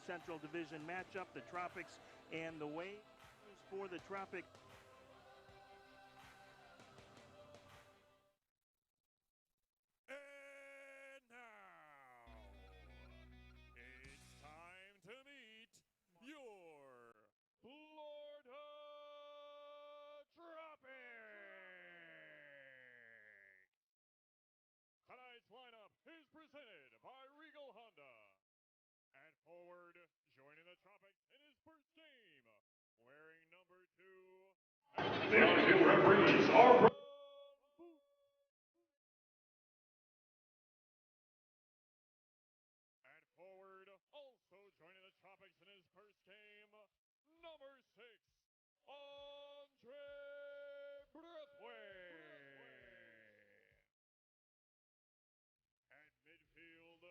Central Division matchup, the Tropics and the Wave. For the Tropics. And now, it's time to meet your Florida Tropics. Tonight's lineup is presented by Regal Honda. At forward, joining the Tropics in his first game, wearing number 2. The outfield referees are at forward, also joining the Tropics in his first game, number 6, Andre Brathwaite. At midfield,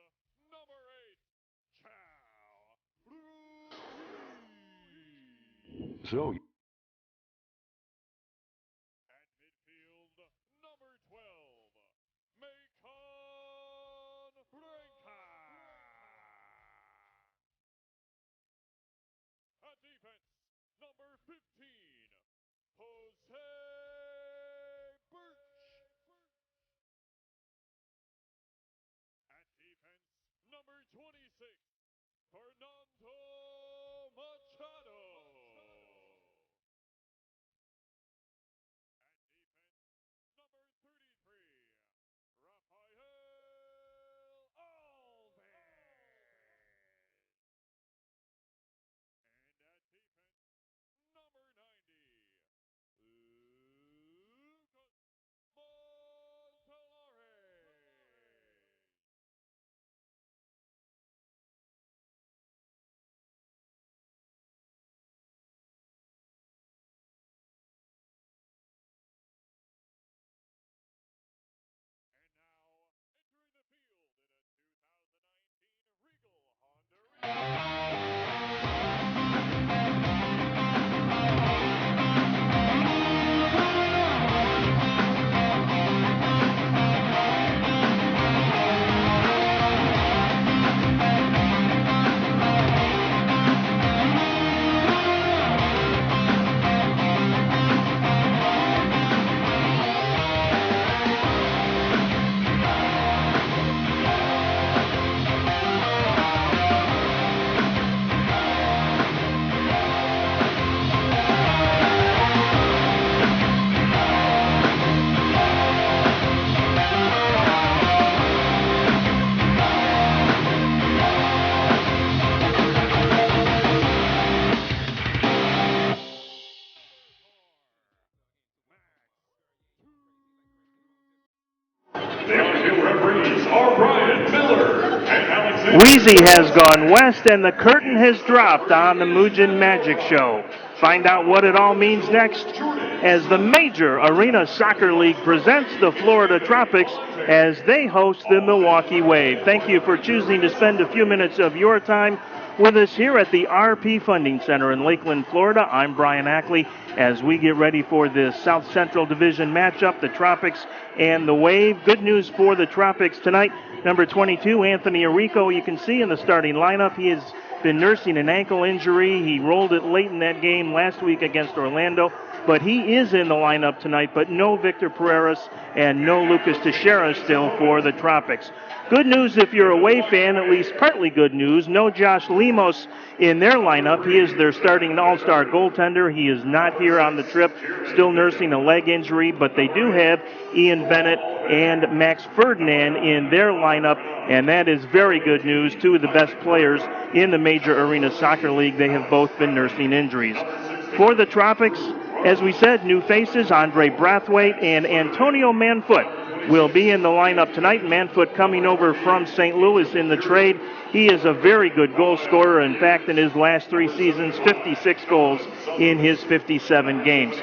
number 8, Chow Ruiz. So. At midfield, number 12, Macon Branca. At defense, number 15, Jose Birch. At defense, number 26, Fernando Machado. At defense, number 33, Rafael Alves. And at defense, number 90, Lucas Montelares. And now, entering the field in a 2019 Regal Honda. The on-field referees are Brian Miller and Alexander. Wheezy has gone west and the curtain has dropped on the Mujin Magic Show. Find out what it all means next as the Major Arena Soccer League presents the Florida Tropics as they host the Milwaukee Wave. Thank you for choosing to spend a few minutes of your time with us here at the RP Funding Center in Lakeland, Florida. I'm Brian Ackley as we get ready for this South Central Division matchup, the Tropics and the Wave. Good news for the Tropics tonight. Number 22, Anthony Arrico, you can see in the starting lineup. He has been nursing an ankle injury. He rolled it late in that game last week against Orlando, but he is in the lineup tonight, but no Victor Pereras and no Lucas Teixeira still for the Tropics. Good news if you're a Wave fan, at least partly good news. No Josh Lemos in their lineup. He is their starting all-star goaltender. He is not here on the trip, still nursing a leg injury, but they do have Ian Bennett and Max Ferdinand in their lineup, and that is very good news. Two of the best players in the Major Arena Soccer League. They have both been nursing injuries. For the Tropics, as we said, new faces, Andre Brathwaite and Antonio Manfoot will be in the lineup tonight. Manfoot coming over from St. Louis in the trade. He is a very good goal scorer. In fact, in his last 3 seasons, 56 goals in his 57 games.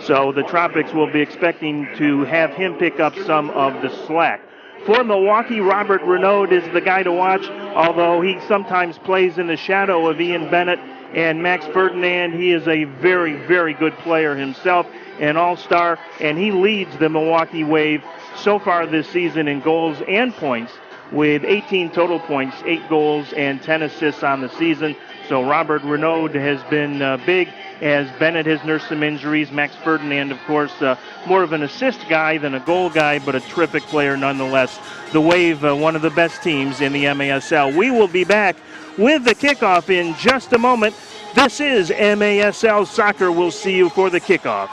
So the Tropics will be expecting to have him pick up some of the slack. For Milwaukee, Robert Renaud is the guy to watch, although he sometimes plays in the shadow of Ian Bennett and Max Ferdinand. He is a very, very good player himself, an all-star, and he leads the Milwaukee Wave so far this season in goals and points. with 18 total points, 8 goals, and 10 assists on the season. So Robert Renaud has been big as Bennett has nursed some injuries. Max Ferdinand, of course, more of an assist guy than a goal guy, but a terrific player nonetheless. The Wave, one of the best teams in the MASL. We will be back with the kickoff in just a moment. This is MASL Soccer. We'll see you for the kickoff.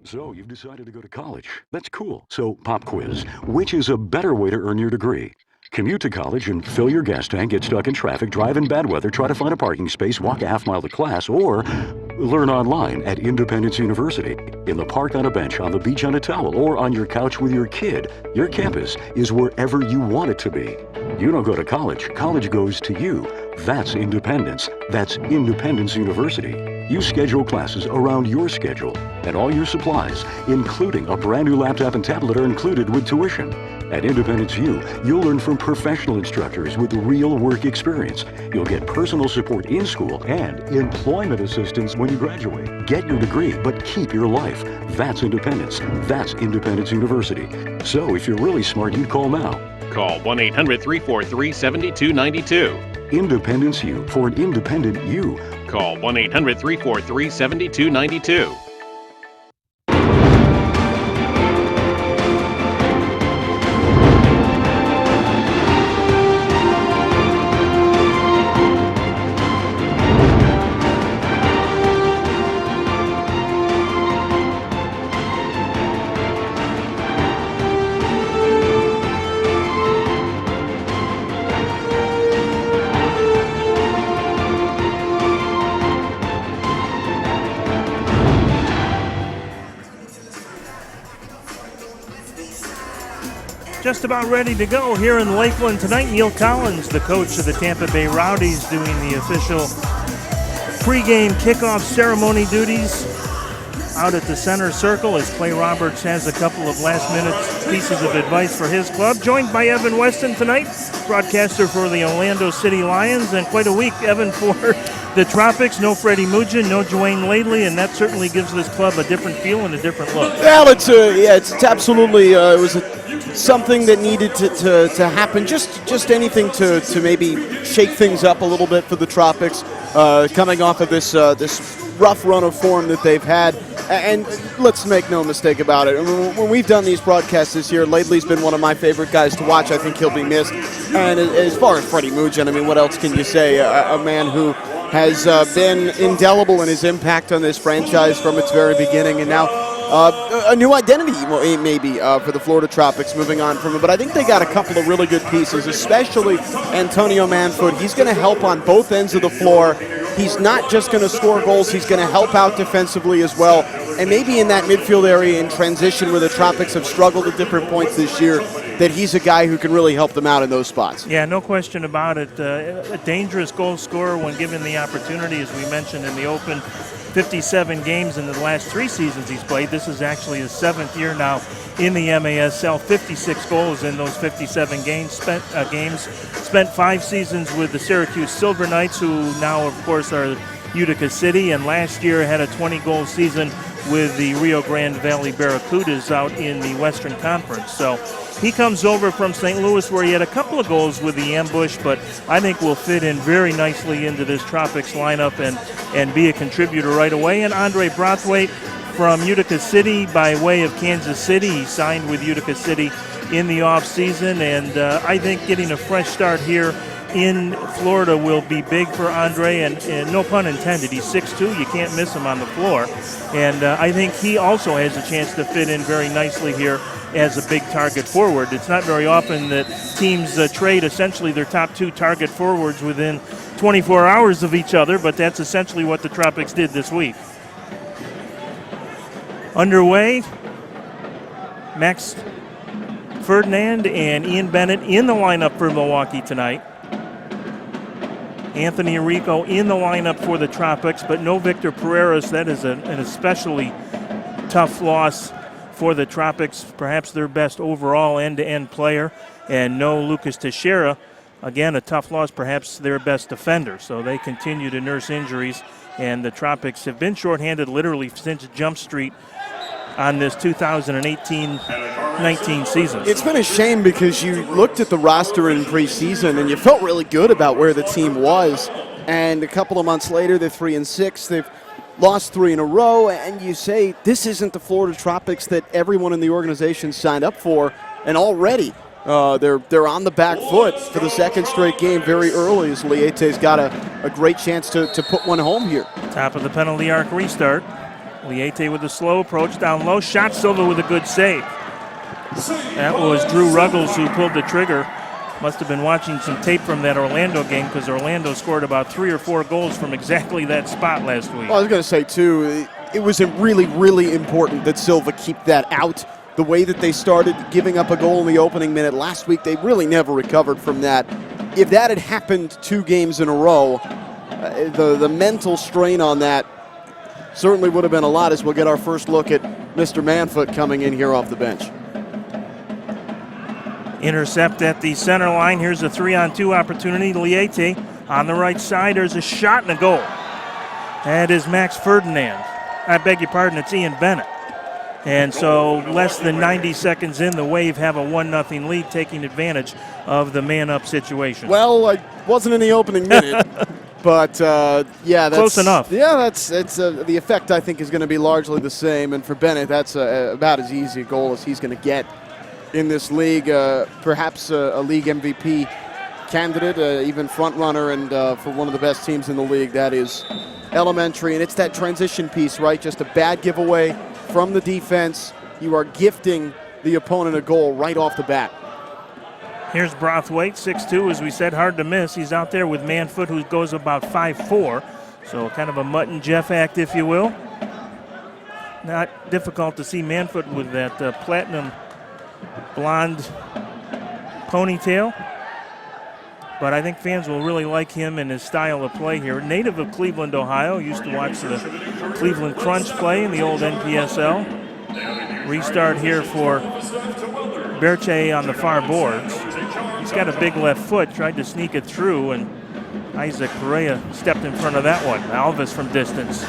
So you've decided to go to college. That's cool. So pop quiz. Which is a better way to earn your degree? Commute to college and fill your gas tank, get stuck in traffic, drive in bad weather, try to find a parking space, walk a half mile to class, or learn online at Independence University. In the park on a bench, on the beach on a towel, or on your couch with your kid. Your campus is wherever you want it to be. You don't go to college. College goes to you. That's independence. That's Independence University. You schedule classes around your schedule, and all your supplies, including a brand new laptop and tablet, are included with tuition. At Independence U, you'll learn from professional instructors with real work experience. You'll get personal support in school and employment assistance when you graduate. Get your degree, but keep your life. That's independence. That's Independence University. So if you're really smart, you'd call now. Call 1-800-343-7292. Independence U for an independent you. Call 1-800-343-7292. Just about ready to go here in Lakeland tonight. Neil Collins, the coach of the Tampa Bay Rowdies, doing the official pregame kickoff ceremony duties out at the center circle as Clay Roberts has a couple of last-minute pieces of advice for his club. Joined by Evan Weston tonight, broadcaster for the Orlando City Lions, and quite a week, Evan, for the Tropics. No Freddie Mugin, no Dwayne Laidley, and that certainly gives this club a different feel and a different look. Well, it's absolutely it was something that needed to happen. Just anything to maybe shake things up a little bit for the Tropics, coming off of this rough run of form that they've had. And let's make no mistake about it. When we've done these broadcasts this year, Laidley's been one of my favorite guys to watch. I think he'll be missed. And as far as Freddie Mugin, I mean, what else can you say? A man who has been indelible in his impact on this franchise from its very beginning, and now a new identity maybe for the Florida Tropics moving on from it. But I think they got a couple of really good pieces, especially Antonio Manfoot. He's going to help on both ends of the floor. He's not just going to score goals, he's going to help out defensively as well. And maybe in that midfield area in transition where the Tropics have struggled at different points this year, that he's a guy who can really help them out in those spots. Yeah, no question about it. A dangerous goal scorer when given the opportunity, as we mentioned in the open. 57 games in the last 3 seasons he's played. This is actually his 7th year now in the MASL. 56 goals in those 57 games. Spent 5 seasons with the Syracuse Silver Knights, who now, of course, are Utica City, and last year had a 20-goal season with the Rio Grande Valley Barracudas out in the Western Conference. So he comes over from St. Louis, where he had a couple of goals with the Ambush, but I think will fit in very nicely into this Tropics lineup and be a contributor right away. And Andre Brathwaite from Utica City by way of Kansas City. He signed with Utica City in the offseason, and I think getting a fresh start here in Florida will be big for Andre, and no pun intended. He's 6'2", you can't miss him on the floor. And I think he also has a chance to fit in very nicely here as a big target forward. It's not very often that teams trade essentially their top 2 target forwards within 24 hours of each other, but that's essentially what the Tropics did this week. Underway, Max Ferdinand and Ian Bennett in the lineup for Milwaukee tonight. Anthony Arrico in the lineup for the Tropics, but no Victor Pereiras. That is an especially tough loss for the Tropics, perhaps their best overall end-to-end player. And no Lucas Teixeira. Again, a tough loss, perhaps their best defender. So they continue to nurse injuries, and the Tropics have been shorthanded literally since Jump Street on this 2018 19 seasons. It's been a shame because you looked at the roster in preseason and you felt really good about where the team was. And a couple of months later, they're 3-6. They've lost 3 in a row. And you say, this isn't the Florida Tropics that everyone in the organization signed up for. And already they're on the back foot for the second straight game very early as Liete's got a great chance to put one home here. Top of the penalty arc restart. Liete with a slow approach down low. Shot Silva with a good save. That was Drew Ruggles who pulled the trigger. Must have been watching some tape from that Orlando game because Orlando scored about 3 or 4 goals from exactly that spot last week. Well, I was going to say, too, it was really, really important that Silva keep that out. The way that they started giving up a goal in the opening minute last week, they really never recovered from that. If that had happened 2 games in a row, the mental strain on that certainly would have been a lot as we'll get our first look at Mr. Manfoot coming in here off the bench. Intercept at the center line. Here's a 3-on-2 opportunity. Liete on the right side. There's a shot and a goal. That is Max Ferdinand. I beg your pardon, it's Ian Bennett. And so less than 90 seconds in, the Wave have a 1-0 lead, taking advantage of the man-up situation. Well, I wasn't in the opening minute, but yeah, that's close enough. Yeah, the effect I think is going to be largely the same. And for Bennett, that's about as easy a goal as he's going to get in this league. Perhaps a league MVP candidate, even front runner, and for one of the best teams in the league. That is elementary, and it's that transition piece, right? Just a bad giveaway from the defense. You are gifting the opponent a goal right off the bat. Here's Brathwaite, 6'2", as we said, hard to miss. He's out there with Manfoot, who goes about 5'4", so kind of a Mutt and Jeff act, if you will. Not difficult to see Manfoot with that platinum blonde ponytail, but I think fans will really like him and his style of play here. Native of Cleveland, Ohio, used to watch the Cleveland Crunch play in the old NPSL. Restart here for Berche on the far boards. He's got a big left foot, tried to sneak it through, and Isaac Perea stepped in front of that one. Alves from distance.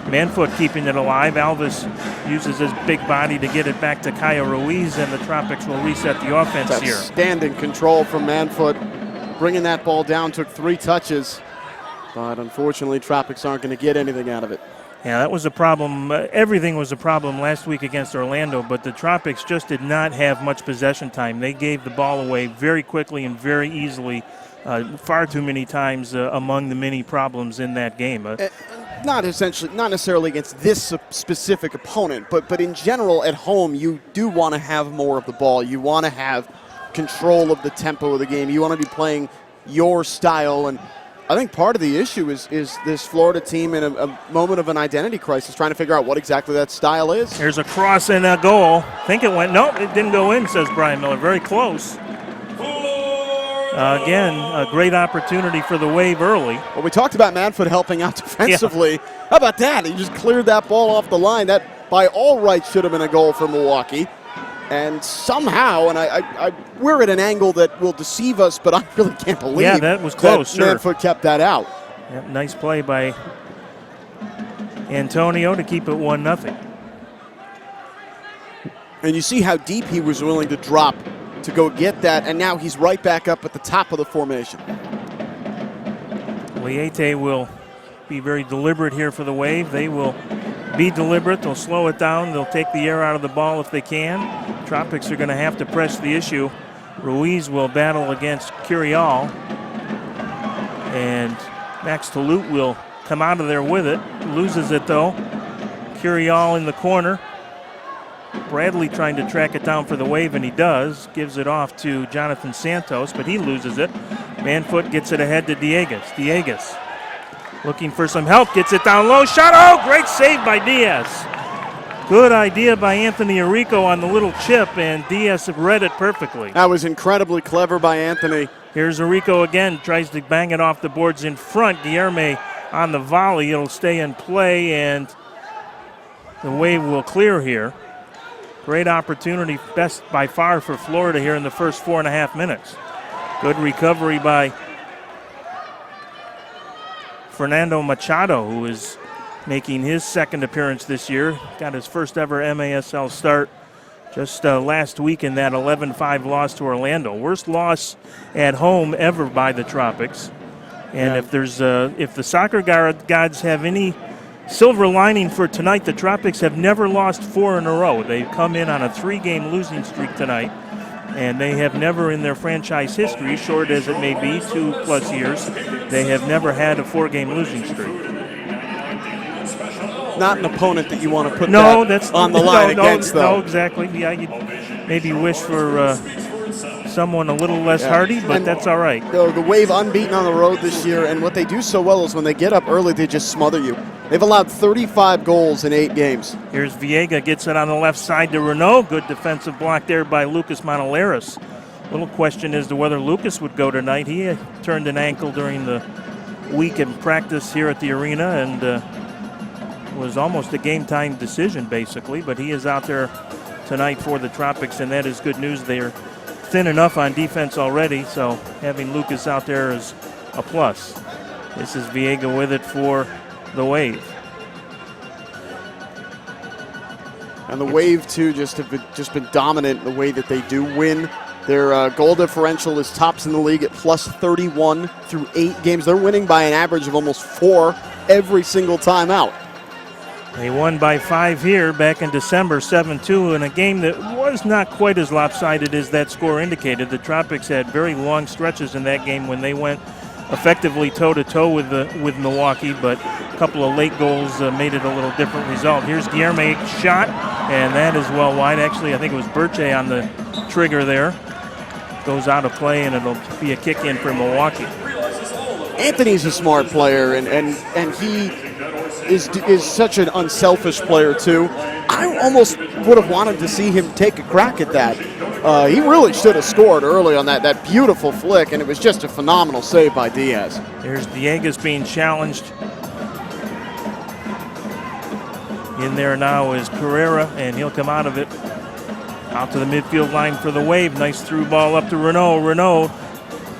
Manfoot keeping it alive. Alves uses his big body to get it back to Kaya Ruiz, and the Tropics will reset the offense here. Standing control from Manfoot. Bringing that ball down took 3 touches, but unfortunately Tropics aren't going to get anything out of it. Yeah, that was a problem. Everything was a problem last week against Orlando, but the Tropics just did not have much possession time. They gave the ball away very quickly and very easily, far too many times among the many problems in that game. Not necessarily against this specific opponent, but in general at home, you do want to have more of the ball. You want to have control of the tempo of the game. You want to be playing your style, and I think part of the issue is this Florida team in a moment of an identity crisis, trying to figure out what exactly that style is. There's a cross and a goal. I think it went. Nope, it didn't go in, says Brian Miller. Very close. Again, a great opportunity for the Wave early. Well, we talked about Manfoot helping out defensively. Yeah. How about that? He just cleared that ball off the line. That, by all rights, should have been a goal for Milwaukee. And somehow, and we're at an angle that will deceive us, but I really can't believe that was close. That Manfoot kept that out. Yep, nice play by Antonio to keep it 1-0. And you see how deep he was willing to drop to go get that, and now he's right back up at the top of the formation. Liete will be very deliberate here for the Wave. They will be deliberate. They'll slow it down. They'll take the air out of the ball if they can. Tropics are going to have to press the issue. Ruiz will battle against Curial, and Max Toulouse will come out of there with it. Loses it, though. Curial in the corner. Bradley trying to track it down for the Wave, and he does. Gives it off to Jonathan Santos, but he loses it. Manfoot gets it ahead to Diegas. Diegas looking for some help, gets it down low. Shot, oh, great save by Diaz. Good idea by Anthony Arrico on the little chip, and Diaz read it perfectly. That was incredibly clever by Anthony. Here's Arrico again, tries to bang it off the boards in front. Guilherme on the volley. It'll stay in play, and the Wave will clear here. Great opportunity, best by far for Florida here in the first 4.5 minutes. Good recovery by Fernando Machado, who is making his second appearance this year. Got his first ever MASL start just last week in that 11-5 loss to Orlando. Worst loss at home ever by the Tropics. And if the soccer gods have any silver lining for tonight, the Tropics have never lost 4 in a row. They've come in on a 3-game losing streak tonight, and they have never in their franchise history, short as it may be, 2+ years, they have never had a 4-game losing streak. Not an opponent that you want to put on the line against, though. No, exactly. Yeah, you maybe wish for someone a little less hardy, but that's all right. The Wave unbeaten on the road this year, and what they do so well is when they get up early, they just smother you. They've allowed 35 goals in 8 games. Here's Viega, gets it on the left side to Renault. Good defensive block there by Lucas Monaleras. Little question as to whether Lucas would go tonight. He turned an ankle during the week in practice here at the arena, and was almost a game-time decision, basically, but he is out there tonight for the Tropics, and that is good news. They're thin enough on defense already, so having Lucas out there is a plus. This is Viega with it for the Wave. And the Wave, too, just been dominant in the way that they do win. Their goal differential is tops in the league at +31 through 8 games. They're winning by an average of almost 4 every single time out. They won by 5 here back in December, 7-2, in a game that was not quite as lopsided as that score indicated. The Tropics had very long stretches in that game when they went effectively toe-to-toe with Milwaukee, but a couple of late goals made it a little different result. Here's Guillerme's shot, and that is well wide. Actually, I think it was Birche on the trigger there. Goes out of play, and it'll be a kick-in for Milwaukee. Anthony's a smart player, and he is such an unselfish player, too. I almost would have wanted to see him take a crack at that. He really should have scored early on that beautiful flick, and it was just a phenomenal save by Diaz. There's Villegas being challenged. In there now is Carrera, and he'll come out of it. Out to the midfield line for the Wave. Nice through ball up to Renault. Renault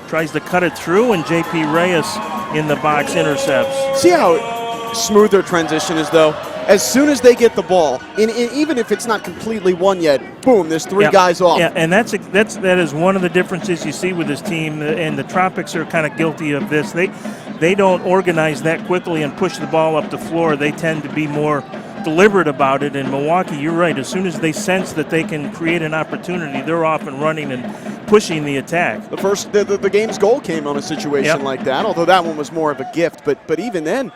tries to cut it through, and J.P. Reyes in the box intercepts. See how smooth their transition is, though? As soon as they get the ball, even if it's not completely won yet, boom, there's 3 guys off. Yeah, and that is one of the differences you see with this team, and the Tropics are kind of guilty of this. They don't organize that quickly and push the ball up the floor. They tend to be more deliberate about it. In Milwaukee, you're right. As soon as they sense that they can create an opportunity, they're off and running and pushing the attack. The game's goal came on a situation like that, although that one was more of a gift. But even then,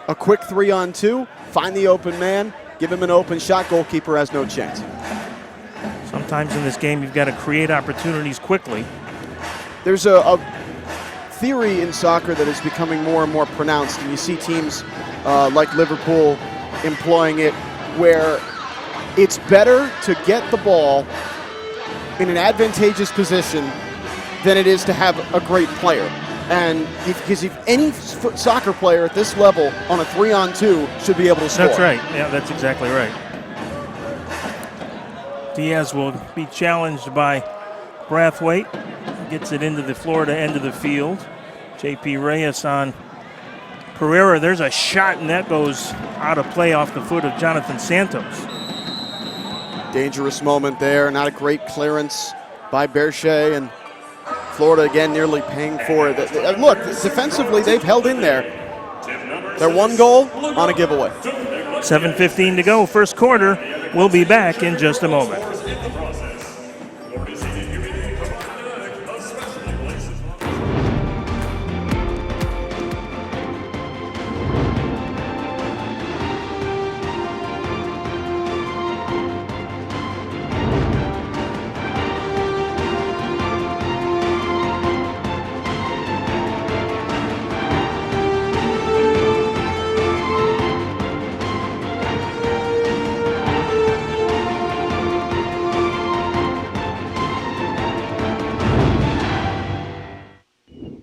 a quick 3-on-2, find the open man, give him an open shot, goalkeeper has no chance. Sometimes in this game, you've got to create opportunities quickly. There's a theory in soccer that is becoming more and more pronounced, and you see teams like Liverpool employing it, where it's better to get the ball in an advantageous position than it is to have a great player. And because if any soccer player at this level on a 3-on-2 should be able to score. That's right. Yeah, that's exactly right. Diaz will be challenged by Brathwaite. Gets it into the Florida end of the field. J.P. Reyes on Pereira. There's a shot, and that goes out of play off the foot of Jonathan Santos. Dangerous moment there. Not a great clearance by Berche, and Florida again nearly paying for it. Look, defensively, they've held in there. They're 1 goal on a giveaway. 7:15 to go, first quarter. We'll be back in just a moment.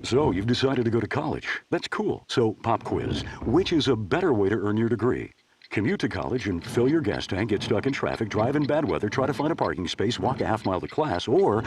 So you've decided to go to college. That's cool. So pop quiz. Which is a better way to earn your degree? Commute to college and fill your gas tank, get stuck in traffic, drive in bad weather, try to find a parking space, walk a half-mile to class, or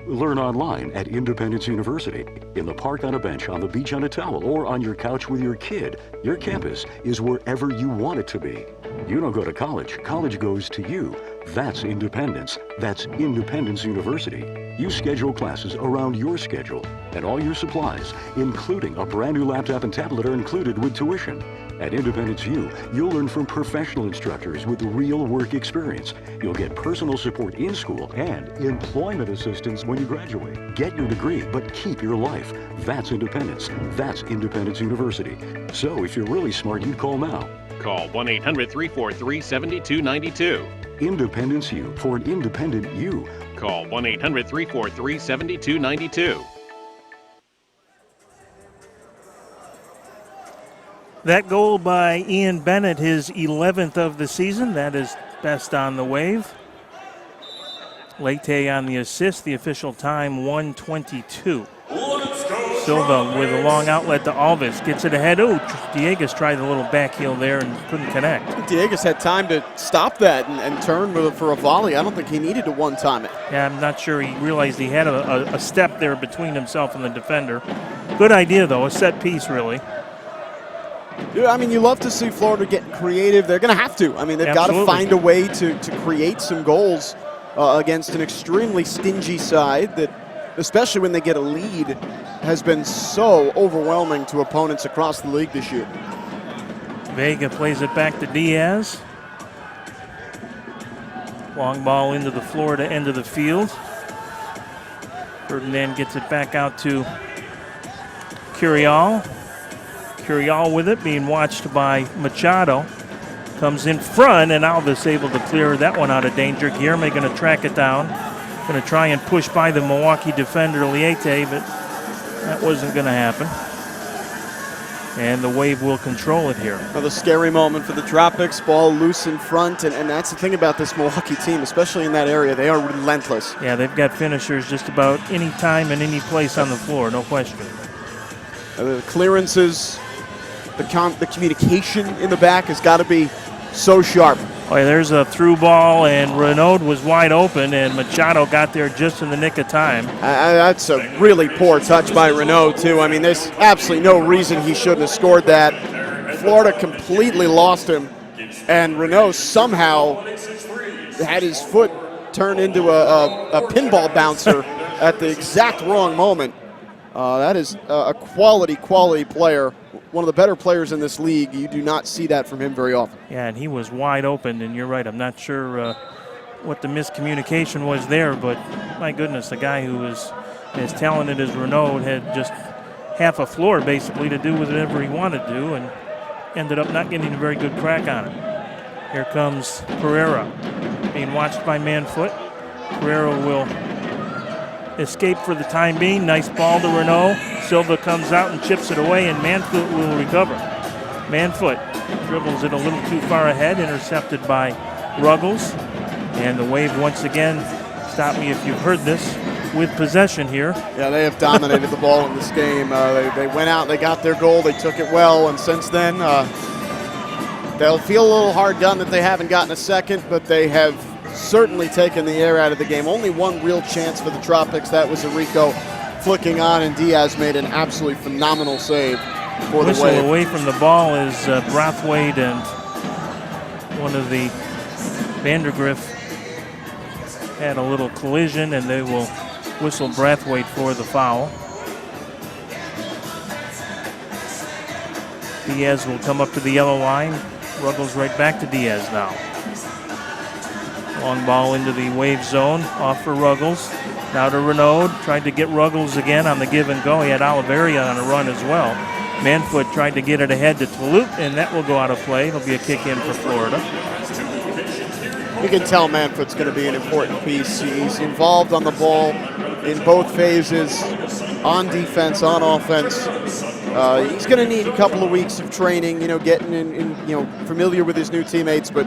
learn online at Independence University. In the park on a bench, on the beach on a towel, or on your couch with your kid. Your campus is wherever you want it to be. You don't go to college. College goes to you. That's independence. That's Independence University. You schedule classes around your schedule, and all your supplies, including a brand new laptop and tablet, are included with tuition. At Independence U, you'll learn from professional instructors with real work experience. You'll get personal support in school and employment assistance when you graduate. Get your degree, but keep your life. That's independence. That's Independence University. So if you're really smart, you'd call now. Call 1-800-343-7292. Independence U for an independent you. Call 1-800-343-7292. That goal by Ian Bennett, his 11th of the season. That is best on the Wave. Leite on the assist. The official time, 1:22. Silva with a long outlet to Alvis. Gets it ahead. Oh, Diegas tried a little back heel there and couldn't connect. Diegas had time to stop that and turn for a volley. I don't think he needed to one-time it. Yeah, I'm not sure he realized he had a step there between himself and the defender. Good idea, though. A set piece, really. I mean, you love to see Florida get creative. They're going to have to. I mean, they've got to find a way to create some goals against an extremely stingy side that, especially when they get a lead, has been so overwhelming to opponents across the league this year. Vega plays it back to Diaz. Long ball into the Florida end of the field. Ferdinand gets it back out to Curial. Curial with it, being watched by Machado. Comes in front, and Alvis able to clear that one out of danger. Guillermo going to track it down. Going to try and push by the Milwaukee defender, Leite, but that wasn't going to happen. And the Wave will control it here. Another scary moment for the Tropics. Ball loose in front, and that's the thing about this Milwaukee team, especially in that area. They are relentless. Yeah, they've got finishers just about any time and any place on the floor, no question. The clearances, the communication in the back has got to be so sharp. Oh, yeah, there's a through ball, and Renaud was wide open, and Machado got there just in the nick of time. That's a really poor touch by Renaud, too. I mean, there's absolutely no reason he shouldn't have scored that. Florida completely lost him, and Renaud somehow had his foot turned into a pinball bouncer at the exact wrong moment. That is a quality player. One of the better players in this league. You do not see that from him very often. Yeah, and he was wide open, and you're right. I'm not sure what the miscommunication was there, but my goodness, the guy who was as talented as Renaud had just half a floor basically to do whatever he wanted to do, and ended up not getting a very good crack on it. Here comes Pereira, being watched by Manfoot. Pereira will escape for the time being. Nice ball to Renaud. Silva comes out and chips it away, and Manfoot will recover. Manfoot dribbles it a little too far ahead, intercepted by Ruggles. And the Wave once again, stop me if you've heard this, with possession here. Yeah, they have dominated the ball in this game. They went out, they got their goal, they took it well, and since then they'll feel a little hard done that they haven't gotten a second, but they have certainly taken the air out of the game. Only one real chance for the Tropics. That was Enrico flicking on, and Diaz made an absolutely phenomenal save for the Wave. Whistle away from the ball is Brathwaite, and one of the Vandergriff had a little collision, and they will whistle Brathwaite for the foul. Diaz will come up to the yellow line. Ruggles right back to Diaz now. Long ball into the Wave zone, off for Ruggles. Now to Renaud, tried to get Ruggles again on the give and go. He had Oliveria on a run as well. Manfoot tried to get it ahead to Toulouse, and that will go out of play. It'll be a kick in for Florida. You can tell Manfoot's going to be an important piece. He's involved on the ball in both phases, on defense, on offense. He's going to need a couple of weeks of training, getting in, familiar with his new teammates, but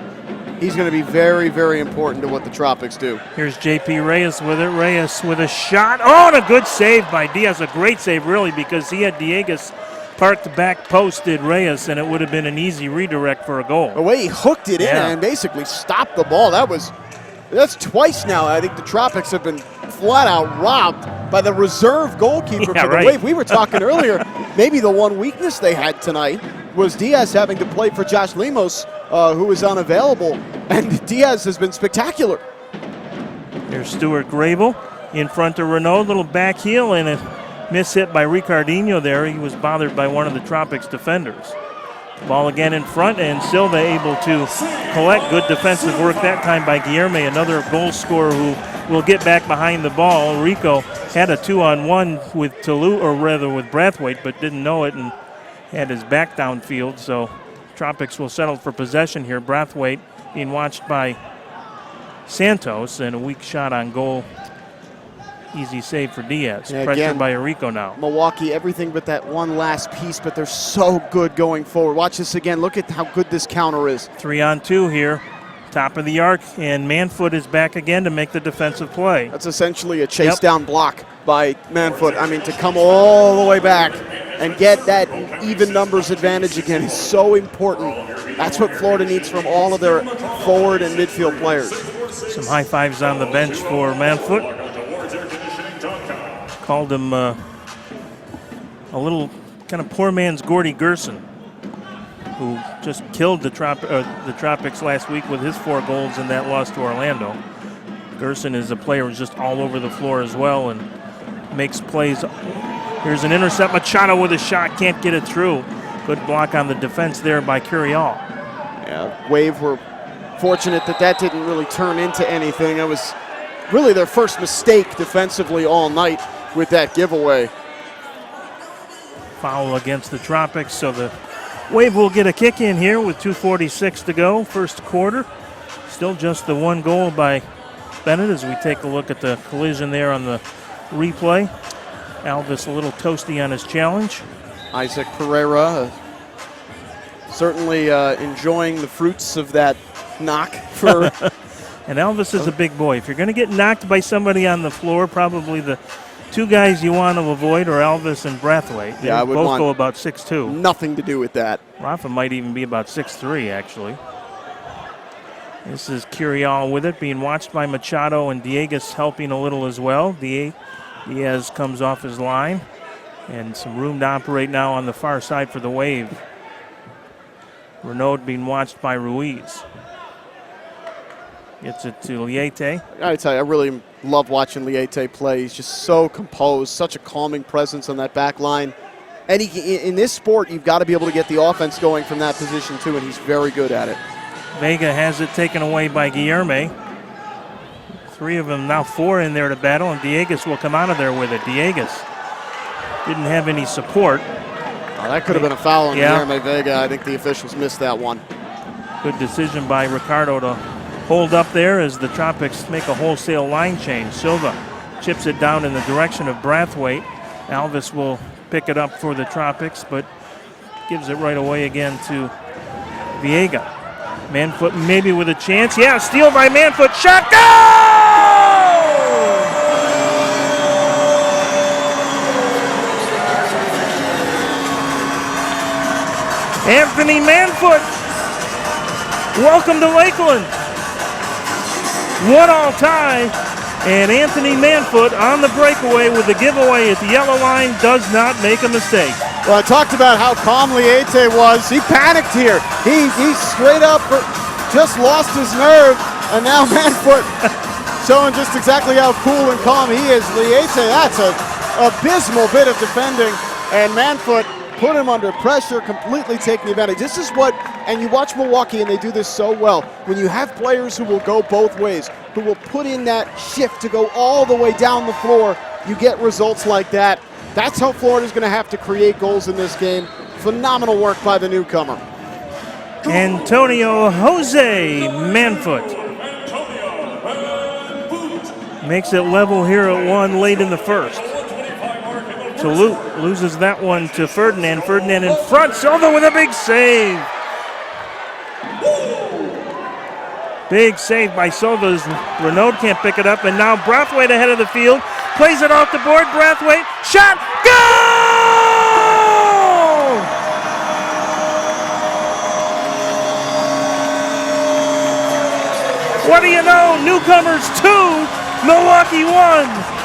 he's going to be very, very important to what the Tropics do. Here's J.P. Reyes with it. Reyes with a shot. Oh, and a good save by Diaz. A great save, really, because he had Diegas parked back post, did Reyes, and it would have been an easy redirect for a goal. The way he hooked it in and basically stopped the ball, that's twice now. I think the Tropics have been flat out robbed by the reserve goalkeeper for the Wave. We were talking earlier, maybe the one weakness they had tonight was Diaz having to play for Josh Lemos, who is unavailable, and Diaz has been spectacular. Here's Stuart Gravel in front of Renaud. Little back heel and a miss hit by Ricardinho there. He was bothered by one of the Tropics defenders. Ball again in front, and Silva able to collect. Good defensive work that time by Guilherme, another goal scorer who will get back behind the ball. Rico had a 2-on-1 with Toulouse, or rather with Brathwaite, but didn't know it and had his back downfield. So Tropics will settle for possession here. Brathwaite being watched by Santos, and a weak shot on goal. Easy save for Diaz. Yeah, Pressure again, by Arico now. Milwaukee, everything but that one last piece, but they're so good going forward. Watch this again. Look at how good this counter is. 3-on-2 here. Top of the arc, and Manfoot is back again to make the defensive play. That's essentially a chase down block by Manfoot. I mean, to come all the way back and get that even numbers advantage again is so important. That's what Florida needs from all of their forward and midfield players. Some high fives on the bench for Manfoot. Called him a little kind of poor man's Gordy Gerson, who just killed the Tropics last week with his 4 goals in that loss to Orlando. Gerson is a player who's just all over the floor as well and makes plays. Here's an intercept. Machado with a shot, can't get it through. Good block on the defense there by Curiel. Yeah, Wave were fortunate that didn't really turn into anything. It was really their first mistake defensively all night with that giveaway. Foul against the Tropics, so the Wave will get a kick in here with 2:46 to go, first quarter. Still just the 1 goal by Bennett as we take a look at the collision there on the replay. Alvis a little toasty on his challenge. Isaac Pereira certainly enjoying the fruits of that knock for. And Alvis is a big boy. If you're going to get knocked by somebody on the floor, probably the 2 guys you want to avoid are Alvis and Brathwaite. They both go about 6'2". Nothing to do with that. Rafa might even be about 6'3", actually. This is Curiel with it, being watched by Machado, and Diegas helping a little as well. Diaz comes off his line, and some room to operate now on the far side for the Wave. Renaud being watched by Ruiz. Gets it to Liete. I gotta tell you, I really love watching Liete play. He's just so composed, such a calming presence on that back line. And in this sport, you've got to be able to get the offense going from that position too, and he's very good at it. Vega has it taken away by Guilherme. 3 of them, now 4 in there to battle, and Diegas will come out of there with it. Diegas didn't have any support. Oh, that could have been a foul on Guilherme Vega. I think the officials missed that one. Good decision by Ricardo to hold up there as the Tropics make a wholesale line change. Silva chips it down in the direction of Brathwaite. Alvis will pick it up for the Tropics, but gives it right away again to Viega. Manfoot maybe with a chance. Yeah, steal by Manfoot. Shot, goal! Anthony Manfoot, welcome to Lakeland. 1-1 tie, and Anthony Manfoot on the breakaway with the giveaway at the yellow line does not make a mistake. Well, I talked about how calm Liete was. He panicked here. He straight up just lost his nerve, and now Manfoot showing just exactly how cool and calm he is. Liete, that's an abysmal bit of defending, and Manfoot put him under pressure, completely taking advantage. This is what, and you watch Milwaukee and they do this so well, when you have players who will go both ways, who will put in that shift to go all the way down the floor, you get results like that. That's how Florida's going to have to create goals in this game. Phenomenal work by the newcomer. Antonio Jose Manfoot makes it level here at 1 late in the first. Toulouse loses that one to Ferdinand. Ferdinand in front. Silva with a big save. Big save by Silva. Renaud can't pick it up. And now Brathwaite ahead of the field. Plays it off the board. Brathwaite. Shot. Goal! What do you know? Newcomers 2, Milwaukee 1.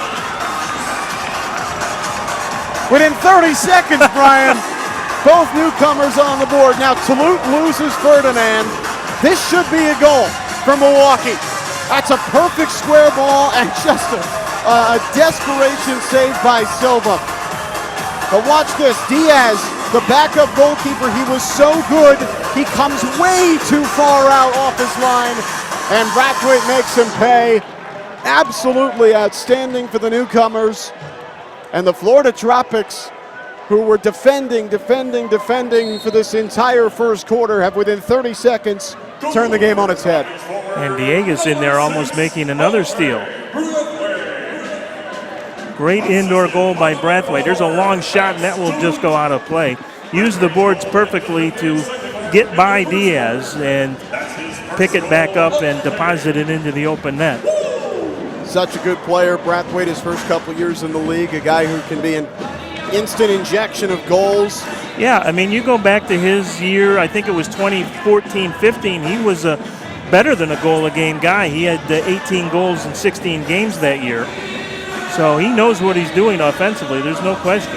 Within 30 seconds, Brian, both newcomers on the board. Now Toulouse loses Ferdinand. This should be a goal for Milwaukee. That's a perfect square ball and just a desperation save by Silva. But watch this, Diaz, the backup goalkeeper, he was so good, he comes way too far out off his line, and Brathwaite makes him pay. Absolutely outstanding for the newcomers. And the Florida Tropics, who were defending for this entire first quarter, have within 30 seconds turned the game on its head. And Diego's in there almost making another steal. Great indoor goal by Brathwaite. There's a long shot, and that will just go out of play. Used the boards perfectly to get by Diaz and pick it back up and deposit it into the open net. Such a good player. Brathwaite, his first couple years in the league, a guy who can be an instant injection of goals. Yeah, I mean, you go back to his year, I think it was 2014-15, he was a better than a goal-a-game guy. He had 18 goals in 16 games that year. So he knows what he's doing offensively, there's no question.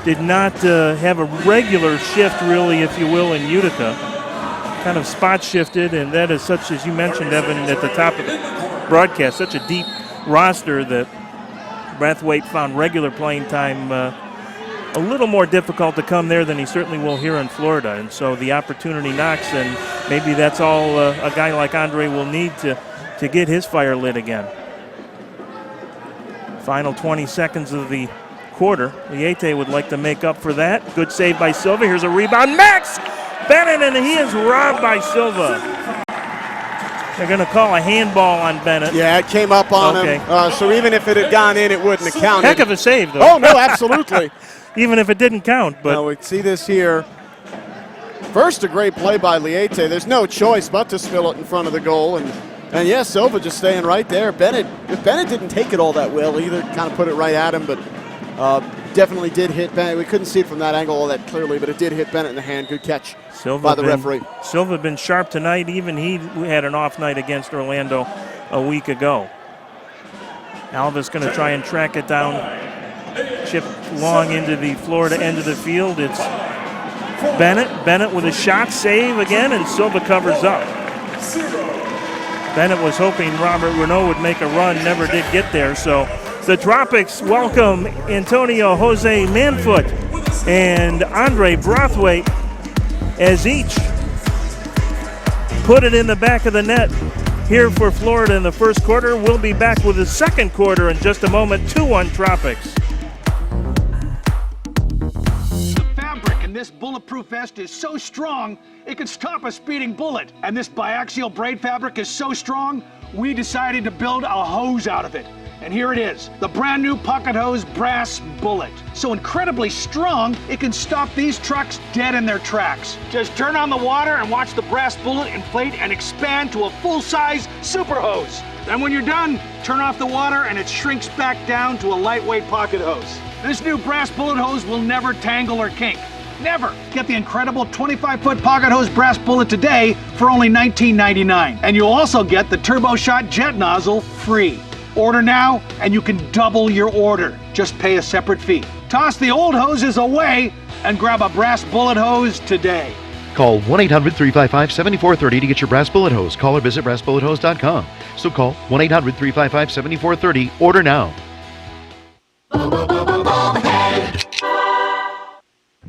Did not have a regular shift, really, if you will, in Utica. Kind of spot shifted, and that is such, as you mentioned, Evan, at the top of the broadcast, such a deep roster that Brathwaite found regular playing time a little more difficult to come there than he certainly will here in Florida. And so the opportunity knocks, and maybe that's all a guy like Andre will need to get his fire lit again. Final 20 seconds of the quarter. Liete would like to make up for that. Good save by Silva. Here's a rebound. Max Bennett, and he is robbed by Silva. They're going to call a handball on Bennett. Yeah, it came up on him. So even if it had gone in, it wouldn't have counted. Heck of a save, though. Oh, no, absolutely. Even if it didn't count. But now we see this here. First, a great play by Liete. There's no choice but to spill it in front of the goal. And yes, Silva just staying right there. Bennett didn't take it all that well either. Kind of put it right at him, but definitely did hit Bennett. We couldn't see it from that angle all that clearly, but it did hit Bennett in the hand. Good catch by the referee. Silva been sharp tonight. Even he had an off night against Orlando a week ago. Alvis going to try and track it down. Chip long into the Florida end of the field. It's Bennett. Bennett with a shot, save again, and Silva covers up. Bennett was hoping Robert Renaud would make a run, never did get there. So the Tropics welcome Antonio Jose Manfoot and Andre Brathwaite as each put it in the back of the net here for Florida in the first quarter. We'll be back with the second quarter in just a moment. 2-1 Tropics. The fabric in this bulletproof vest is so strong, it could stop a speeding bullet. And this biaxial braid fabric is so strong, we decided to build a hose out of it. And here it is, the brand new Pocket Hose Brass Bullet. So incredibly strong, it can stop these trucks dead in their tracks. Just turn on the water and watch the brass bullet inflate and expand to a full-size super hose. Then when you're done, turn off the water and it shrinks back down to a lightweight pocket hose. This new brass bullet hose will never tangle or kink. Never. Get the incredible 25-foot Pocket Hose Brass Bullet today for only $19.99. And you'll also get the Turbo Shot Jet Nozzle free. Order now, and you can double your order. Just pay a separate fee. Toss the old hoses away and grab a brass bullet hose today. Call 1-800-355-7430 to get your brass bullet hose. Call or visit brassbullethose.com. So call 1-800-355-7430. Order now.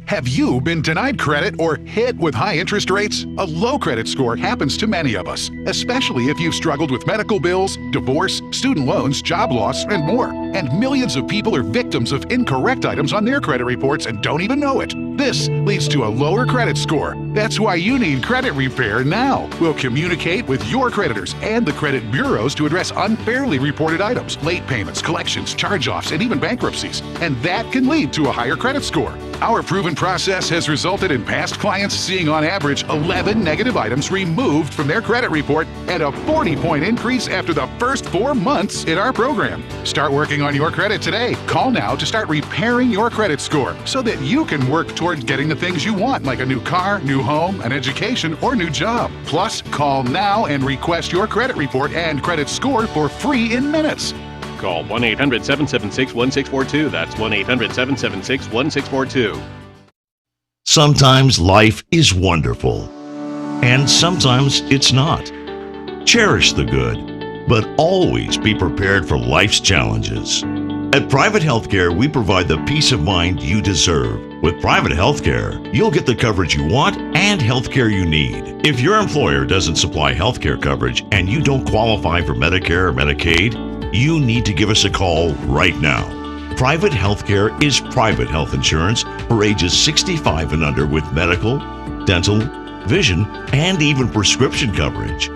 Have you been denied credit or hit with high interest rates? A low credit score happens to many of us, especially if you've struggled with medical bills, divorce, student loans, job loss, and more. And millions of people are victims of incorrect items on their credit reports and don't even know it. This leads to a lower credit score. That's why you need Credit Repair now. We'll communicate with your creditors and the credit bureaus to address unfairly reported items, late payments, collections, charge-offs, and even bankruptcies. And that can lead to a higher credit score. Our proven process has resulted in past clients seeing on average 11 negative items removed from their credit report and a 40-point increase after the first 4 months in our program. Start working on your credit today. Call now to start repairing your credit score so that you can work toward getting the things you want, like a new car, new home, an education, or new job. Plus, call now and request your credit report and credit score for free in minutes. Call 1-800-776-1642. That's 1-800-776-1642. Sometimes life is wonderful. and sometimes it's not. Cherish the good, but always be prepared for life's challenges. At Private Healthcare, we provide the peace of mind you deserve. With Private Healthcare, you'll get the coverage you want and healthcare you need. If your employer doesn't supply healthcare coverage and you don't qualify for Medicare or Medicaid, you need to give us a call right now. Private Healthcare is private health insurance for ages 65 and under with medical, dental, vision, and even prescription coverage.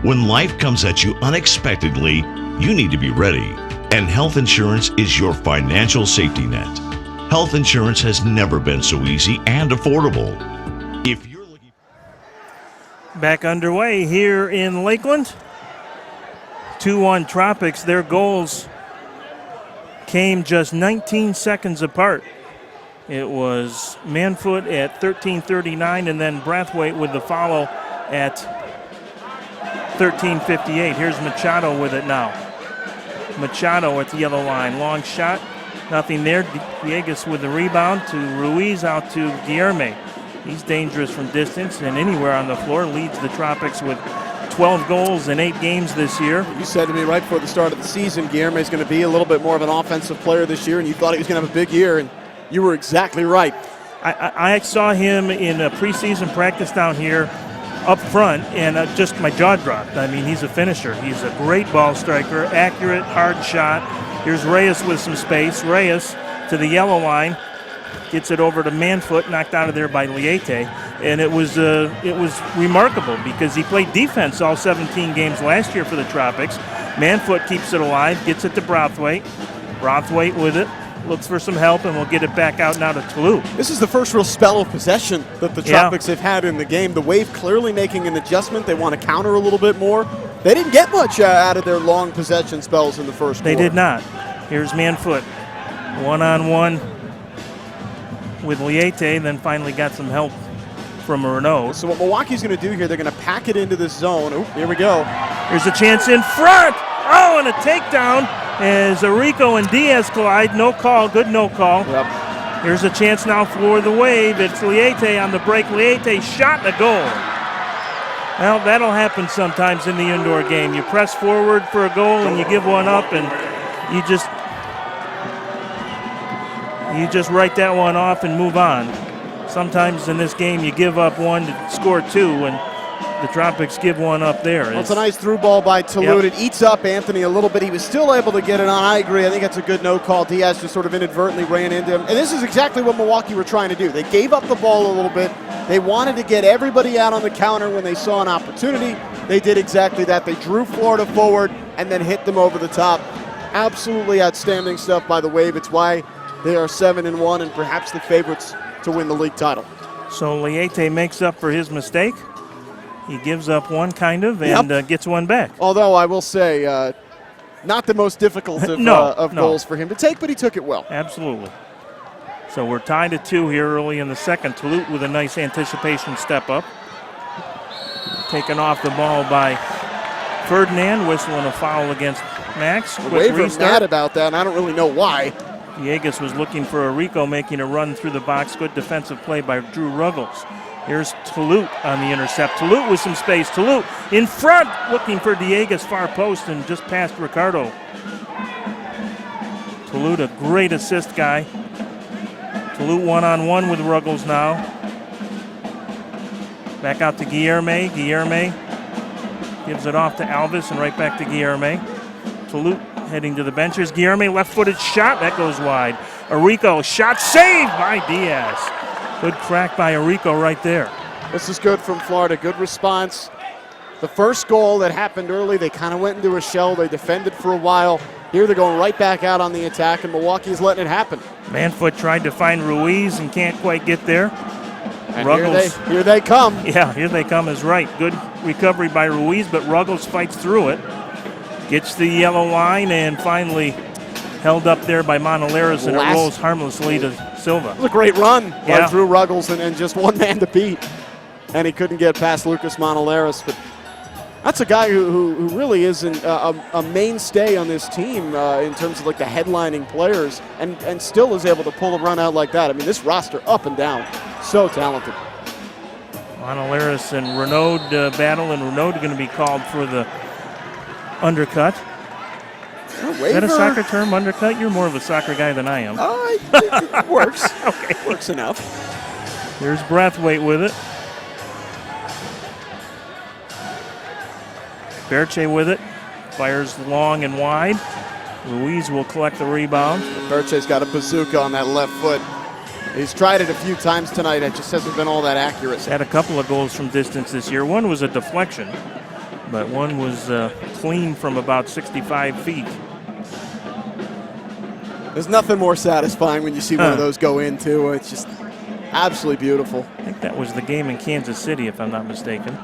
When life comes at you unexpectedly, you need to be ready. And health insurance is your financial safety net. Health insurance has never been so easy and affordable. If you're looking Back underway here in Lakeland. 2-1 Tropics. Their goals came just 19 seconds apart. It was Manfoot at 13:39 and then Brathwaite with the follow at 13:58. Here's Machado with it now. Machado at the yellow line. Long shot. Nothing there. Villegas with the rebound to Ruiz, out to Guillerme. He's dangerous from distance and anywhere on the floor. Leads the Tropics with 12 goals in 8 games this year. You said to me right before the start of the season, Guillerme's going to be a little bit more of an offensive player this year, and you thought he was going to have a big year, and you were exactly right. I saw him in a preseason practice down here up front, and just my jaw dropped. I mean, he's a finisher. He's a great ball striker, accurate, hard shot. Here's Reyes with some space. Reyes to the yellow line, gets it over to Manfoot, knocked out of there by Liete, and it was remarkable because he played defense all 17 games last year for the Tropics. Manfoot keeps it alive, gets it to Brathwaite. Brathwaite with it. Looks for some help, and we'll get it back out now to Toulouse. This is the first real spell of possession that the Tropics have had in the game. The Wave clearly making an adjustment. They want to counter a little bit more. They didn't get much out of their long possession spells in the first quarter. They did not. Here's Manfoot. One-on-one with Liete, then finally got some help from Renault. So what Milwaukee's going to do here, they're going to pack it into this zone. Oh, here we go. Here's a chance in front. Oh, and a takedown as Arico and Diaz collide. No call. Good no call. Yep. Here's a chance now for the Wave. It's Liete on the break. Liete shot and a goal. Well, that'll happen sometimes in the indoor game. You press forward for a goal and you give one up, and you just write that one off and move on. Sometimes in this game you give up one to score two, and the Tropics give one up there. Well, it's a nice through ball by Toulouse. Yep. It eats up Anthony a little bit. He was still able to get it on. I agree. I think that's a good no call. Diaz just sort of inadvertently ran into him. And this is exactly what Milwaukee were trying to do. They gave up the ball a little bit. They wanted to get everybody out on the counter when they saw an opportunity. They did exactly that. They drew Florida forward and then hit them over the top. Absolutely outstanding stuff by the Wave. It's why they are 7-1 and perhaps the favorites to win the league title. So Liete makes up for his mistake. He gives up one kind of and gets one back. Although I will say, not the most difficult of goals for him to take, but he took it well. Absolutely. So we're tied at 2 here early in the second. Toulouse with a nice anticipation step up. Taken off the ball by Ferdinand, whistling a foul against Max. The Waver's mad about that, and I don't really know why. Villegas was looking for Arico, making a run through the box. Good defensive play by Drew Ruggles. Here's Toulouse on the intercept. Toulouse with some space. Toulouse in front, looking for Diego's far post and just past Ricardo. Toulouse, a great assist guy. Toulouse one-on-one with Ruggles now. Back out to Guillerme. Guillerme gives it off to Alvis and right back to Guillerme. Toulouse heading to the benches. Guillerme, left-footed shot. That goes wide. Arico, shot saved by Diaz. Good crack by Arico right there. This is good from Florida. Good response. The first goal that happened early, they kind of went into a shell. They defended for a while. Here they're going right back out on the attack, and Milwaukee's letting it happen. Manfoot tried to find Ruiz and can't quite get there. And Ruggles, here they come. Yeah, here they come is right. Good recovery by Ruiz, but Ruggles fights through it. Gets the yellow line and finally held up there by Monaleras, and it rolls harmlessly to Silva. It was a great run by Drew Ruggles and just one man to beat. And he couldn't get past Lucas Monaleras. But that's a guy who really is a mainstay on this team in terms of like the headlining players and still is able to pull a run out like that. I mean, this roster up and down, so talented. Monalaris and Renaud battle, and Renaud going to be called for the undercut. Is that a soccer term, undercut? You're more of a soccer guy than I am. It works. Okay. Works enough. Here's Brathwaite with it. Berche with it. Fires long and wide. Ruiz will collect the rebound. Berche's got a bazooka on that left foot. He's tried it a few times tonight. It just hasn't been all that accurate. He's had a couple of goals from distance this year. One was a deflection, but one was clean from about 65 feet. There's nothing more satisfying when you see one of those go in, too. It's just absolutely beautiful. I think that was the game in Kansas City, if I'm not mistaken.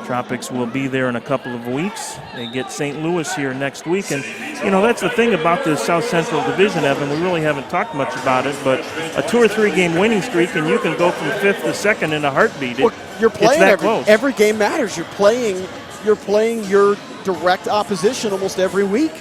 Tropics will be there in a couple of weeks. They get St. Louis here next week. And, you know, that's the thing about this South Central Division, Evan. We really haven't talked much about it, but a 2 or 3 game winning streak, and you can go from 5th to 2nd in a heartbeat. Well, you're playing every game matters. You're playing your direct opposition almost every week.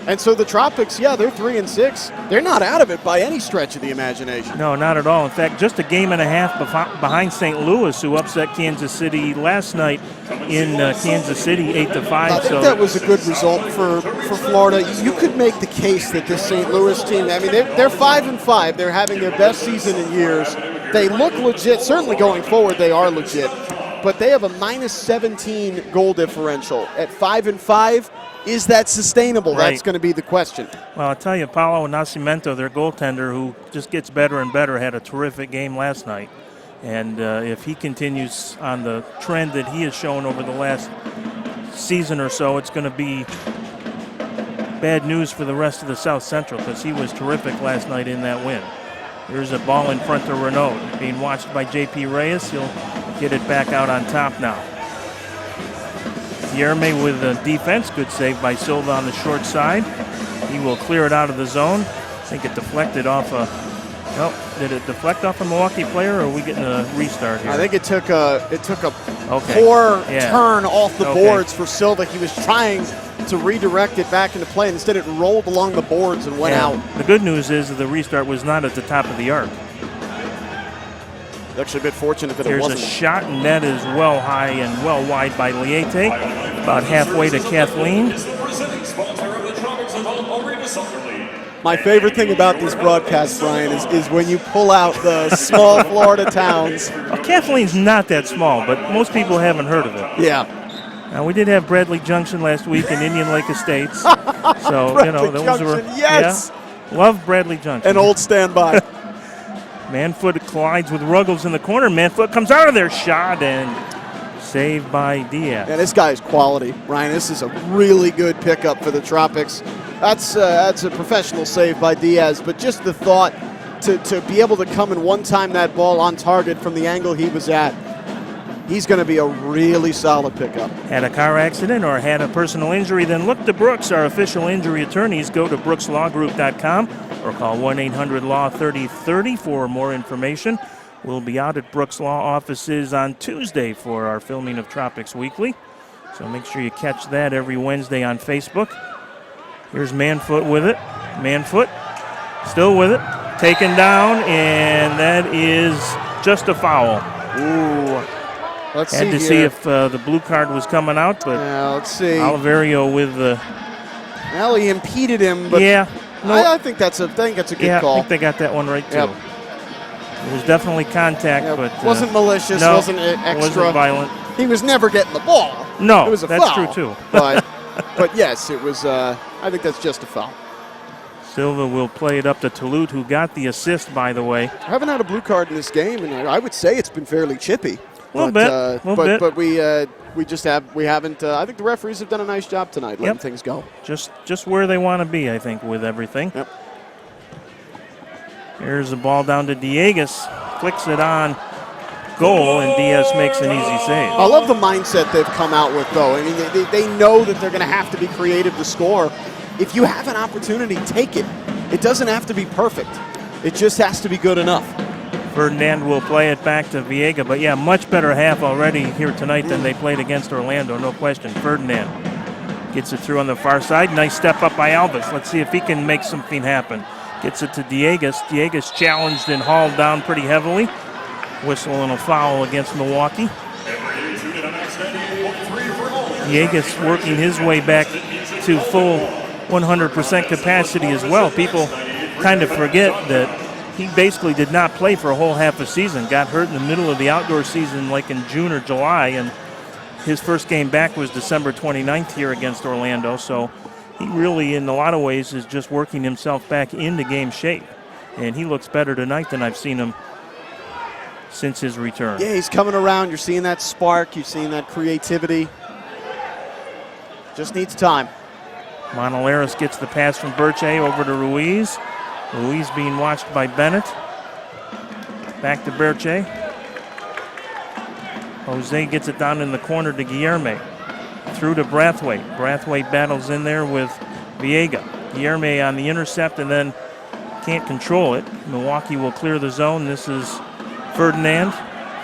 And so the Tropics, they're 3-6. They're not out of it by any stretch of the imagination. No, not at all. In fact, just a game and a half behind St. Louis, who upset Kansas City last night in Kansas City 8-5. I think that was a good result for Florida. You could make the case that this St. Louis team, I mean, they're 5-5. They're having their best season in years. They look legit. Certainly going forward, they are legit. But they have a -17 goal differential at 5-5. Is that sustainable? Right. That's going to be the question. Well, I'll tell you, Paulo Nascimento, their goaltender, who just gets better and better, had a terrific game last night. And if he continues on the trend that he has shown over the last season or so, it's going to be bad news for the rest of the South Central, because he was terrific last night in that win. Here's a ball in front to Renaud, being watched by J.P. Reyes. He'll get it back out on top now. Yerme with the defense. Good save by Silva on the short side. He will clear it out of the zone. I think it deflected off a... did it deflect off a Milwaukee player, or are we getting a restart here? I think it took a poor turn off the boards for Silva. He was trying to redirect it back into play, and instead it rolled along the boards and went out. The good news is that the restart was not at the top of the arc. Actually a bit fortunate that it wasn't. Here's a shot, and that is well high and well wide by Liete, about halfway to Kathleen. My favorite thing about this broadcast, Brian, is when you pull out the small Florida towns. Well, Kathleen's not that small, but most people haven't heard of it. Yeah. Now, we did have Bradley Junction last week in Indian Lake Estates. So, those were. Yes. Yeah, love Bradley Junction. An old standby. Manfoot collides with Ruggles in the corner. Manfoot comes out of their shot and saved by Diaz. Yeah, this guy is quality, Ryan. This is a really good pickup for the Tropics. That's a professional save by Diaz, but just the thought to be able to come and one-time that ball on target from the angle he was at, he's going to be a really solid pickup. Had a car accident or had a personal injury, then look to Brooks, our official injury attorneys. Go to brookslawgroup.com or call 1-800-LAW-3030 for more information. We'll be out at Brooks Law offices on Tuesday for our filming of Tropics Weekly. So make sure you catch that every Wednesday on Facebook. Here's Manfoot with it. Manfoot still with it. Taken down, and that is just a foul. Ooh. Let's Had to see if the blue card was coming out, but let's see. Oliverio with the... Well, he impeded him, but I think that's a good call. I think they got that one right, too. Yep. It was definitely contact, but... wasn't malicious, wasn't extra. Wasn't violent. He was never getting the ball. No, it was a that's foul, true, too. but yes, it was, I think that's just a foul. Silva will play it up to Toulouse, who got the assist, by the way. I haven't had a blue card in this game, and I would say it's been fairly chippy. A little bit. But we haven't. I think the referees have done a nice job tonight, letting things go. Just where they want to be, I think, with everything. Yep. Here's the ball down to Diegas, flicks it on goal, and Diaz makes an easy save. I love the mindset they've come out with, though. I mean, they know that they're going to have to be creative to score. If you have an opportunity, take it. It doesn't have to be perfect. It just has to be good enough. Ferdinand will play it back to Viega, but much better half already here tonight than they played against Orlando, no question. Ferdinand gets it through on the far side. Nice step up by Alves. Let's see if he can make something happen. Gets it to Diegas. Diegas challenged and hauled down pretty heavily. Whistle and a foul against Milwaukee. Villegas working his way back to full 100% capacity as well. People kind of forget that he basically did not play for a whole half a season. Got hurt in the middle of the outdoor season like in June or July, and his first game back was December 29th here against Orlando. So he really, in a lot of ways, is just working himself back into game shape. And he looks better tonight than I've seen him since his return. Yeah, he's coming around. You're seeing that spark. You're seeing that creativity. Just needs time. Monolaris gets the pass from Birche over to Ruiz. Ruiz being watched by Bennett. Back to Birche. Jose gets it down in the corner to Guillerme. Through to Brathwaite. Brathwaite battles in there with Viega. Guillerme on the intercept and then can't control it. Milwaukee will clear the zone. This is Ferdinand.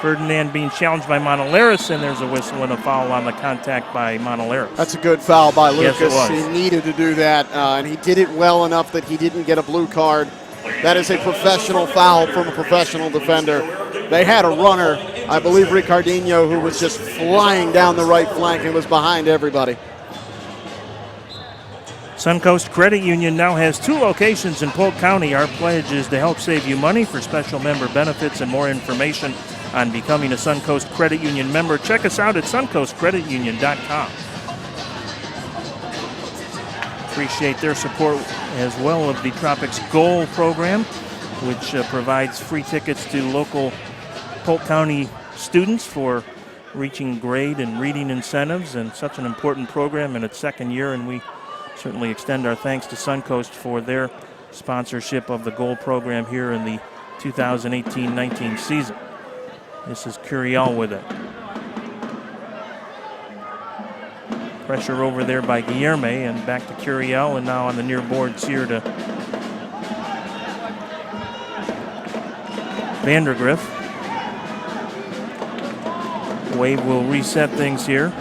Ferdinand being challenged by Monolaris, and there's a whistle and a foul on the contact by Monolaris. That's a good foul by Lucas. Yes, it was. He needed to do that, and he did it well enough that he didn't get a blue card. That is a professional foul from a professional defender. They had a runner, I believe Ricardinho, who was just flying down the right flank and was behind everybody. Suncoast Credit Union now has 2 locations in Polk County. Our pledge is to help save you money. For special member benefits and more information on becoming a Suncoast Credit Union member, check us out at suncoastcreditunion.com. Appreciate their support as well of the Tropics Goal program, which provides free tickets to local Polk County students for reaching grade and reading incentives, and such an important program in its second year, and we certainly extend our thanks to Suncoast for their sponsorship of the Goal program here in the 2018-19 season. This is Curiel with it. Pressure over there by Guillerme, and back to Curiel, and now on the near boards here to Vandergriff. Wave will reset things here.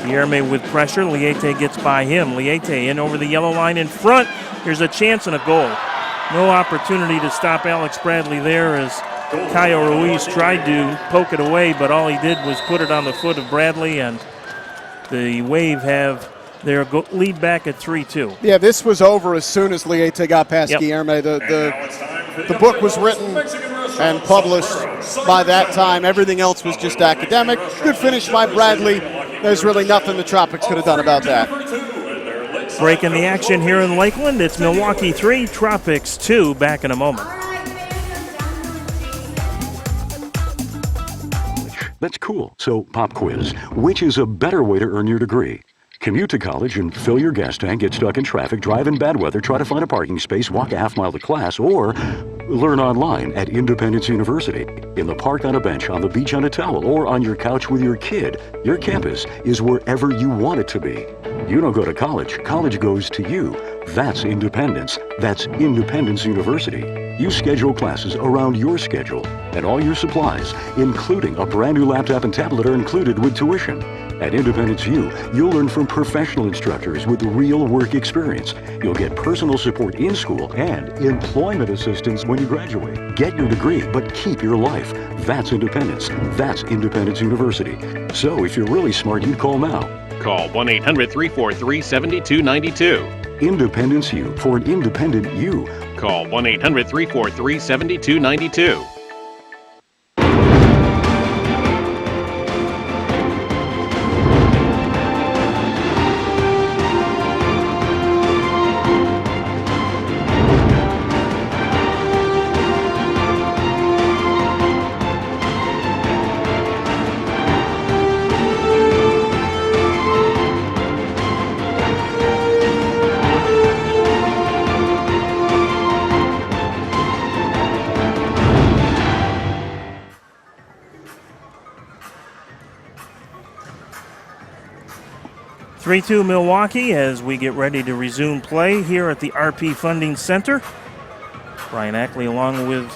Guillerme with pressure. Liete gets by him. Liete in over the yellow line in front. Here's a chance and a goal. No opportunity to stop Alex Bradley there as Caio Ruiz tried to poke it away, but all he did was put it on the foot of Bradley, and the Wave have their lead back at 3-2. Yeah, this was over as soon as Liete got past Guillerme. The book was written and published by that time. Everything else was just academic. Good finish by Bradley. There's really nothing the Tropics could have done about that. Breaking the action here in Lakeland, it's Milwaukee 3, Tropics 2. Back in a moment. That's cool. So, pop quiz. Which is a better way to earn your degree? Commute to college and fill your gas tank, get stuck in traffic, drive in bad weather, try to find a parking space, walk a half mile to class, or learn online at Independence University. In the park on a bench, on the beach on a towel, or on your couch with your kid. Your campus is wherever you want it to be. You don't go to college. College goes to you. That's independence. That's Independence University. You schedule classes around your schedule, and all your supplies, including a brand new laptop and tablet, are included with tuition. At Independence U, you'll learn from professional instructors with real work experience. You'll get personal support in school and employment assistance when you graduate. Get your degree, but keep your life. That's independence. That's Independence University. So if you're really smart, you'd call now. Call 1-800-343-7292. Independence U, for an independent you. Call 1-800-343-7292. (3-2) Milwaukee as we get ready to resume play here at the RP Funding Center. Brian Ackley along with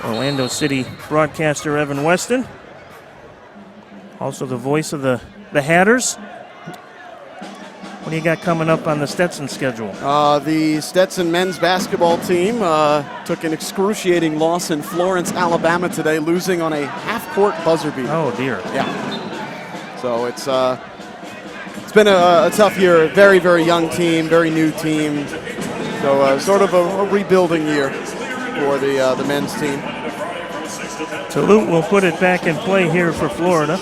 Orlando City broadcaster Evan Weston. Also the voice of the Hatters. What do you got coming up on the Stetson schedule? The Stetson men's basketball team took an excruciating loss in Florence, Alabama today, losing on a half-court buzzer beater. Oh, dear. Yeah. So it's been a tough year. Very, very young team, very new team. So sort of a rebuilding year for the men's team. Tulute will put it back in play here for Florida.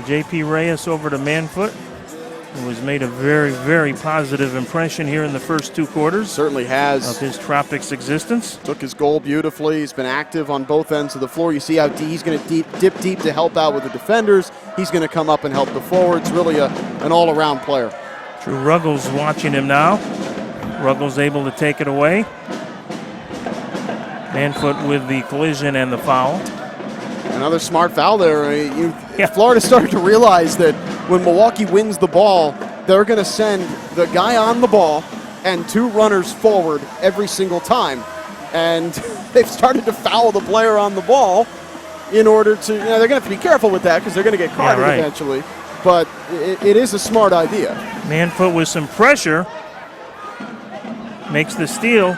J.P. Reyes over to Manfoot, who has made a very, very positive impression here in the first 2 quarters. Certainly has. Of his Tropics existence. Took his goal beautifully. He's been active on both ends of the floor. You see how he's going to dip deep to help out with the defenders. He's going to come up and help the forwards. Really an all-around player. Drew Ruggles watching him now. Ruggles able to take it away. Manfoot with the collision and the foul. Another smart foul there. Florida started to realize that when Milwaukee wins the ball, they're going to send the guy on the ball and 2 runners forward every single time. And they've started to foul the player on the ball in order to, they're going to have to be careful with that because they're going to get carded eventually. But it is a smart idea. Manfoot with some pressure makes the steal.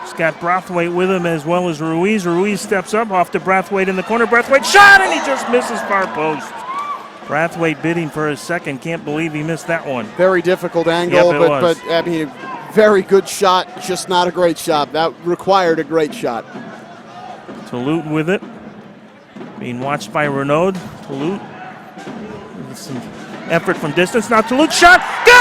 He's got Brathwaite with him as well as Ruiz. Ruiz steps up off to Brathwaite in the corner. Brathwaite shot, and he just misses far post. Brathwaite bidding for his second. Can't believe he missed that one. Very difficult angle, but I mean, very good shot, just not a great shot. That required a great shot. Tulute with it. Being watched by Renaud. Tulute with some effort from distance. Now Tulute shot. Go!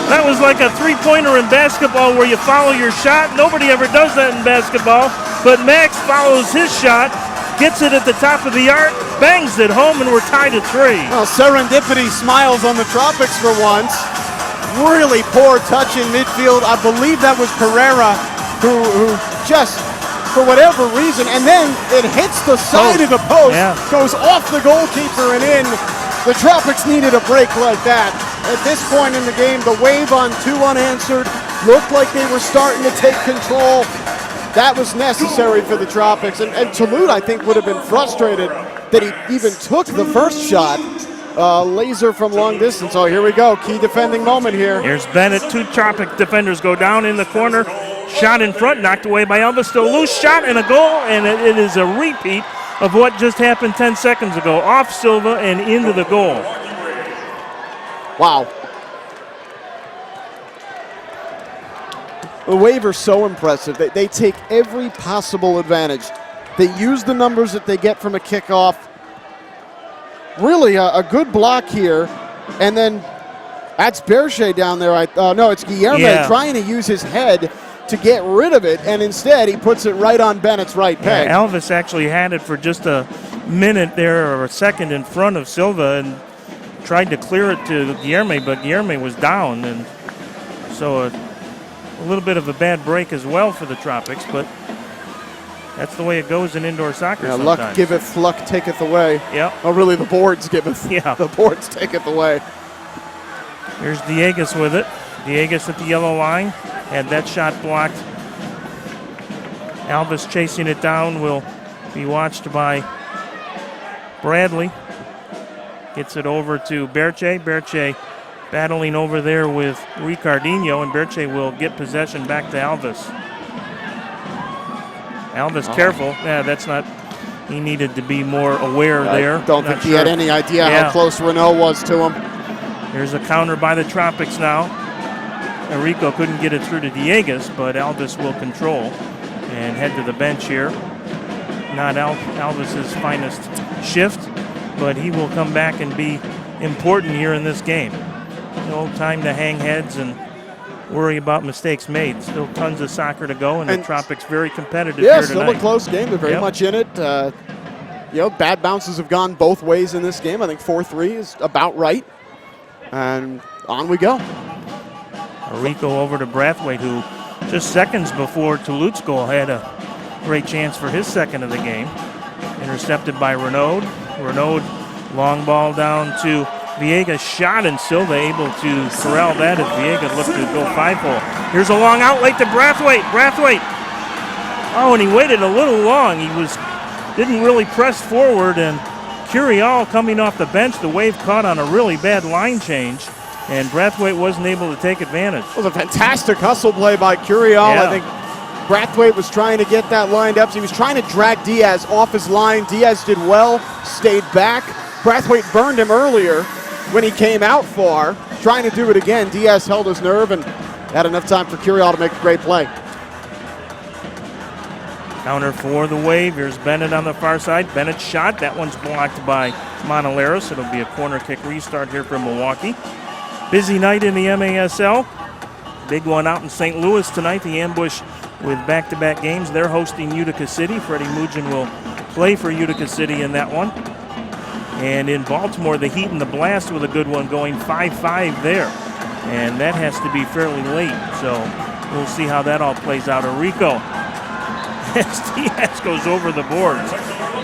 That was like a three-pointer in basketball where you follow your shot. Nobody ever does that in basketball. But Max follows his shot, gets it at the top of the arc, bangs it home, and we're tied at 3. Well, serendipity smiles on the Tropics for once. Really poor touch in midfield. I believe that was Pereira who just, for whatever reason, and then it hits the side of the post, goes off the goalkeeper and in. The Tropics needed a break like that. At this point in the game, the wave on 2 unanswered looked like they were starting to take control. That was necessary for the Tropics. And Tulute, I think, would have been frustrated that he even took the first shot. Laser from long distance. Oh, here we go. Key defending moment here. Here's Bennett. 2 Tropic defenders go down in the corner. Shot in front, knocked away by Elvis. Still loose shot and a goal, and it is a repeat of what just happened 10 seconds ago. Off Silva and into the goal. Wow. The Waver's so impressive. They take every possible advantage. They use the numbers that they get from a kickoff. Really a good block here. And then that's Berche down there. No, it's Guillermo trying to use his head to get rid of it, and instead he puts it right on Bennett's right peg. Elvis actually had it for just a minute there, or a second in front of Silva, and tried to clear it to Guillermo, but Guillermo was down, and so a little bit of a bad break as well for the Tropics, but that's the way it goes in indoor soccer sometimes. Luck giveth, luck taketh away. Yep. Oh, really, the boards giveth. Yeah. The boards taketh away. Here's Diegues with it. Diegues at the yellow line. Had that shot blocked. Elvis chasing it down will be watched by Bradley. Gets it over to Berche. Berche battling over there with Ricardinho, and Berche will get possession back to Elvis. Elvis careful. Yeah, that's not, he needed to be more aware there. I don't think he had any idea how close Renaud was to him. Here's a counter by the Tropics now. Enrico couldn't get it through to Diegues, but Elvis will control and head to the bench here. Not Elvis's finest shift, but he will come back and be important here in this game. No time to hang heads and worry about mistakes made. Still tons of soccer to go, and the Tropics very competitive here tonight. Yeah, still a close game. They're very much in it. Bad bounces have gone both ways in this game. I think 4-3 is about right. And on we go. Rico over to Brathwaite, who just seconds before Tulute's goal had a great chance for his second of the game. Intercepted by Renaud. Renaud, long ball down to Villegas, shot, and Silva able to corral that as Villegas looked to go 5-hole. Here's a long outlet to Brathwaite. Brathwaite. Oh, and he waited a little long. He was didn't really press forward, and Curial coming off the bench, the Wave caught on a really bad line change, and Brathwaite wasn't able to take advantage. It was a fantastic hustle play by Curial. Yeah. I think Brathwaite was trying to get that lined up. He was trying to drag Diaz off his line. Diaz did well, stayed back. Brathwaite burned him earlier when he came out far. Trying to do it again. Diaz held his nerve and had enough time for Curial to make a great play. Counter for the Wave. Here's Bennett on the far side. Bennett's shot. That one's blocked by Monaleros. It'll be a corner kick restart here for Milwaukee. Busy night in the MASL. Big one out in St. Louis tonight. The Ambush with back-to-back games. They're hosting Utica City. Freddie Mugin will play for Utica City in that one. And in Baltimore, the Heat and the Blast with a good one going 5-5 there. And that has to be fairly late. So we'll see how that all plays out. Arico. As Diaz goes over the boards.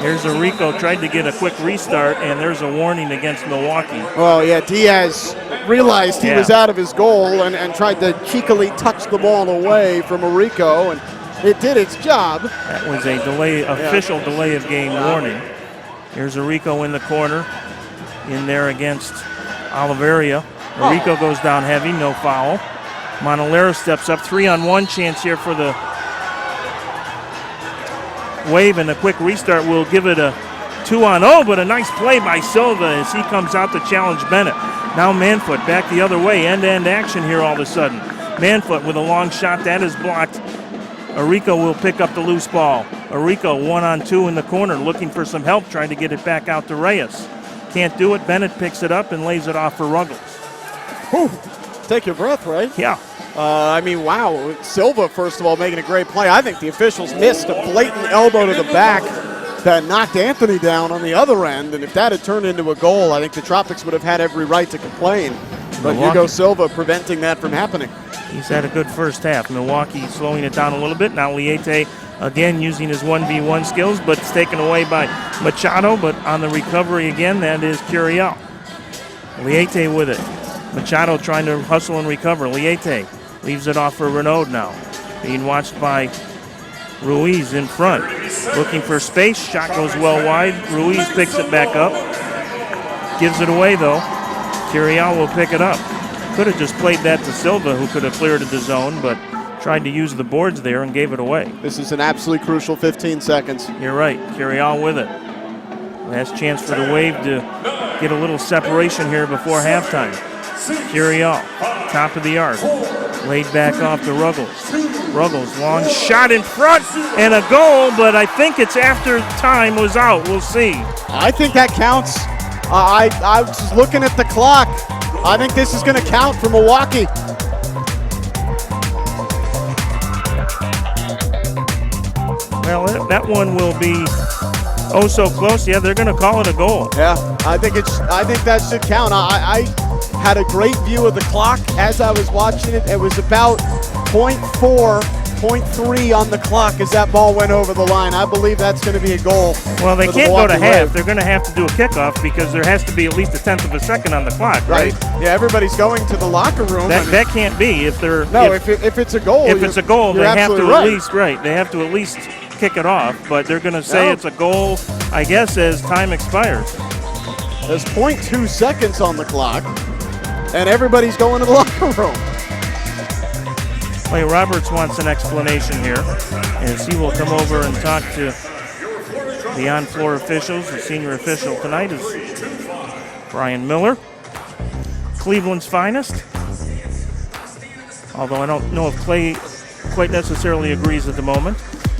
There's Arico, tried to get a quick restart, and there's a warning against Milwaukee. Oh, yeah, Diaz realized he was out of his goal and tried to cheekily touch the ball away from Arico, and it did its job. That was a delay, official delay of game warning. Here's Arico in the corner, in there against Oliveria. Arico goes down heavy, no foul. Monalero steps up, 3-on-1 chance here for the Wave, and a quick restart will give it a 2-on-0, but a nice play by Silva as he comes out to challenge Bennett. Now Manfoot back the other way, end-to-end action here all of a sudden. Manfoot with a long shot, that is blocked. Arico will pick up the loose ball. Arico 1-on-2 in the corner, looking for some help, trying to get it back out to Reyes. Can't do it, Bennett picks it up and lays it off for Ruggles. Whew. Take your breath, right? Yeah. I mean, wow. Silva, first of all, making a great play. I think the officials missed a blatant elbow to the back that knocked Anthony down on the other end. And if that had turned into a goal, I think the Tropics would have had every right to complain. But Hugo Silva preventing that from happening. He's had a good first half. Milwaukee slowing it down a little bit. Now Liete again using his 1v1 skills, but it's taken away by Machado. But on the recovery again, that is Curiel. Liete with it. Machado trying to hustle and recover. Liete leaves it off for Renaud now. Being watched by Ruiz in front. Looking for space. Shot goes well wide. Ruiz picks it back up. Gives it away though. Curiel will pick it up. Could have just played that to Silva, who could have cleared the zone, but tried to use the boards there and gave it away. This is an absolutely crucial 15 seconds. You're right. Curiel with it. Last chance for the Wave to get a little separation here before halftime. Curiel, top of the arc. Laid back off to Ruggles. Ruggles, long shot in front and a goal, but I think it's after time was out. We'll see. I think that counts. I was looking at the clock. I think this is going to count for Milwaukee. Well, that one will be oh so close. Yeah, they're going to call it a goal. Yeah, I think that should count. I had a great view of the clock as I was watching it. It was about 0.4, 0.3 on the clock as that ball went over the line. I believe that's going to be a goal. Well, they can't go to half. They're going to have to do a kickoff because there has to be at least a tenth of a second on the clock, right? Yeah, everybody's going to the locker room. That can't be if they're if it's a goal. If it's a goal, they have to right. at least They have to at least kick it off. But they're going to say it's a goal, I guess, as time expires. There's 0.2 seconds on the clock, and everybody's going to the locker room. Clay Roberts wants an explanation here, as he will come over and talk to the on-floor officials. The senior official tonight is Brian Miller, Cleveland's finest. Although I don't know if Clay quite necessarily agrees at the moment.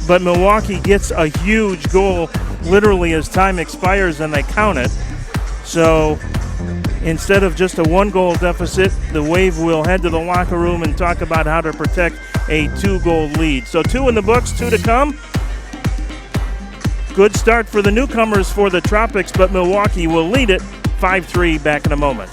But Milwaukee gets a huge goal literally as time expires and they count it. So instead of just a one-goal deficit, the Wave will head to the locker room and talk about how to protect a two-goal lead. So 2 in the books, 2 to come. Good start for the newcomers for the Tropics, but Milwaukee will lead it 5-3. Back in a moment.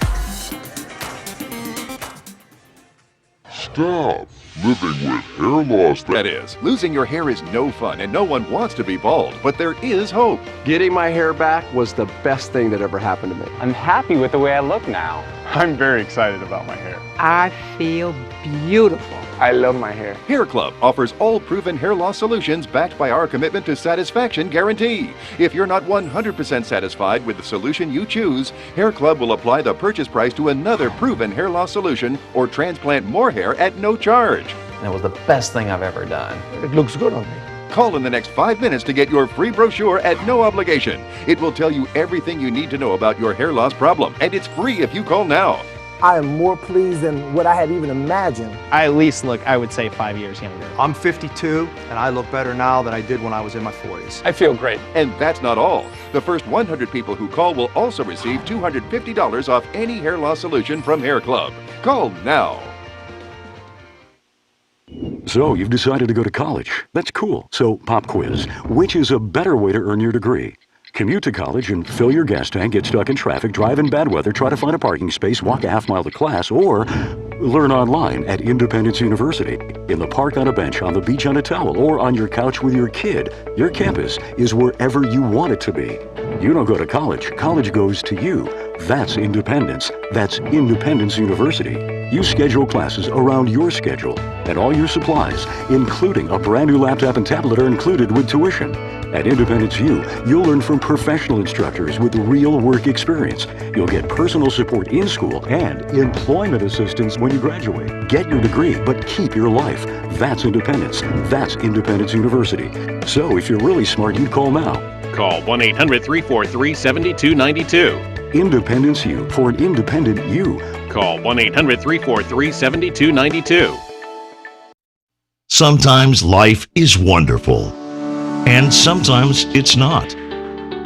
Stop living with hair loss. That is, losing your hair is no fun and no one wants to be bald, but there is hope. Getting my hair back was the best thing that ever happened to me. I'm happy with the way I look now. I'm very excited about my hair. I feel beautiful. I love my hair. Hair Club offers all proven hair loss solutions backed by our commitment to satisfaction guarantee. If you're not 100% satisfied with the solution you choose, Hair Club will apply the purchase price to another proven hair loss solution or transplant more hair at no charge. It was the best thing I've ever done. It looks good on me. Call in the next 5 minutes to get your free brochure at no obligation. It will tell you everything you need to know about your hair loss problem, and it's free if you call now. I am more pleased than what I had even imagined. I at least look, I would say, 5 years younger. I'm 52, and I look better now than I did when I was in my 40s. I feel great. And that's not all. The first 100 people who call will also receive $250 off any hair loss solution from Hair Club. Call now. So you've decided to go to college. That's cool. So pop quiz. Which is a better way to earn your degree? Commute to college and fill your gas tank, get stuck in traffic, drive in bad weather, try to find a parking space, walk a half mile to class, or learn online at Independence University. In the park on a bench, on the beach on a towel, or on your couch with your kid. Your campus is wherever you want it to be. You don't go to college. College goes to you. That's independence. That's Independence University. You schedule classes around your schedule, and all your supplies, including a brand new laptop and tablet, are included with tuition. At Independence U, you'll learn from professional instructors with real work experience. You'll get personal support in school and employment assistance when you graduate. Get your degree, but keep your life. That's independence. That's Independence University. So if you're really smart, you'd call now. Call 1-800-343-7292. Independence U for an independent you. Call 1-800-343-7292. Sometimes life is wonderful, and sometimes it's not.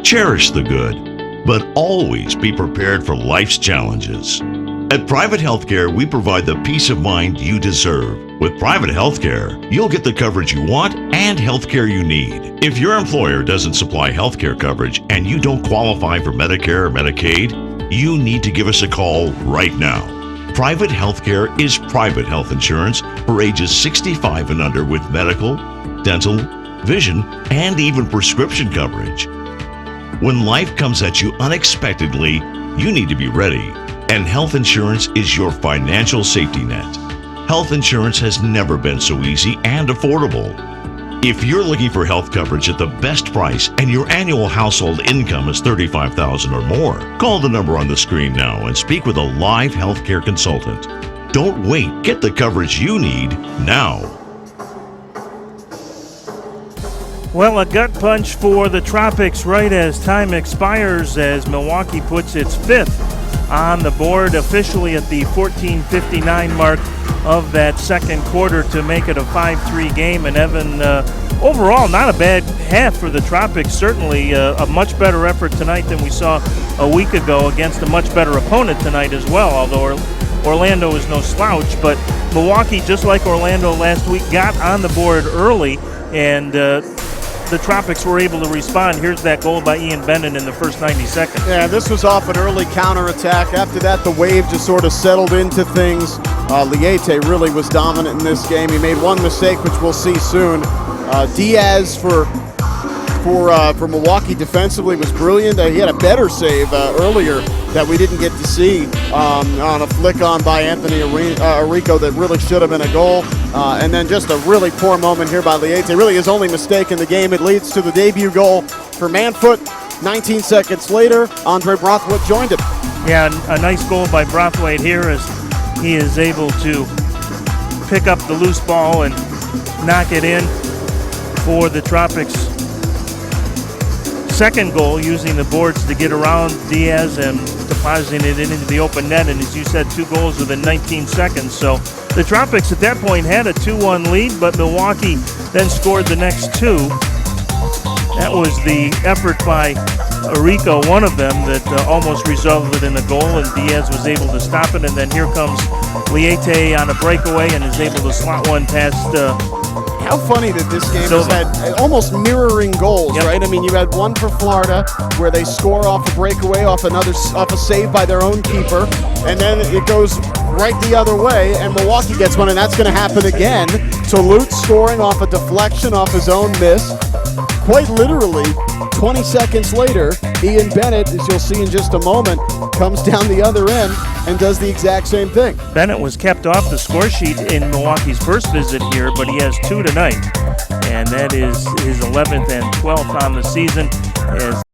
Cherish the good, but always be prepared for life's challenges. At Private Healthcare, we provide the peace of mind you deserve. With private healthcare, you'll get the coverage you want and healthcare you need. If your employer doesn't supply healthcare coverage and you don't qualify for Medicare or Medicaid, you need to give us a call right now. Private healthcare is private health insurance for ages 65 and under with medical, dental, vision, and even prescription coverage. When life comes at you unexpectedly, you need to be ready, and health insurance is your financial safety net. Health insurance has never been so easy and affordable. If you're looking for health coverage at the best price and your annual household income is $35,000 or more, call the number on the screen now and speak with a live healthcare consultant. Don't wait. Get the coverage you need now. Well, a gut punch for the Tropics right as time expires, as Milwaukee puts its fifth on the board officially at the 14:59 mark of that second quarter to make it a 5-3 game. And Evan, overall, not a bad half for the Tropics. Certainly a much better effort tonight than we saw a week ago against a much better opponent tonight as well, although Orlando is no slouch. But Milwaukee, just like Orlando last week, got on the board early, and the Tropics were able to respond. Here's that goal by Ian Bendon in the first 90 seconds. Yeah, this was off an early counterattack. After that, the wave just sort of settled into things. Liete really was dominant in this game. He made one mistake, which we'll see soon. Diaz for Milwaukee defensively was brilliant. He had a better save earlier that we didn't get to see on a flick on by Anthony Arrico that really should have been a goal. And then just a really poor moment here by Liete. Really his only mistake in the game. It leads to the debut goal for Manfoot. 19 seconds later, Andre Brathwaite joined him. Yeah, a nice goal by Brathwaite here as he is able to pick up the loose ball and knock it in for the Tropics. Second goal, using the boards to get around Diaz and depositing it into the open net. And as you said, 2 goals within 19 seconds. So the Tropics at that point had a 2-1 lead, but Milwaukee then scored the next 2. That was the effort by Arrico, one of them, that almost resulted in a goal, and Diaz was able to stop it. And then here comes Liete on a breakaway and is able to slot one past How funny that this game has had almost mirroring goals, right? I mean, you had one for Florida where they score off a breakaway, off a save by their own keeper, and then it goes right the other way, and Milwaukee gets one, and that's going to happen again. Toulouse scoring off a deflection off his own miss. Quite literally, 20 seconds later, Ian Bennett, as you'll see in just a moment, comes down the other end and does the exact same thing. Bennett was kept off the score sheet in Milwaukee's first visit here, but he has 2 tonight, and that is his 11th and 12th on the season. As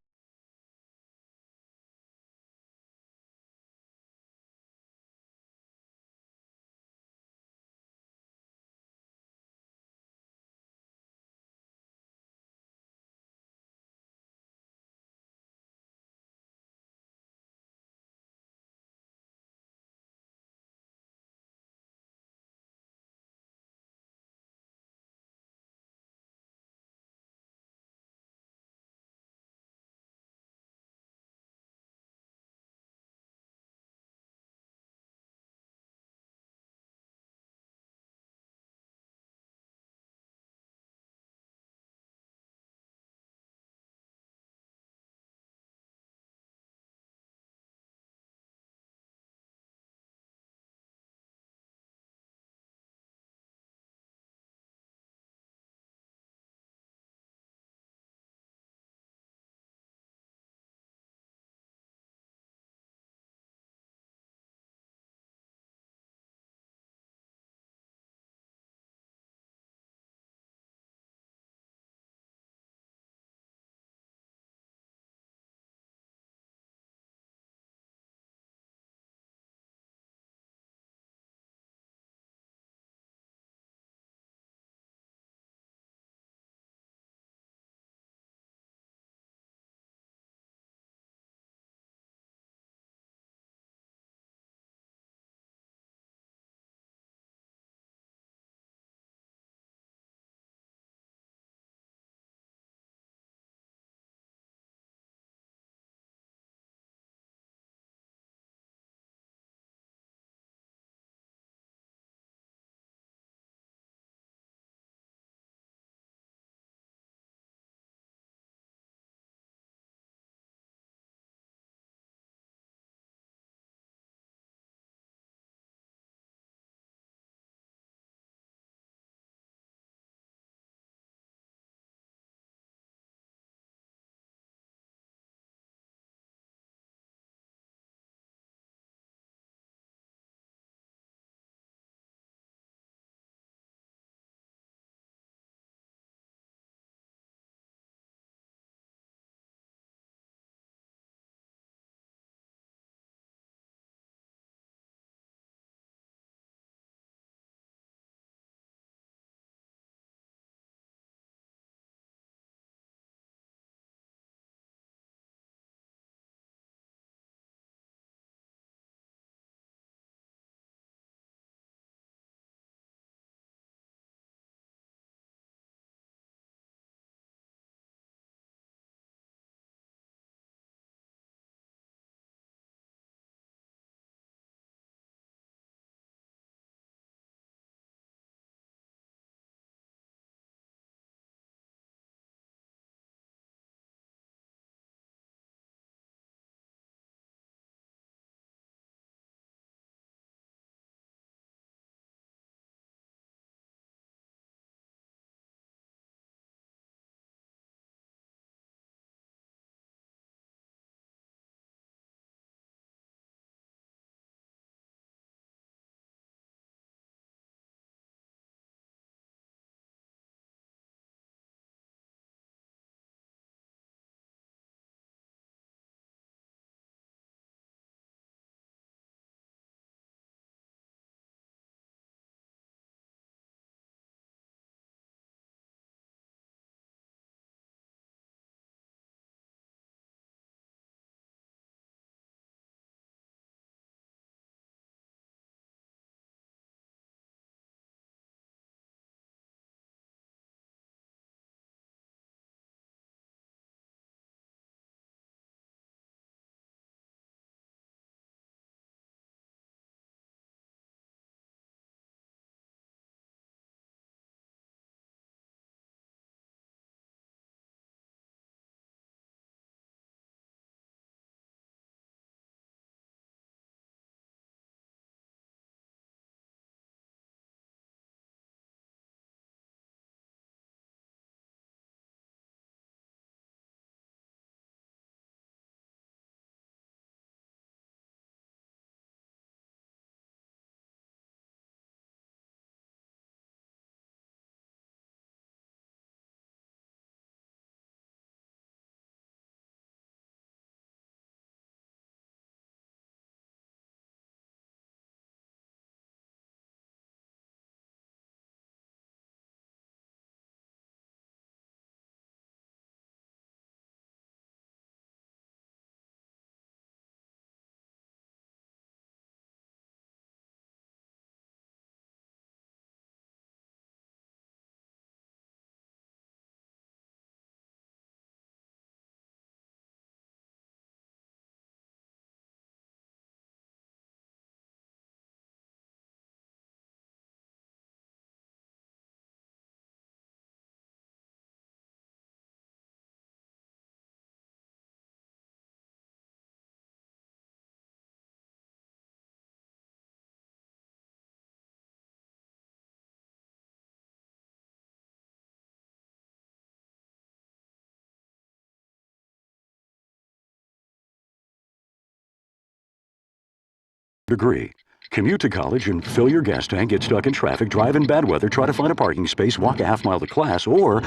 degree. Commute to college and fill your gas tank, get stuck in traffic, drive in bad weather, try to find a parking space, walk a half mile to class, or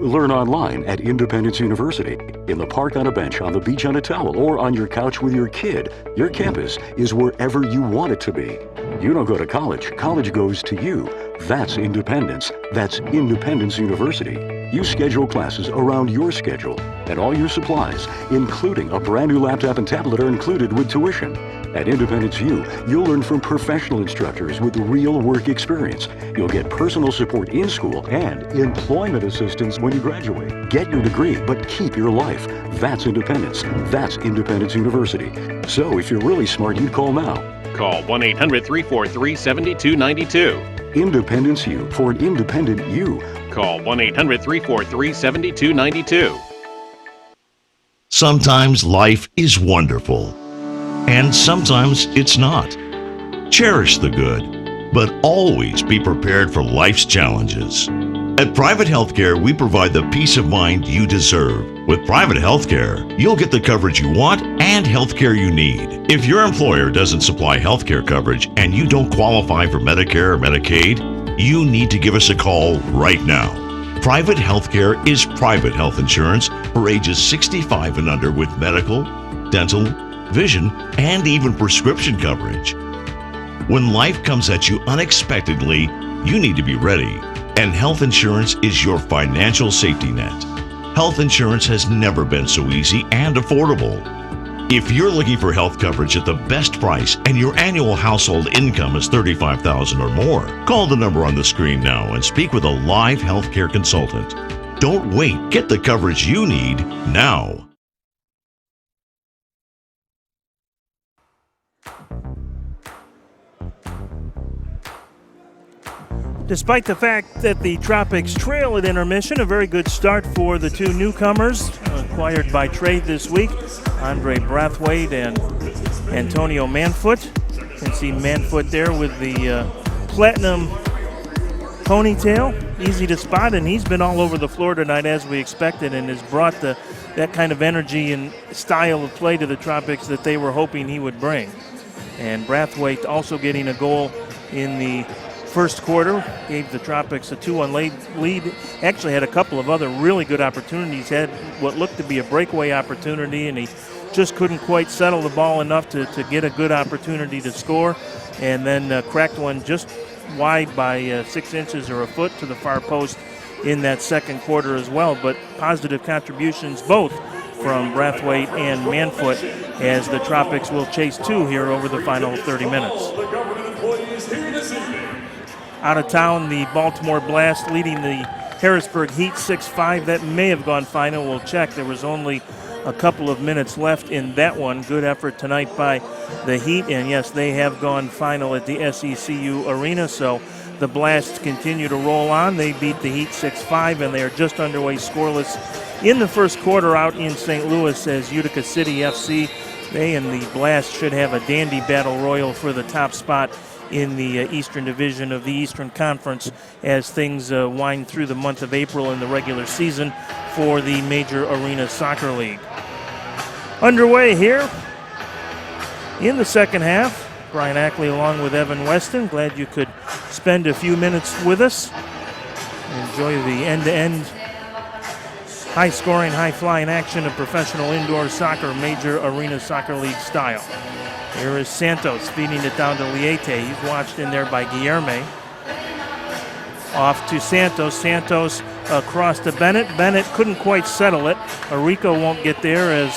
learn online at Independence University. In the park on a bench, on the beach on a towel, or on your couch with your kid, your campus is wherever you want it to be. You don't go to college. College goes to you. That's independence. That's Independence University. You schedule classes around your schedule, and all your supplies, including a brand new laptop and tablet, are included with tuition. At Independence U, you'll learn from professional instructors with real work experience. You'll get personal support in school and employment assistance when you graduate. Get your degree, but keep your life. That's independence. That's Independence University. So if you're really smart, you'd call now. Call 1-800-343-7292. Independence U for an independent you. Call 1-800-343-7292. Sometimes life is wonderful, and sometimes it's not. Cherish the good, but always be prepared for life's challenges. At Private Healthcare, we provide the peace of mind you deserve. With Private Healthcare, you'll get the coverage you want and healthcare you need. If your employer doesn't supply healthcare coverage and you don't qualify for Medicare or Medicaid, you need to give us a call right now. Private Healthcare is private health insurance for ages 65 and under with medical, dental, vision, and even prescription coverage. When life comes at you unexpectedly, you need to be ready. And health insurance is your financial safety net. Health insurance has never been so easy and affordable. If you're looking for health coverage at the best price and your annual household income is $35,000 or more, call the number on the screen now and speak with a live healthcare consultant. Don't wait. Get the coverage you need now. Despite the fact that the Tropics trail at intermission, a very good start for the two newcomers acquired by trade this week, Andre Brathwaite and Antonio Manfoot. You can see Manfoot there with the platinum ponytail, easy to spot, and he's been all over the floor tonight as we expected and has brought that kind of energy and style of play to the Tropics that they were hoping he would bring. And Brathwaite also getting a goal in the first quarter, gave the Tropics a 2-1 lead. Actually had a couple of other really good opportunities, had what looked to be a breakaway opportunity, and he just couldn't quite settle the ball enough to get a good opportunity to score, and then cracked one just wide by 6 inches or a foot to the far post in that second quarter as well. But positive contributions both from Brathwaite and Manfoot as the Tropics will chase two here over the final 30 minutes. Out of town, the Baltimore Blast leading the Harrisburg Heat 6-5. That may have gone final. We'll check. There was only a couple of minutes left in that one. Good effort tonight by the Heat. And yes, they have gone final at the SECU Arena. So the Blast continue to roll on. They beat the Heat 6-5, and they are just underway scoreless in the first quarter out in St. Louis as Utica City FC. They and the Blast should have a dandy battle royal for the top spot in the Eastern Division of the Eastern Conference as things wind through the month of April in the regular season for the Major Arena Soccer League. Underway here in the second half. Brian Ackley along with Evan Weston. Glad you could spend a few minutes with us. Enjoy the end-to-end high-scoring, high-flying action of professional indoor soccer, Major Arena Soccer League style. Here is Santos feeding it down to Liete. He's watched in there by Guilherme. Off to Santos. Santos across to Bennett. Bennett couldn't quite settle it. Arico won't get there as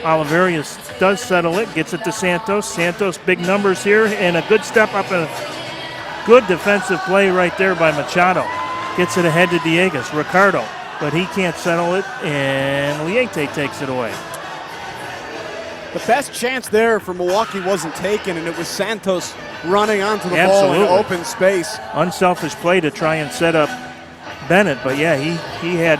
Oliverius does settle it. Gets it to Santos. Santos, big numbers here, and a good step up and a good defensive play right there by Machado. Gets it ahead to Diegas. Ricardo, but he can't settle it, and Liete takes it away. The best chance there for Milwaukee wasn't taken, and it was Santos running onto the ball in open space. Unselfish play to try and set up Bennett, but yeah, he had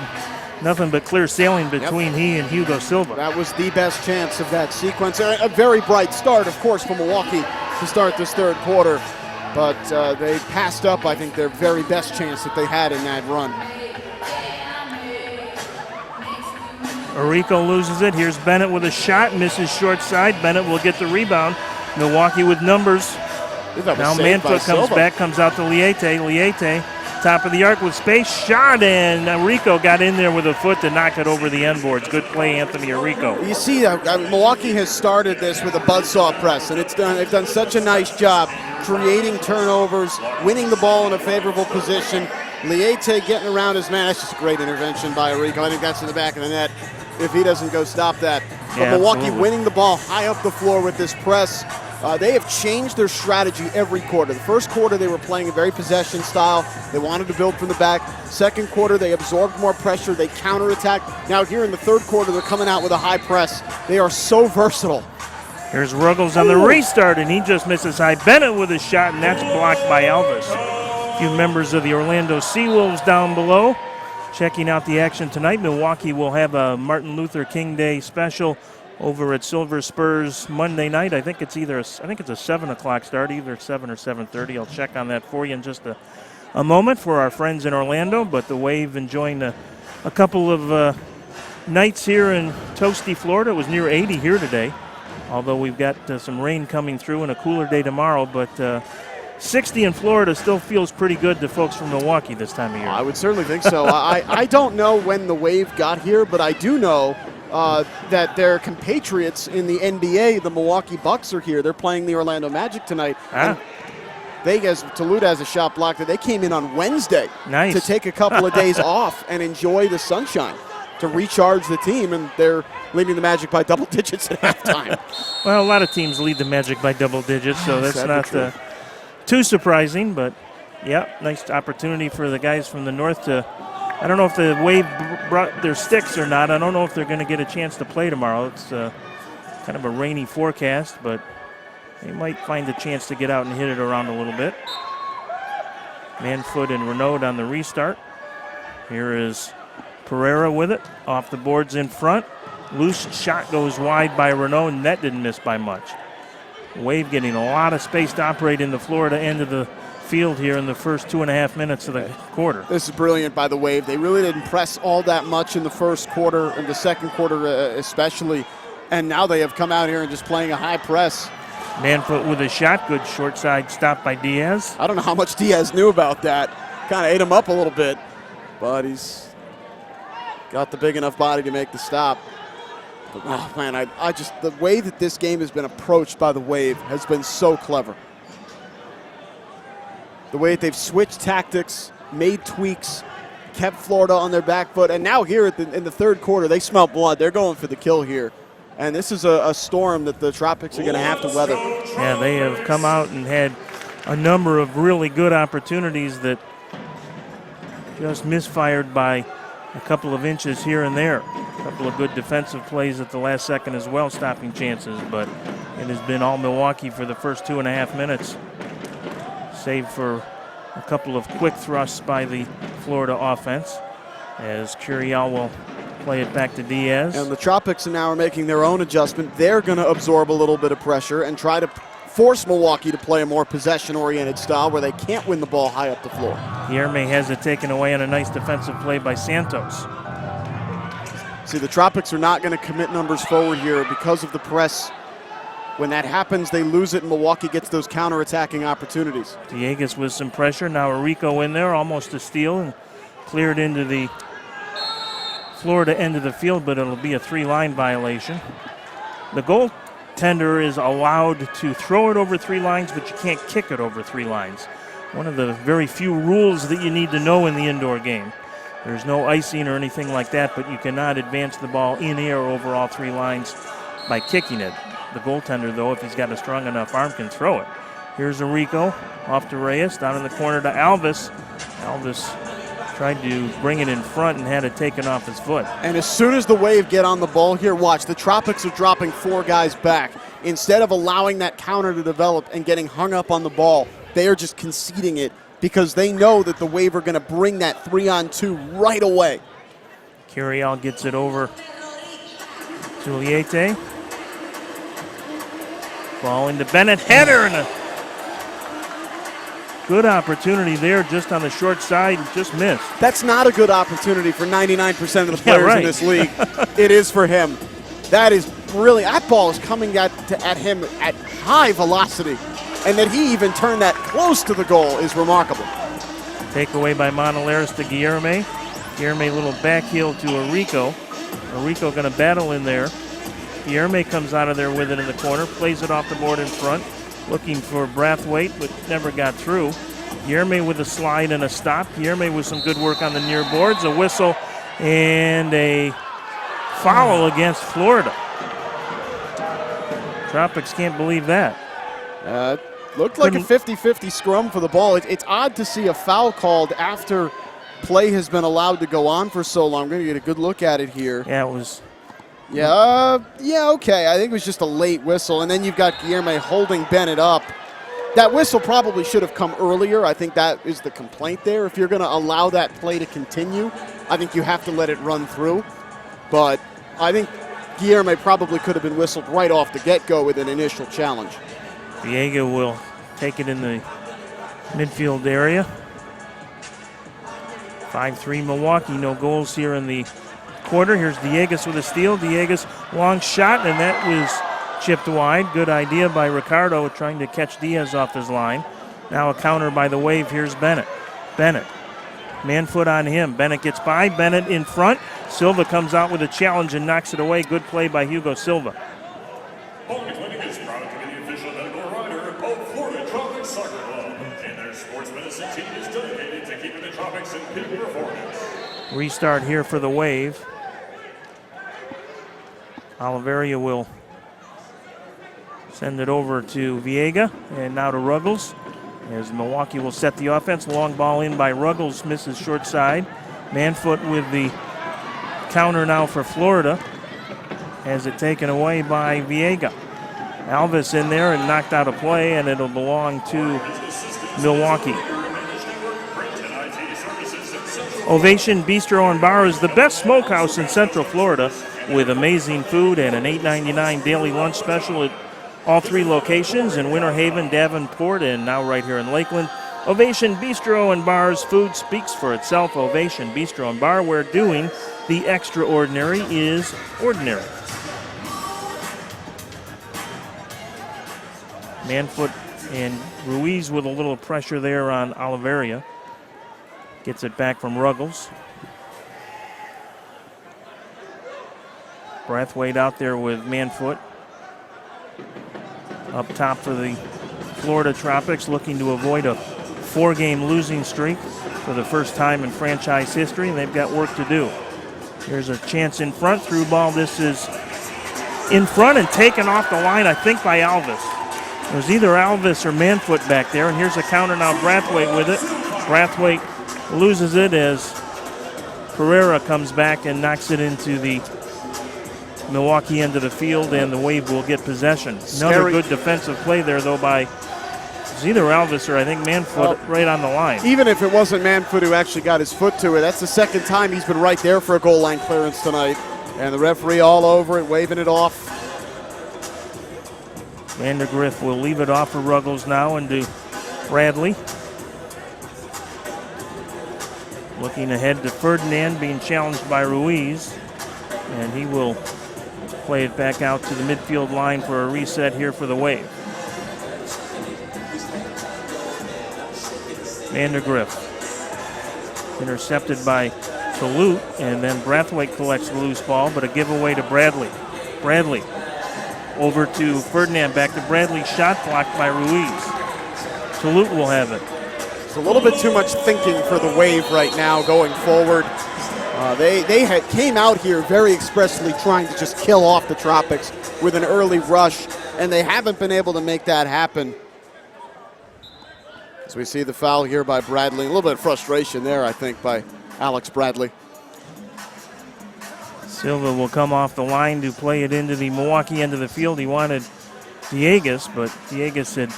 nothing but clear sailing between he and Hugo Silva. That was the best chance of that sequence. A very bright start, of course, for Milwaukee to start this third quarter, but they passed up, I think, their very best chance that they had in that run. Arico loses it. Here's Bennett with a shot, misses short side. Bennett will get the rebound. Milwaukee with numbers. That was Now saved by Manfoot comes Silva. back, comes out to Liete. Liete, top of the arc with space, shot, and Rico got in there with a foot to knock it over the end boards. Good play, Anthony Rico. You see, Milwaukee has started this with a buzzsaw press, and they've done such a nice job creating turnovers, winning the ball in a favorable position. Liete getting around his man. That's just a great intervention by Rico. I think that's in the back of the net if he doesn't go stop that. But Yeah, Milwaukee absolutely. winning the ball high up the floor with this press. They have changed their strategy every quarter. The first quarter, they were playing a very possession style. They wanted to build from the back. Second quarter, they absorbed more pressure. They counterattacked. Now here in the third quarter, they're coming out with a high press. They are so versatile. Here's Ruggles on the restart, and he just misses high. Bennett with a shot, and that's blocked by Elvis. A few members of the Orlando Seawolves down below checking out the action tonight. Milwaukee will have a Martin Luther King Day special over at Silver Spurs Monday night. I think it's a 7 o'clock start, either 7 or 7:30. I'll check on that for you in just a moment for our friends in Orlando. But the Wave enjoying a couple of nights here in toasty Florida. It was near 80 here today, although we've got some rain coming through and a cooler day tomorrow. But 60 in Florida still feels pretty good to folks from Milwaukee this time of year. I would certainly think so. I don't know when the Wave got here, but I do know that their compatriots in the NBA, the Milwaukee Bucks, are here. They're playing the Orlando Magic tonight. And Toluca has a shot blocked. They came in on Wednesday to take a couple of days off and enjoy the sunshine to recharge the team, and they're leading the Magic by double digits at halftime. Well, a lot of teams lead the Magic by double digits, so that's not too surprising. But, yeah, nice opportunity for the guys from the north to – I don't know if the Wave brought their sticks or not. I don't know if they're going to get a chance to play tomorrow. It's kind of a rainy forecast, but they might find a chance to get out and hit it around a little bit. Manfoot and Renaud on the restart. Here is Pereira with it, off the boards in front. Loose shot goes wide by Renaud, and that didn't miss by much. Wave getting a lot of space to operate in the Florida end of the field here in the first 2.5 minutes of the quarter. This is brilliant by the Wave. They really didn't press all that much in the first quarter, and the second quarter especially, and now they have come out here and just playing a high press. Manfoot with a shot, good short side stop by Diaz. I don't know how much Diaz knew about that. Kind of ate him up a little bit, but he's got the big enough body to make the stop. But, oh man, I just, the way that this game has been approached by the Wave has been so clever. The way that they've switched tactics, made tweaks, kept Florida on their back foot, and now here in the third quarter, they smell blood. They're going for the kill here. And this is a storm that the Tropics are going to have to weather. Yeah, they have come out and had a number of really good opportunities that just misfired by a couple of inches here and there. A couple of good defensive plays at the last second as well, stopping chances, but it has been all Milwaukee for the first 2.5 minutes. Save for a couple of quick thrusts by the Florida offense as Curiel will play it back to Diaz. And the Tropics now are making their own adjustment. They're going to absorb a little bit of pressure and try to force Milwaukee to play a more possession-oriented style where they can't win the ball high up the floor. Guilherme has it taken away on a nice defensive play by Santos. See, the Tropics are not going to commit numbers forward here because of the press. When that happens, they lose it, and Milwaukee gets those counter-attacking opportunities. Diegas with some pressure. Now Rico in there, almost a steal, and cleared into the Florida end of the field, but it'll be a 3-line violation. The goaltender is allowed to throw it over 3 lines, but you can't kick it over 3 lines. One of the very few rules that you need to know in the indoor game. There's no icing or anything like that, but you cannot advance the ball in air over all 3 lines by kicking it. The goaltender, though, if he's got a strong enough arm, can throw it. Here's a Rico off to Reyes, down in the corner to Alvis. Alvis tried to bring it in front and had it taken off his foot. And as soon as the Wave get on the ball here, watch, the Tropics are dropping 4 guys back. Instead of allowing that counter to develop and getting hung up on the ball, they are just conceding it because they know that the Wave are going to bring that 3-on-2 right away. Curiel gets it over to Liete. Ball into Bennett, header, and a good opportunity there just on the short side, just missed. That's not a good opportunity for 99% of the players in this league. It is for him. That is really, that ball is coming at him at high velocity. And that he even turned that close to the goal is remarkable. Takeaway by Montoleros to Guillerme. Guillerme, little back heel to Arico. Arico going to battle in there. Guillerme comes out of there with it in the corner, plays it off the board in front, looking for Brathwaite, but never got through. Guillerme with a slide and a stop. Guillerme with some good work on the near boards, a whistle, and a foul against Florida. Tropics can't believe that. Looked like a 50-50 scrum for the ball. It's odd to see a foul called after play has been allowed to go on for so long. I'm going to get a good look at it here. Yeah, it was. Yeah, okay. I think it was just a late whistle. And then you've got Guillerme holding Bennett up. That whistle probably should have come earlier. I think that is the complaint there. If you're going to allow that play to continue, I think you have to let it run through. But I think Guillerme probably could have been whistled right off the get-go with an initial challenge. Viega will take it in the midfield area. 5-3 Milwaukee, no goals here in the quarter. Here's Dieguez with a steal. Dieguez, long shot, and that was chipped wide. Good idea by Ricardo trying to catch Diaz off his line. Now a counter by the Wave. Here's Bennett. Bennett, man foot on him. Bennett gets by. Bennett in front. Silva comes out with a challenge and knocks it away. Good play by Hugo Silva. Milwaukee Clinic is proud to be the official medical provider of Florida Tropics Soccer Club, and their sports medicine team is dedicated to keeping the Tropics in peak performance. Restart here for the Wave. Oliveria will send it over to Viega and now to Ruggles as Milwaukee will set the offense. Long ball in by Ruggles, misses short side. Manfoot with the counter now for Florida. Has it taken away by Viega. Alvis in there and knocked out a play, and it'll belong to Milwaukee. Ovation Bistro and Bar is the best smokehouse in Central Florida with amazing food and an $8.99 daily lunch special at all three locations in Winter Haven, Davenport, and now right here in Lakeland. Ovation Bistro and Bar's food speaks for itself. Ovation Bistro and Bar, where doing the extraordinary is ordinary. Manfoot and Ruiz with a little pressure there on Oliveria. Gets it back from Ruggles. Brathwaite out there with Manfoot. Up top for the Florida Tropics, looking to avoid a 4-game losing streak for the first time in franchise history, and they've got work to do. Here's a chance in front, through ball. This is in front and taken off the line, I think, by Alvis. It was either Alvis or Manfoot back there, and here's a counter now, Brathwaite with it. Brathwaite loses it as Pereira comes back and knocks it into the Milwaukee end of the field, and the Wave will get possession. Another good defensive play there, though, by either Alvis or I think Manfoot right on the line. Even if it wasn't Manfoot who actually got his foot to it, that's the second time he's been right there for a goal line clearance tonight. And the referee all over it, waving it off. Vandergriff will leave it off for Ruggles now into Bradley. Looking ahead to Ferdinand, being challenged by Ruiz. And he will play it back out to the midfield line for a reset here for the Wave. Vandergriff intercepted by Salute, and then Brathwaite collects the loose ball, but a giveaway to Bradley. Bradley over to Ferdinand, back to Bradley, shot blocked by Ruiz. Salute will have it. It's a little bit too much thinking for the Wave right now going forward. They came out here very expressly trying to just kill off the Tropics with an early rush, and they haven't been able to make that happen. As we see the foul here by Bradley. A little bit of frustration there, I think, by Alex Bradley. Silva will come off the line to play it into the Milwaukee end of the field. He wanted Dieguez, but Dieguez had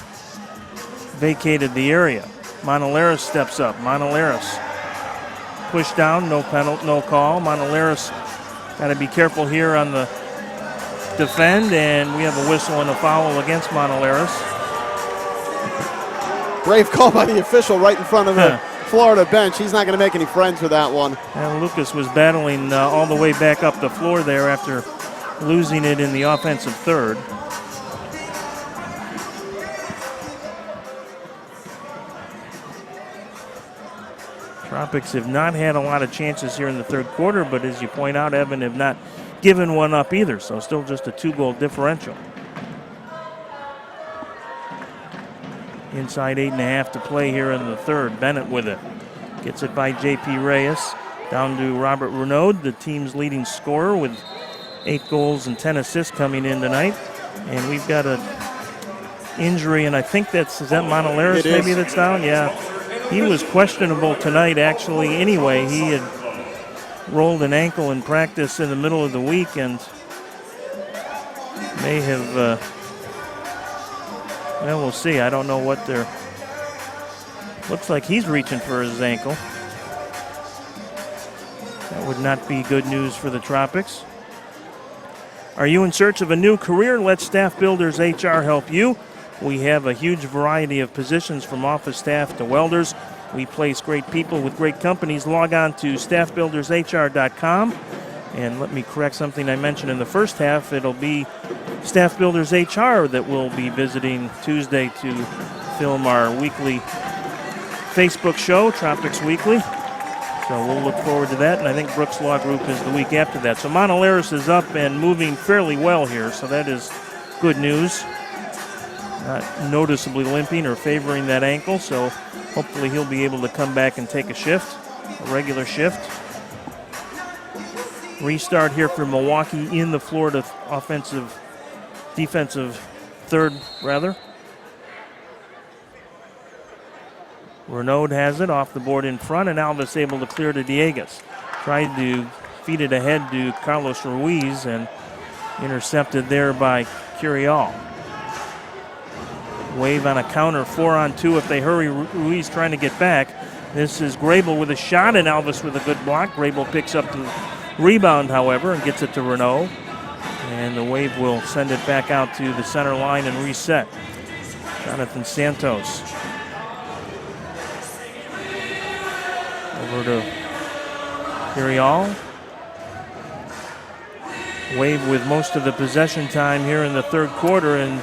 vacated the area. Montoleros steps up. Montoleros push down, no penalty, no call. Montoleros got to be careful here on the defend, and we have a whistle and a foul against Montoleros. Brave call by the official right in front of the Florida bench. He's not going to make any friends with that one. And Lucas was battling all the way back up the floor there after losing it in the offensive third. Tropics have not had a lot of chances here in the third quarter, but as you point out, Evan, have not given one up either, so still just a 2-goal differential. Inside 8.5 to play here in the third. Bennett with it. Gets it by J.P. Reyes. Down to Robert Renaud, the team's leading scorer with 8 goals and 10 assists coming in tonight. And we've got an injury, and I think is that Monolaris maybe that's down? Yeah. He was questionable tonight, actually, anyway. He had rolled an ankle in practice in the middle of the week and may have, well, we'll see. I don't know what they're, looks like he's reaching for his ankle. That would not be good news for the Tropics. Are you in search of a new career? Let Staff Builders HR help you. We have a huge variety of positions from office staff to welders. We place great people with great companies. Log on to staffbuildershr.com. And let me correct something I mentioned in the first half. It'll be Staff Builders HR that will be visiting Tuesday to film our weekly Facebook show, Tropics Weekly. So we'll look forward to that. And I think Brooks Law Group is the week after that. So Monolaris is up and moving fairly well here. So that is good news. Not noticeably limping or favoring that ankle, so hopefully he'll be able to come back and take a shift, a regular shift. Restart here for Milwaukee in the Florida defensive third, rather. Renaud has it off the board in front, and Alvis able to clear to Diegues. Tried to feed it ahead to Carlos Ruiz and intercepted there by Curiel. Wave on a counter, 4-on-2 if they hurry. Ruiz trying to get back. This is Grable with a shot, and Alvis with a good block. Grable picks up the rebound, however, and gets it to Renaud. And the Wave will send it back out to the center line and reset. Jonathan Santos. Over to Curiel. Wave with most of the possession time here in the third quarter, and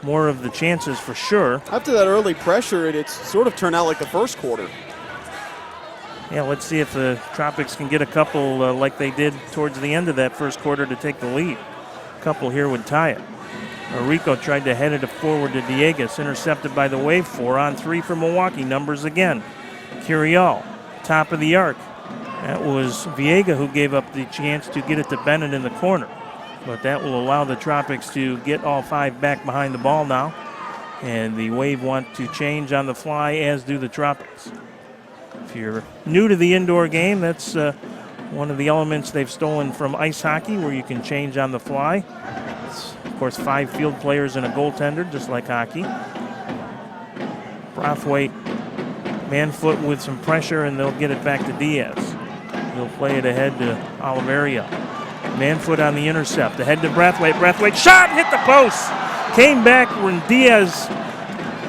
more of the chances for sure. After that early pressure, it's sort of turned out like the first quarter. Yeah, let's see if the Tropics can get a couple like they did towards the end of that first quarter to take the lead. A couple here would tie it. Rico tried to head it forward to Diegues, intercepted by the Wave. 4-on-3 for Milwaukee. Numbers again. Curiel, top of the arc. That was Viega who gave up the chance to get it to Bennett in the corner. But that will allow the Tropics to get all 5 back behind the ball now. And the Wave want to change on the fly, as do the Tropics. If you're new to the indoor game, that's one of the elements they've stolen from ice hockey, where you can change on the fly. It's, of course, 5 field players and a goaltender, just like hockey. Brathwaite, man-foot with some pressure, and they'll get it back to Diaz. He'll play it ahead to Oliveria. Man-foot on the intercept. Ahead to Brathwaite. Brathwaite shot, hit the post. Came back when Diaz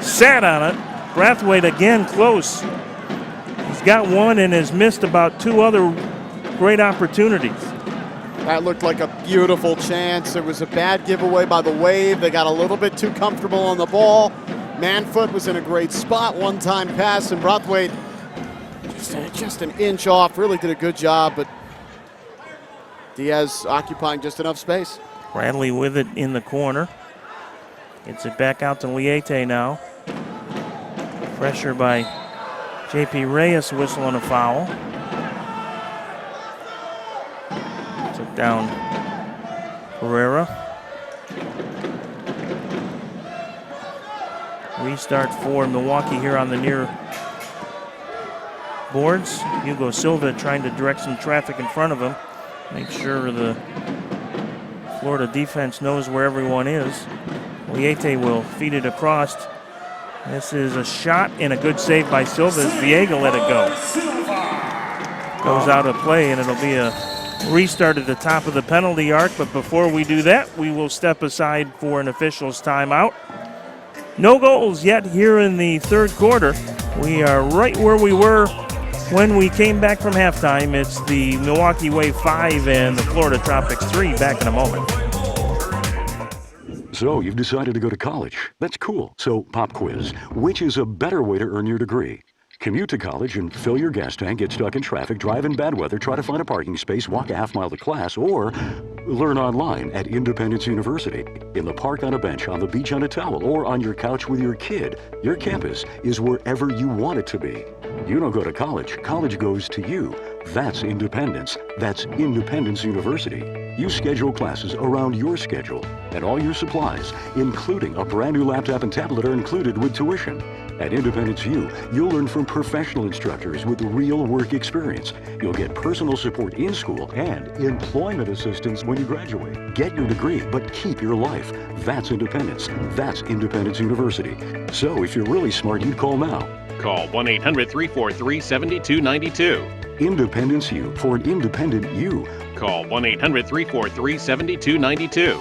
sat on it. Brathwaite again close. He's got one and has missed about 2 other great opportunities. That looked like a beautiful chance. It was a bad giveaway by the Wave. They got a little bit too comfortable on the ball. Manfoot was in a great spot. One-time pass, and Brathwaite just an inch off. Really did a good job, but Diaz occupying just enough space. Bradley with it in the corner. Gets it back out to Liete now. Pressure by J.P. Reyes, whistle and a foul. Took down Pereira. Restart for Milwaukee here on the near boards. Hugo Silva trying to direct some traffic in front of him. Make sure the Florida defense knows where everyone is. Liete will feed it across. This is a shot and a good save by Silva as Viega let it go. Goes out of play, and it'll be a restart at the top of the penalty arc. But before we do that, we will step aside for an official's timeout. No goals yet here in the third quarter. We are right where we were when we came back from halftime. It's the Milwaukee Wave 5 and the Florida Tropics 3. Back in a moment. So you've decided to go to college. That's cool. So pop quiz. Which is a better way to earn your degree? Commute to college and fill your gas tank, get stuck in traffic, drive in bad weather, try to find a parking space, walk a half mile to class, or learn online at Independence University. In the park on a bench, on the beach on a towel, or on your couch with your kid. Your campus is wherever you want it to be. You don't go to college. College goes to you. That's independence. That's Independence University. You schedule classes around your schedule, and all your supplies, including a brand new laptop and tablet, are included with tuition. At Independence U, you'll learn from professional instructors with real work experience. You'll get personal support in school and employment assistance when you graduate. Get your degree, but keep your life. That's independence. That's Independence University. So if you're really smart, you'd call now. Call 1-800-343-7292. Independence U for an independent you. Call 1-800-343-7292.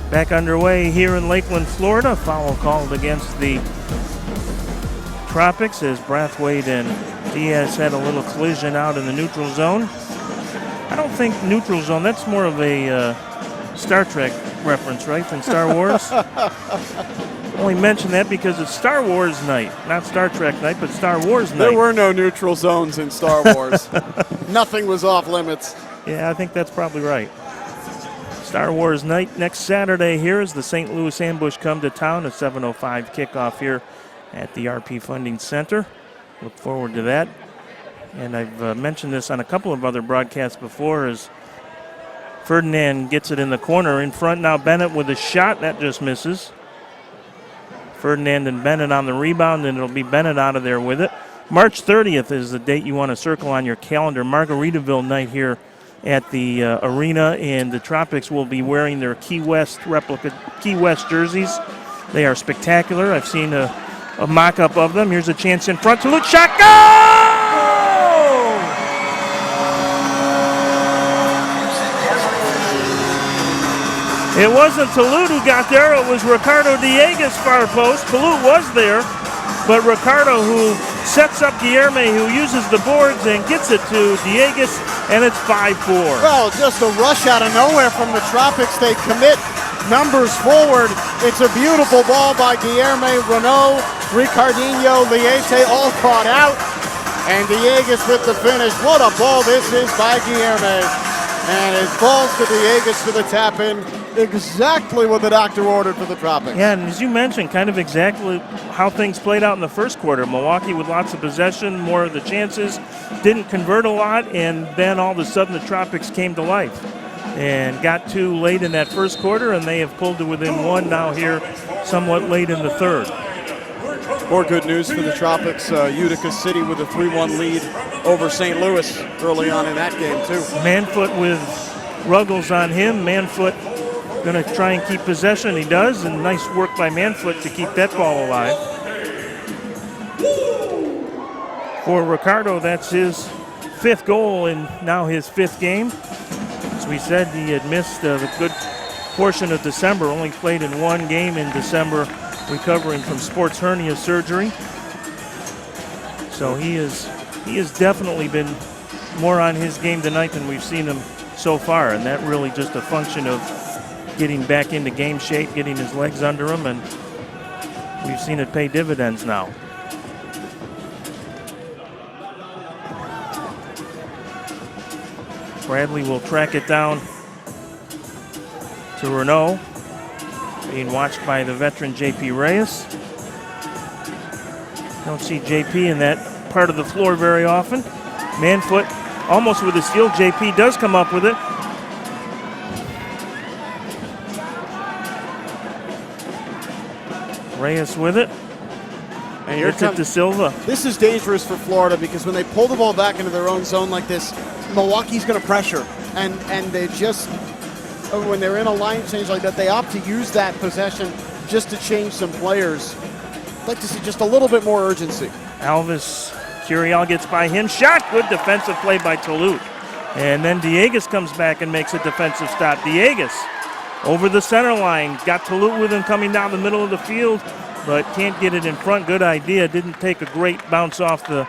Back underway here in Lakeland, Florida. Foul called against the Tropics as Brathwaite and Diaz had a little collision out in the neutral zone. I don't think neutral zone, that's more of a Star Trek reference, right, than Star Wars? Only mention that because it's Star Wars night. Not Star Trek night, but Star Wars night. There were no neutral zones in Star Wars. Nothing was off limits. Yeah, I think that's probably right. Star Wars night next Saturday here as the St. Louis Ambush come to town. A 7:05 kickoff here at the RP Funding Center. Look forward to that. And I've mentioned this on a couple of other broadcasts before as Ferdinand gets it in the corner. In front now Bennett with a shot. That just misses. Ferdinand and Bennett on the rebound, and it'll be Bennett out of there with it. March 30th is the date you want to circle on your calendar. Margaritaville night here at the arena, and the Tropics will be wearing their Key West replica Key West jerseys. They are spectacular. I've seen a mock-up of them. Here's a chance in front to Luke. Shot, go! It wasn't Toulouse who got there. It was Ricardo Diegues far post. Toulouse was there, but Ricardo who sets up Guilherme, who uses the boards and gets it to Diegues, and it's 5-4. Well, just a rush out of nowhere from the Tropics. They commit numbers forward. It's a beautiful ball by Guilherme, Renault, Ricardinho, Liete, all caught out. And Diegues with the finish. What a ball this is by Guilherme. And it falls to Diegues for the tap-in. Exactly what the doctor ordered for the Tropics. Yeah, and as you mentioned, kind of exactly how things played out in the first quarter. Milwaukee with lots of possession, more of the chances, didn't convert a lot, and then all of a sudden the Tropics came to life and got two late in that first quarter, and they have pulled to within one now here somewhat late in the third. More good news for the Tropics. Utica City with a 3-1 lead over St. Louis early on in that game, too. Manfoot with Ruggles on him. Manfoot going to try and keep possession. He does, and nice work by Manfoot to keep that ball alive. For Ricardo, that's his fifth goal and now his fifth game. As we said, he had missed a good portion of December, only played in one game in December, recovering from sports hernia surgery. So he has definitely been more on his game tonight than we've seen him so far, and that really just a function of getting back into game shape, getting his legs under him, and we've seen it pay dividends now. Bradley will track it down to Renault, being watched by the veteran J.P. Reyes. Don't see J.P. in that part of the floor very often. Manfoot almost with a steal. J.P. does come up with it. Reyes with it. And here comes it to Silva. This is dangerous for Florida because when they pull the ball back into their own zone like this, Milwaukee's going to pressure, and they just, when they're in a line change like that, they opt to use that possession just to change some players. I'd like to see just a little bit more urgency. Alvis Curiel gets by him. Shot. Good defensive play by Toulouse. And then Diegues comes back and makes a defensive stop. Diegues over the center line. Got Toulouse with him coming down the middle of the field, but can't get it in front. Good idea. Didn't take a great bounce off the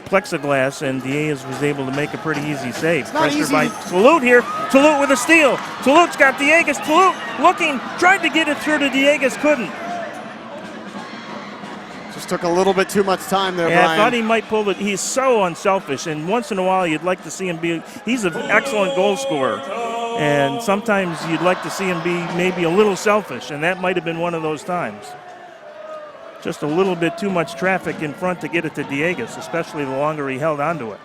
plexiglass, and Diegues was able to make a pretty easy save. Pressure by Toulouse here. Toulouse with a steal. Toulouse's got Diegues. Toulouse looking, tried to get it through to Diegues, couldn't. Just took a little bit too much time there, Yeah, Brian. I thought he might pull it. He's so unselfish, and once in a while you'd like to see him be, he's an excellent goal scorer, and sometimes you'd like to see him be maybe a little selfish, and that might have been one of those times. Just a little bit too much traffic in front to get it to Diegues, especially the longer he held onto it.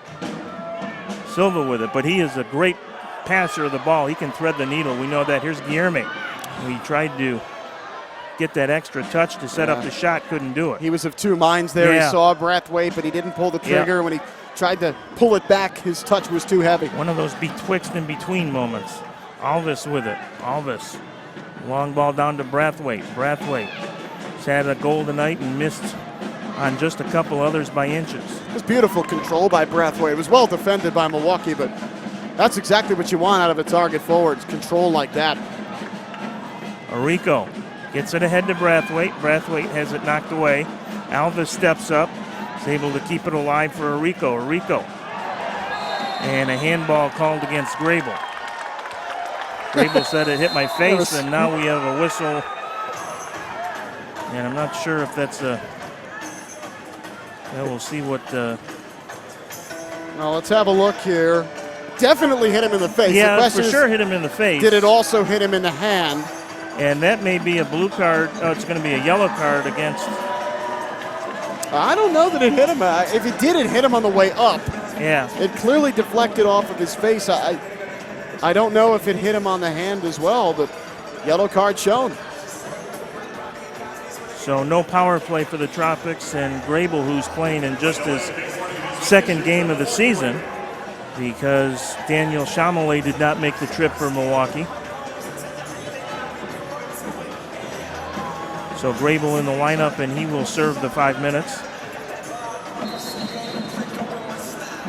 Silva with it, but he is a great passer of the ball. He can thread the needle. We know that. Here's Guilherme. He tried to get that extra touch to set up the shot, couldn't do it. He was of two minds there. Yeah. He saw Brathwaite, but he didn't pull the trigger. Yeah. When he tried to pull it back, his touch was too heavy. One of those betwixt and between moments. Alvis with it. Alvis. Long ball down to Brathwaite. Brathwaite has had a goal tonight and missed on just a couple others by inches. It was beautiful control by Brathwaite. It was well defended by Milwaukee, but that's exactly what you want out of a target forward, control like that. Arico gets it ahead to Brathwaite. Brathwaite has it knocked away. Alvis steps up. Is able to keep it alive for Arico. Arico. And a handball called against Grable. Grable said it hit my face, and now we have a whistle. And I'm not sure if that's a... Yeah, we'll see what... Now let's have a look here. Definitely hit him in the face. Yeah, the question for sure hit him in the face. Did it also hit him in the hand? And that may be a blue card. Oh, it's going to be a yellow card against... I don't know that it hit him. If it did, it hit him on the way up. Yeah. It clearly deflected off of his face. I don't know if it hit him on the hand as well, but yellow card shown. So no power play for the Tropics, and Grable, who's playing in just his second game of the season because Daniel Chamelet did not make the trip for Milwaukee. So Grable in the lineup, and he will serve the 5 minutes.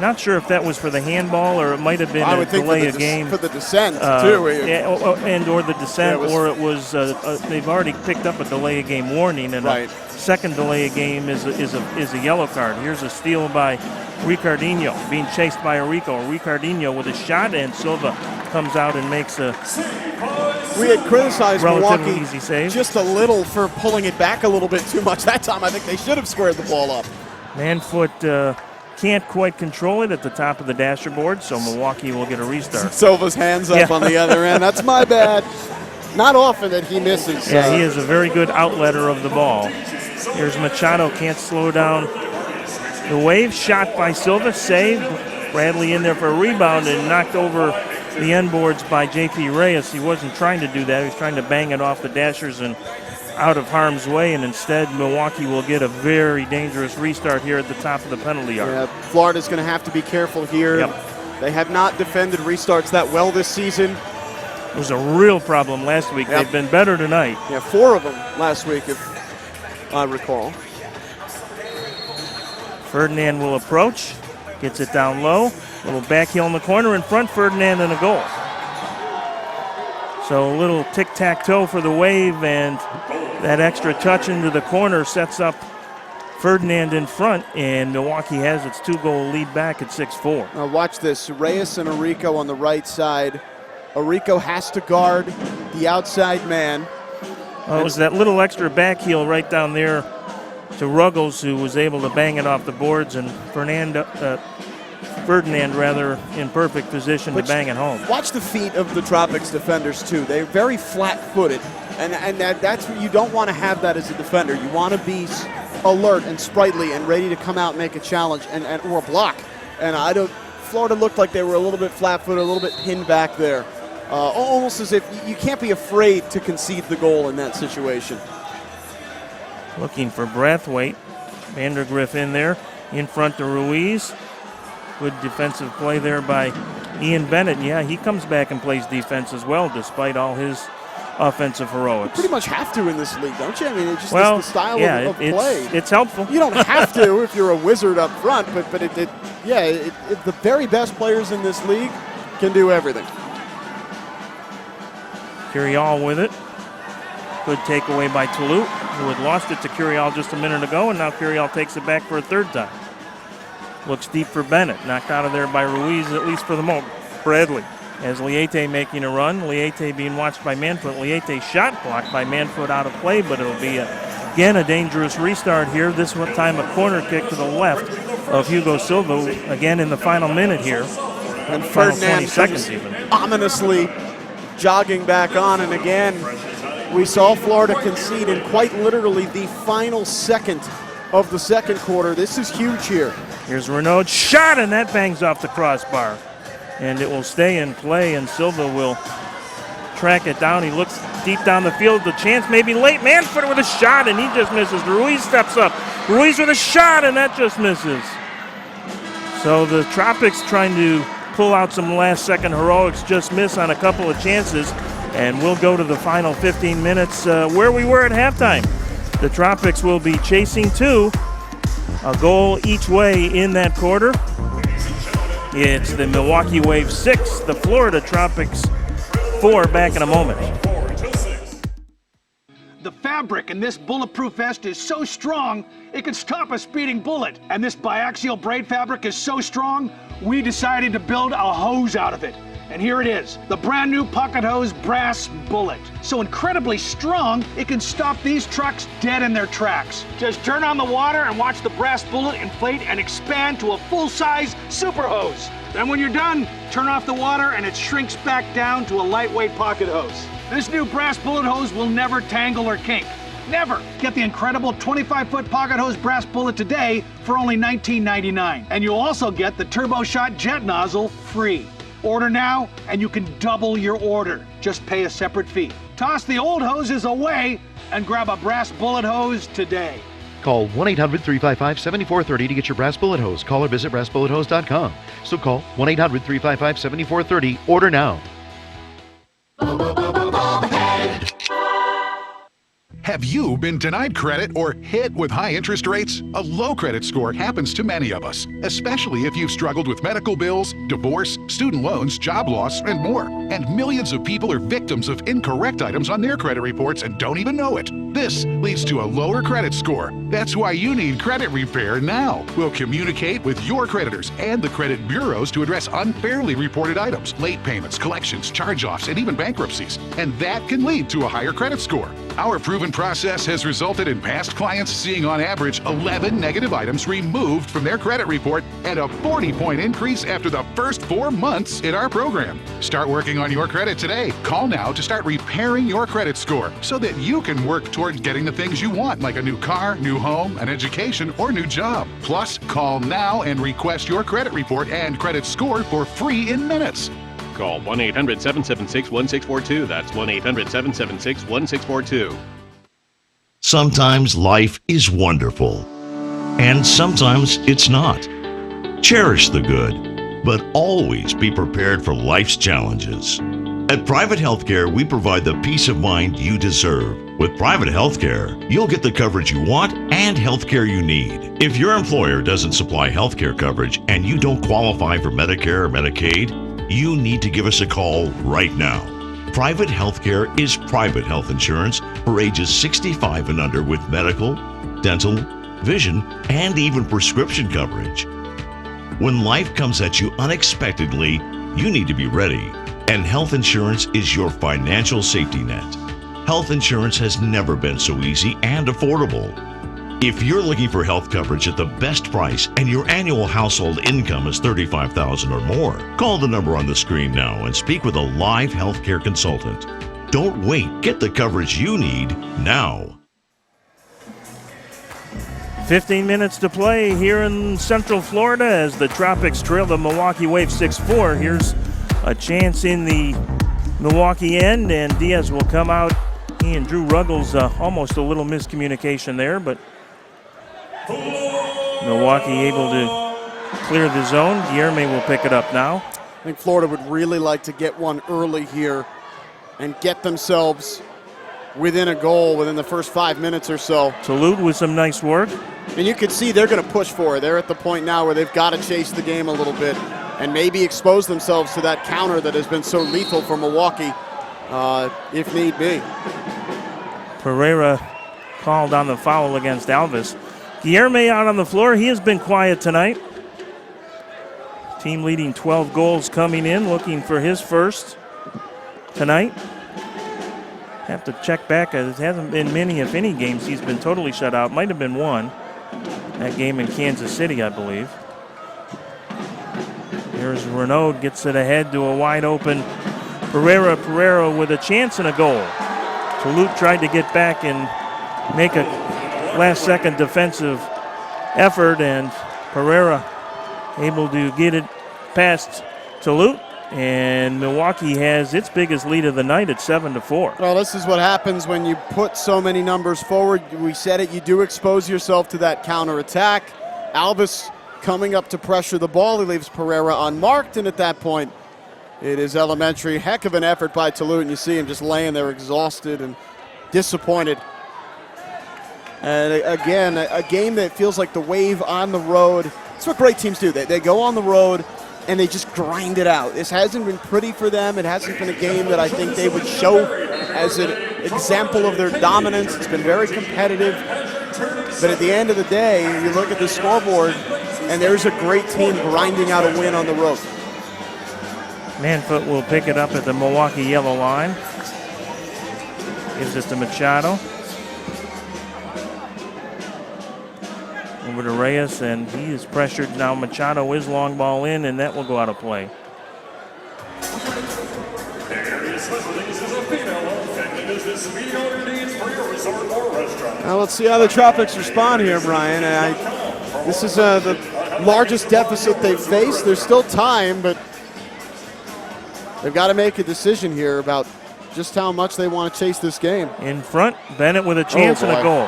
Not sure if that was for the handball or it might have been a delay of game. For the descent, too. And or the descent, Yeah, or it was, they've already picked up a delay of game warning, and a second delay of game is a yellow card. Here's a steal by Ricardinho, being chased by Arico. Ricardinho with a shot, and Silva comes out and makes a We had criticized relatively Milwaukee easy save. just a little for pulling it back a little bit too much that time. I think they should have squared the ball up. Manfoot can't quite control it at the top of the dasher board, so Milwaukee will get a restart. Silva's hands up on the other end. That's my bad. Not often that he misses. Yeah, he is a very good outletter of the ball. Here's Machado, can't slow down the wave. Shot by Silva, saved. Bradley in there for a rebound and knocked over the end boards by J.P. Reyes. He wasn't trying to do that. He was trying to bang it off the dashers and out of harm's way, and instead Milwaukee will get a very dangerous restart here at the top of the penalty yard. Yeah, Florida's going to have to be careful here. Yep. They have not defended restarts that well this season. It was a real problem last week. They've been better tonight. Yeah, 4 of them last week, if I recall. Ferdinand will approach, gets it down low. Little back heel in the corner in front, Ferdinand and a goal. So a little tic-tac-toe for the Wave, and that extra touch into the corner sets up Ferdinand in front, and Milwaukee has its 2-goal lead back at 6-4. Now watch this, Reyes and Arico on the right side. Arico has to guard the outside man. It was that little extra back heel right down there to Ruggles, who was able to bang it off the boards, and Ferdinand in perfect position to bang it home. Watch the feet of the Tropics defenders too. They're very flat-footed, and that's what you don't want to have that as a defender. You want to be alert and sprightly and ready to come out and make a challenge or a block. And Florida looked like they were a little bit flat-footed, a little bit pinned back there. Almost as if you can't be afraid to concede the goal in that situation. Looking for Brathwaite. Vandergriff in there, in front to Ruiz. Good defensive play there by Ian Bennett. Yeah, he comes back and plays defense as well, despite all his offensive heroics. You pretty much have to in this league, don't you? I mean, it's just the style of play. It's helpful. You don't have to if you're a wizard up front, but the very best players in this league can do everything. Curial with it. Good takeaway by Toulouse, who had lost it to Curial just a minute ago, and now Curial takes it back for a third time. Looks deep for Bennett. Knocked out of there by Ruiz, at least for the moment. Bradley as Liete making a run. Liete being watched by Manfoot. Liete shot blocked by Manfoot out of play, but it'll be, again, a dangerous restart here. This time a corner kick to the left of Hugo Silva, again in the final minute here. And final Ferdinand 20 seconds even. Ominously jogging back on, and again, we saw Florida concede in quite literally the final second of the second quarter. This is huge here. Here's Renaud's shot, and that bangs off the crossbar. And it will stay in play, and Silva will track it down. He looks deep down the field. The chance may be late. Manfoot with a shot, and he just misses. Ruiz steps up. Ruiz with a shot, and that just misses. So the Tropics trying to pull out some last-second heroics, just miss on a couple of chances. And we'll go to the final 15 minutes where we were at halftime. The Tropics will be chasing two, a goal each way in that quarter. It's the Milwaukee Wave 6, the Florida Tropics 4. Back in a moment. The fabric in this bulletproof vest is so strong, it could stop a speeding bullet. And this biaxial braid fabric is so strong, we decided to build a hose out of it. And here it is, the brand new Pocket Hose Brass Bullet. So incredibly strong, it can stop these trucks dead in their tracks. Just turn on the water and watch the brass bullet inflate and expand to a full-size super hose. Then when you're done, turn off the water and it shrinks back down to a lightweight pocket hose. This new brass bullet hose will never tangle or kink. Never! Get the incredible 25-foot Pocket Hose Brass Bullet today for only $19.99. And you'll also get the Turbo Shot Jet Nozzle free. Order now, and you can double your order. Just pay a separate fee. Toss the old hoses away and grab a brass bullet hose today. Call 1-800-355-7430 to get your brass bullet hose. Call or visit brassbullethose.com. So call 1-800-355-7430. Order now. Have you been denied credit or hit with high interest rates? A low credit score happens to many of us, especially if you've struggled with medical bills, divorce, student loans, job loss, and more. And millions of people are victims of incorrect items on their credit reports and don't even know it. This leads to a lower credit score. That's why you need Credit Repair now. We'll communicate with your creditors and the credit bureaus to address unfairly reported items, late payments, collections, charge-offs, and even bankruptcies. And that can lead to a higher credit score. Our proven process has resulted in past clients seeing on average 11 negative items removed from their credit report and a 40-point increase after the first 4 months in our program. Start working on your credit today. Call now to start repairing your credit score so that you can work toward getting the things you want, like a new car, new home, an education, or new job. Plus, call now and request your credit report and credit score for free in minutes. Call 1-800-776-1642. That's 1-800-776-1642. Sometimes life is wonderful, and sometimes it's not. Cherish the good, but always be prepared for life's challenges. At Private Healthcare, we provide the peace of mind you deserve. With private healthcare, you'll get the coverage you want and healthcare you need. If your employer doesn't supply healthcare coverage and you don't qualify for Medicare or Medicaid, you need to give us a call right now. Private healthcare is private health insurance for ages 65 and under with medical, dental, vision, and even prescription coverage. When life comes at you unexpectedly, you need to be ready. And health insurance is your financial safety net. Health insurance has never been so easy and affordable. If you're looking for health coverage at the best price and your annual household income is $35,000 or more, call the number on the screen now and speak with a live healthcare consultant. Don't wait. Get the coverage you need now. 15 minutes to play here in Central Florida as the Tropics trail the Milwaukee Wave 6-4. Here's a chance in the Milwaukee end, and Diaz will come out. He and Drew Ruggles, almost a little miscommunication there, but Milwaukee able to clear the zone. Guillerme will pick it up now. I think Florida would really like to get one early here and get themselves within a goal within the first 5 minutes or so. Toulouse with some nice work. And you can see they're going to push for it. They're at the point now where they've got to chase the game a little bit and maybe expose themselves to that counter that has been so lethal for Milwaukee, if need be. Pereira called on the foul against Alvis. Guillerme out on the floor. He has been quiet tonight. Team leading 12 goals coming in, looking for his first tonight. Have to check back. It hasn't been many, if any, games he's been totally shut out. Might have been one. That game in Kansas City, I believe. Here's Renaud, gets it ahead to a wide open Pereira with a chance and a goal. Toulouse tried to get back and make a last-second defensive effort, and Pereira able to get it past Toulouse, and Milwaukee has its biggest lead of the night at 7-4. Well, this is what happens when you put so many numbers forward. We said it, you do expose yourself to that counterattack. Alvis coming up to pressure the ball. He leaves Pereira unmarked, and at that point, it is elementary. Heck of an effort by Toulouse, and you see him just laying there exhausted and disappointed. And again, a game that feels like the Wave on the road. That's what great teams do. They go on the road and they just grind it out. This hasn't been pretty for them. It hasn't been a game that I think they would show as an example of their dominance. It's been very competitive. But at the end of the day, you look at the scoreboard, and there's a great team grinding out a win on the road. Manfoot will pick it up at the Milwaukee yellow line. Gives it to Machado. Over to Reyes, and he is pressured now. Machado is long ball in, and that will go out of play. Now let's see how the Tropics respond here, Brian. This is the largest deficit they've faced. There's still time, but they've got to make a decision here about just how much they want to chase this game. In front, Bennett with a chance and a goal.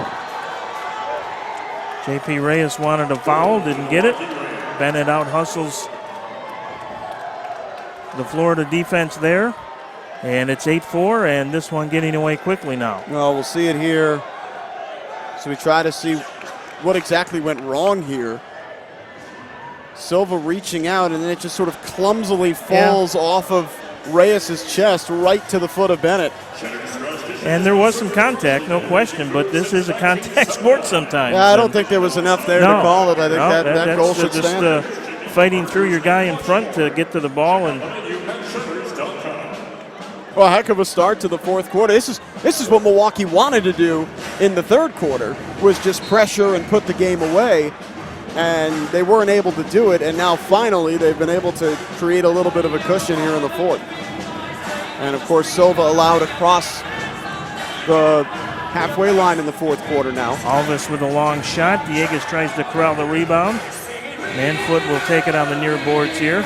J.P. Reyes wanted a foul, didn't get it. Bennett out hustles the Florida defense there. And it's 8-4, and this one getting away quickly now. Well, we'll see it here. So we try to see what exactly went wrong here. Silva reaching out, and then it just sort of clumsily falls off of Reyes' chest right to the foot of Bennett. And there was some contact, no question, but this is a contact sport sometimes. Yeah, I don't think there was enough there to call it. I think that goal should stand. Fighting through your guy in front to get to the ball. And well, heck of a start to the fourth quarter. This is what Milwaukee wanted to do in the third quarter, was just pressure and put the game away. And they weren't able to do it, and now finally they've been able to create a little bit of a cushion here in the fourth. And of course, Silva allowed across the halfway line in the fourth quarter now. Alvis with a long shot. Dieguez tries to corral the rebound. Manfoot will take it on the near boards here.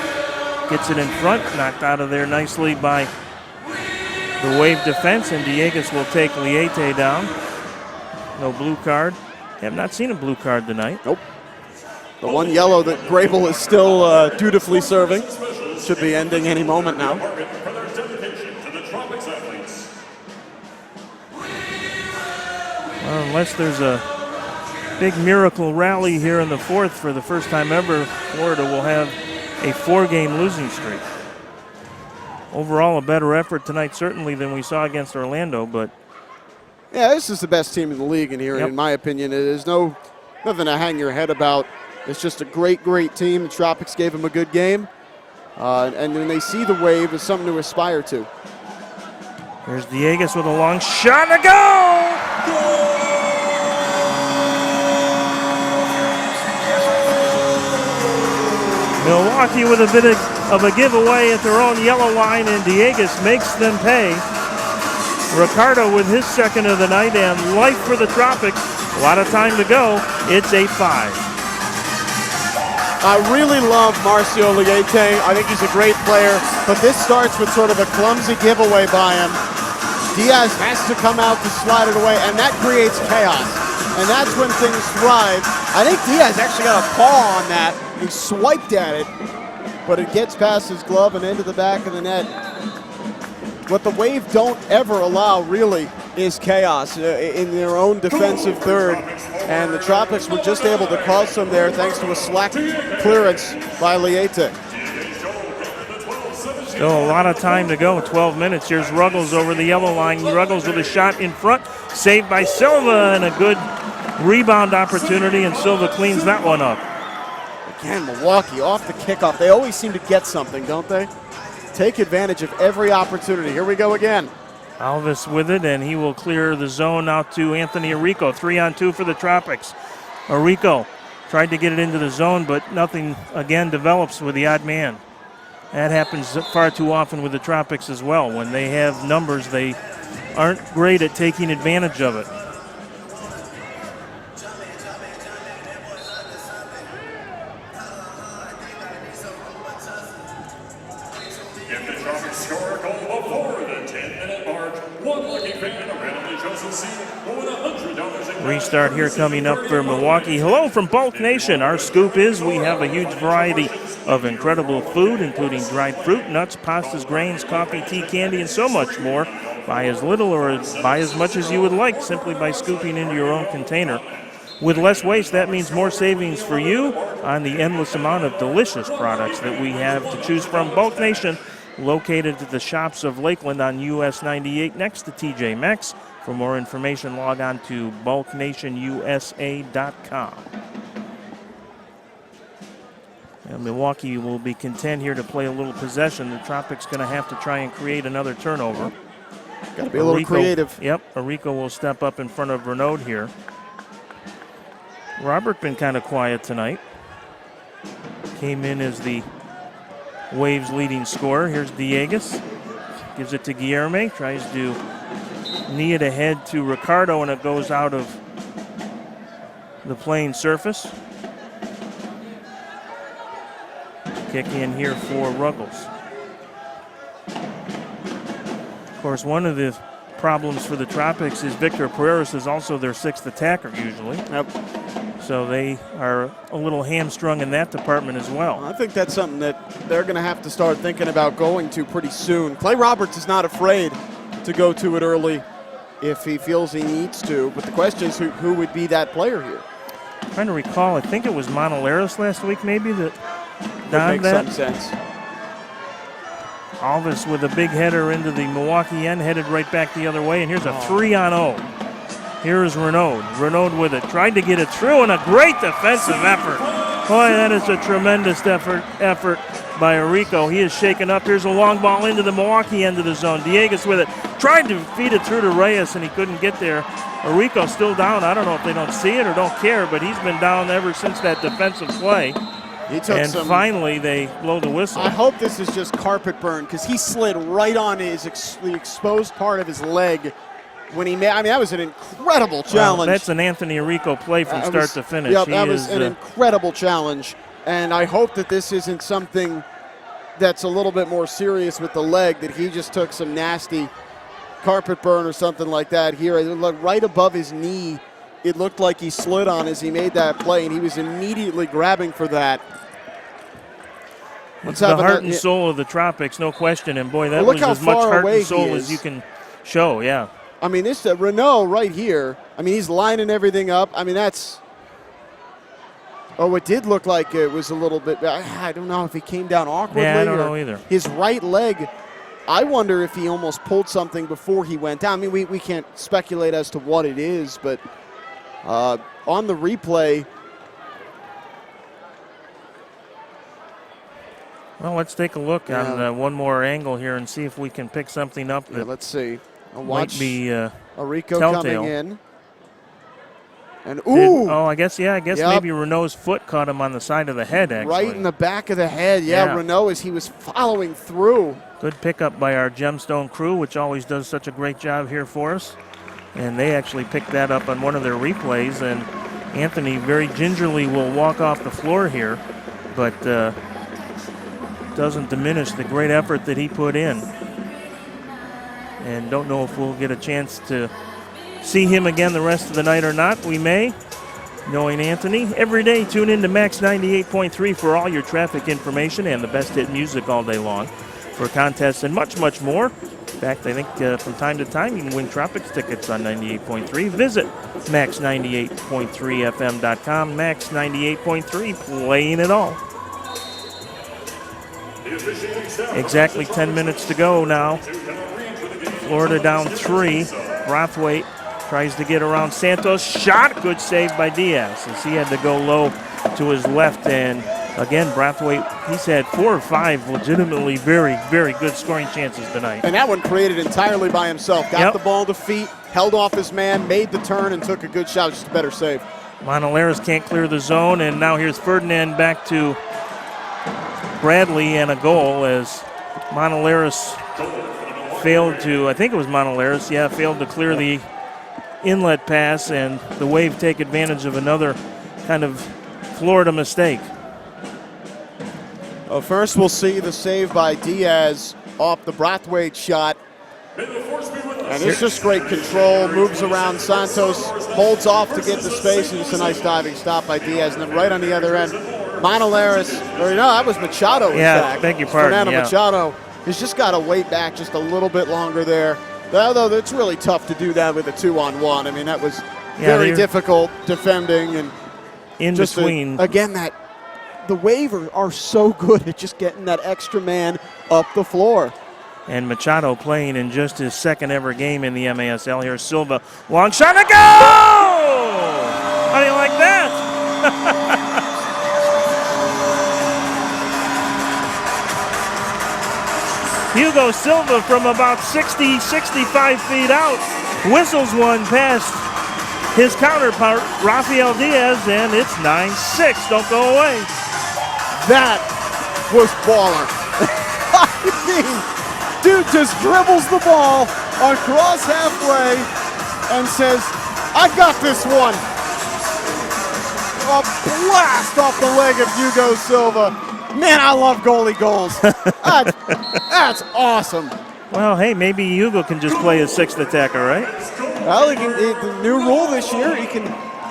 Gets it in front, knocked out of there nicely by the Wave defense, and Dieguez will take Liete down. No blue card. Have not seen a blue card tonight. Nope. The one yellow that Grable is still dutifully serving. Should be ending any moment now. Well, unless there's a big miracle rally here in the fourth for the first time ever, Florida will have a 4-game losing streak. Overall, a better effort tonight certainly than we saw against Orlando, but yeah, this is the best team in the league in here, in my opinion. There's nothing to hang your head about. It's just a great, great team. The Tropics gave them a good game. And when they see the Wave, it's something to aspire to. Here's Dieguez with a long shot and a goal! Milwaukee with a bit of a giveaway at their own yellow line, and Dieguez makes them pay. Ricardo with his second of the night, and life for the Tropics. A lot of time to go. It's 8-5. I really love Marcio Liete. I think he's a great player, but this starts with sort of a clumsy giveaway by him. Diaz has to come out to slide it away, and that creates chaos. And that's when things thrive. I think Diaz actually got a paw on that, He swiped at it, but it gets past his glove and into the back of the net. What the Wave don't ever allow, really, is chaos in their own defensive third. And the Tropics were just able to cause some there thanks to a slack clearance by Liete. Still a lot of time to go, 12 minutes. Here's Ruggles over the yellow line. Ruggles with a shot in front, saved by Silva, and a good rebound opportunity, and Silva cleans that one up. Again, Milwaukee off the kickoff. They always seem to get something, don't they? Take advantage of every opportunity. Here we go again. Alvis with it, and he will clear the zone out to Anthony Arrico. 3-on-2 for the Tropics. Arrico tried to get it into the zone, but nothing, again, develops with the odd man. That happens far too often with the Tropics as well. When they have numbers, they aren't great at taking advantage of it. If the Tropics score a goal before the 10-minute mark, one lucky fan randomly chose a seat for $100. Restart here coming up for Milwaukee. Hello from Bulk Nation. Our scoop is we have a huge variety of incredible food, including dried fruit, nuts, pastas, grains, coffee, tea, candy, and so much more. Buy as little or buy as much as you would like simply by scooping into your own container. With less waste, that means more savings for you on the endless amount of delicious products that we have to choose from. Bulk Nation, located at the shops of Lakeland on US 98 next to TJ Maxx. For more information, log on to bulknationusa.com. And Milwaukee will be content here to play a little possession. The Tropics going to have to try and create another turnover. Got to be a little creative. Yep, Arrico will step up in front of Renaud here. Robert been kind of quiet tonight. Came in as the Waves' leading scorer. Here's Diegues. Gives it to Guilherme. Tries to knee it ahead to Ricardo, and it goes out of the playing surface. Kick in here for Ruggles. Of course, one of the problems for the Tropics is Victor Pereira is also their sixth attacker usually. Yep. So they are a little hamstrung in that department as well. I think that's something that they're going to have to start thinking about going to pretty soon. Clay Roberts is not afraid to go to it early if he feels he needs to, but the question is who would be that player here? I'm trying to recall, I think it was Monolaris last week maybe that That makes some sense. Alvis with a big header into the Milwaukee end, headed right back the other way, and here's a 3-on-0. Here's Renaud. Renaud with it. Tried to get it through, and a great defensive effort. Boy, that is a tremendous effort by Arrico. He is shaken up. Here's a long ball into the Milwaukee end of the zone. Diegues with it. Tried to feed it through to Reyes, and he couldn't get there. Arrico still down. I don't know if they don't see it or don't care, but he's been down ever since that defensive play. And finally, they blow the whistle. I hope this is just carpet burn, because he slid right on the exposed part of his leg when he made. I mean, that was an incredible challenge. That's an Anthony Arrico play from start to finish. Yep, that was an incredible challenge, and I hope that this isn't something that's a little bit more serious with the leg, that he just took some nasty carpet burn or something like that here. Right above his knee, it looked like he slid on as he made that play, and he was immediately grabbing for that. It's the heart and soul of the Tropics, no question. And boy, that was as much heart and soul as you can show, yeah. I mean, this Renaud right here, I mean, he's lining everything up. I mean, that's, oh, it did look like it was a little bit, I don't know if he came down awkwardly. Yeah, I don't know either. His right leg, I wonder if he almost pulled something before he went down. I mean, we can't speculate as to what it is, but on the replay. Well, let's take a look on one more angle here and see if we can pick something up. Yeah, let's see. Might be Arrico telltale. coming in. And ooh! I guess maybe Renaud's foot caught him on the side of the head, actually. Right in the back of the head, yeah. Renaud, as he was following through. Good pickup by our Gemstone crew, which always does such a great job here for us. And they actually picked that up on one of their replays, and Anthony very gingerly will walk off the floor here, but doesn't diminish the great effort that he put in. And don't know if we'll get a chance to see him again the rest of the night or not. We may. knowing Anthony. Every day, tune in to Max 98.3 for all your traffic information and the best hit music all day long. For contests and much, much more. In fact, I think from time to time you can win Tropics tickets on 98.3. Visit max98.3fm.com. Max 98.3, playing it all. Exactly 10 minutes to go now. Florida down 3. Brathwaite tries to get around Santos. Shot, good save by Diaz as he had to go low to his left. And again, Brathwaite, he's had 4 or 5 legitimately very, very good scoring chances tonight. And that one created entirely by himself. Got the ball to feet, held off his man, made the turn, and took a good shot. Just a better save. Monaleras can't clear the zone, and now here's Ferdinand back to Bradley and a goal as Monaleras failed to, I think it was Monaleras, failed to clear the inlet pass, and the Wave take advantage of another kind of Florida mistake. First, we'll see the save by Diaz off the Brathwaite shot. And it's just great control, moves around Santos, holds off to get the space, and it's a nice diving stop by Diaz. And then right on the other end, Monaleras, or no, that was Machado, in fact. Beg your pardon. Fernando Machado has just got to wait back just a little bit longer there. Although it's really tough to do that with a 2-on-1. I mean, that was very difficult defending. And in just between. Again, the Wave are so good at just getting that extra man up the floor. And Machado playing in just his second ever game in the MASL. Here's Silva. Long shot to go! How do you like that? Hugo Silva from about 60, 65 feet out whistles one past his counterpart, Rafael Diaz, and it's 9-6. Don't go away. That was baller. I mean, dude just dribbles the ball across halfway and says, I got this one. A blast off the leg of Hugo Silva. Man, I love goalie goals. That's awesome. Well, hey, maybe Hugo can just play as sixth attacker, right? Well, the new rule this year, he can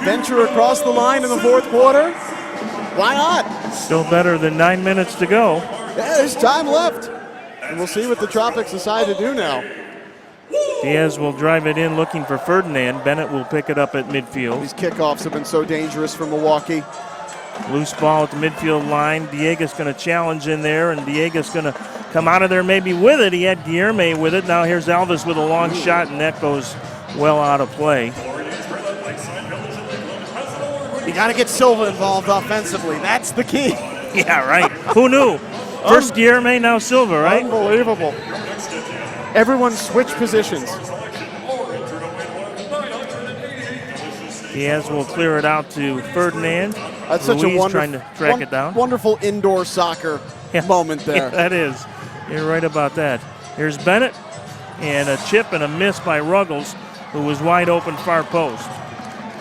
venture across the line in the fourth quarter. Why not? Still better than 9 minutes to go. Yeah, there's time left. And we'll see what the Tropics decide to do now. Diaz will drive it in looking for Ferdinand. Bennett will pick it up at midfield. These kickoffs have been so dangerous for Milwaukee. Loose ball at the midfield line. Diego's going to challenge in there, and Diego's going to come out of there maybe with it. He had Guillerme with it. Now here's Alvis with a long shot, and that goes well out of play. You got to get Silva involved offensively. That's the key. Yeah, right. Who knew? First Guillerme, now Silva, right? Unbelievable. Everyone switch positions. Diaz will clear it out to Ferdinand. That's such a trying to track it down. Wonderful indoor soccer moment there. Yeah, that is. You're right about that. Here's Bennett, and a chip and a miss by Ruggles, who was wide open far post.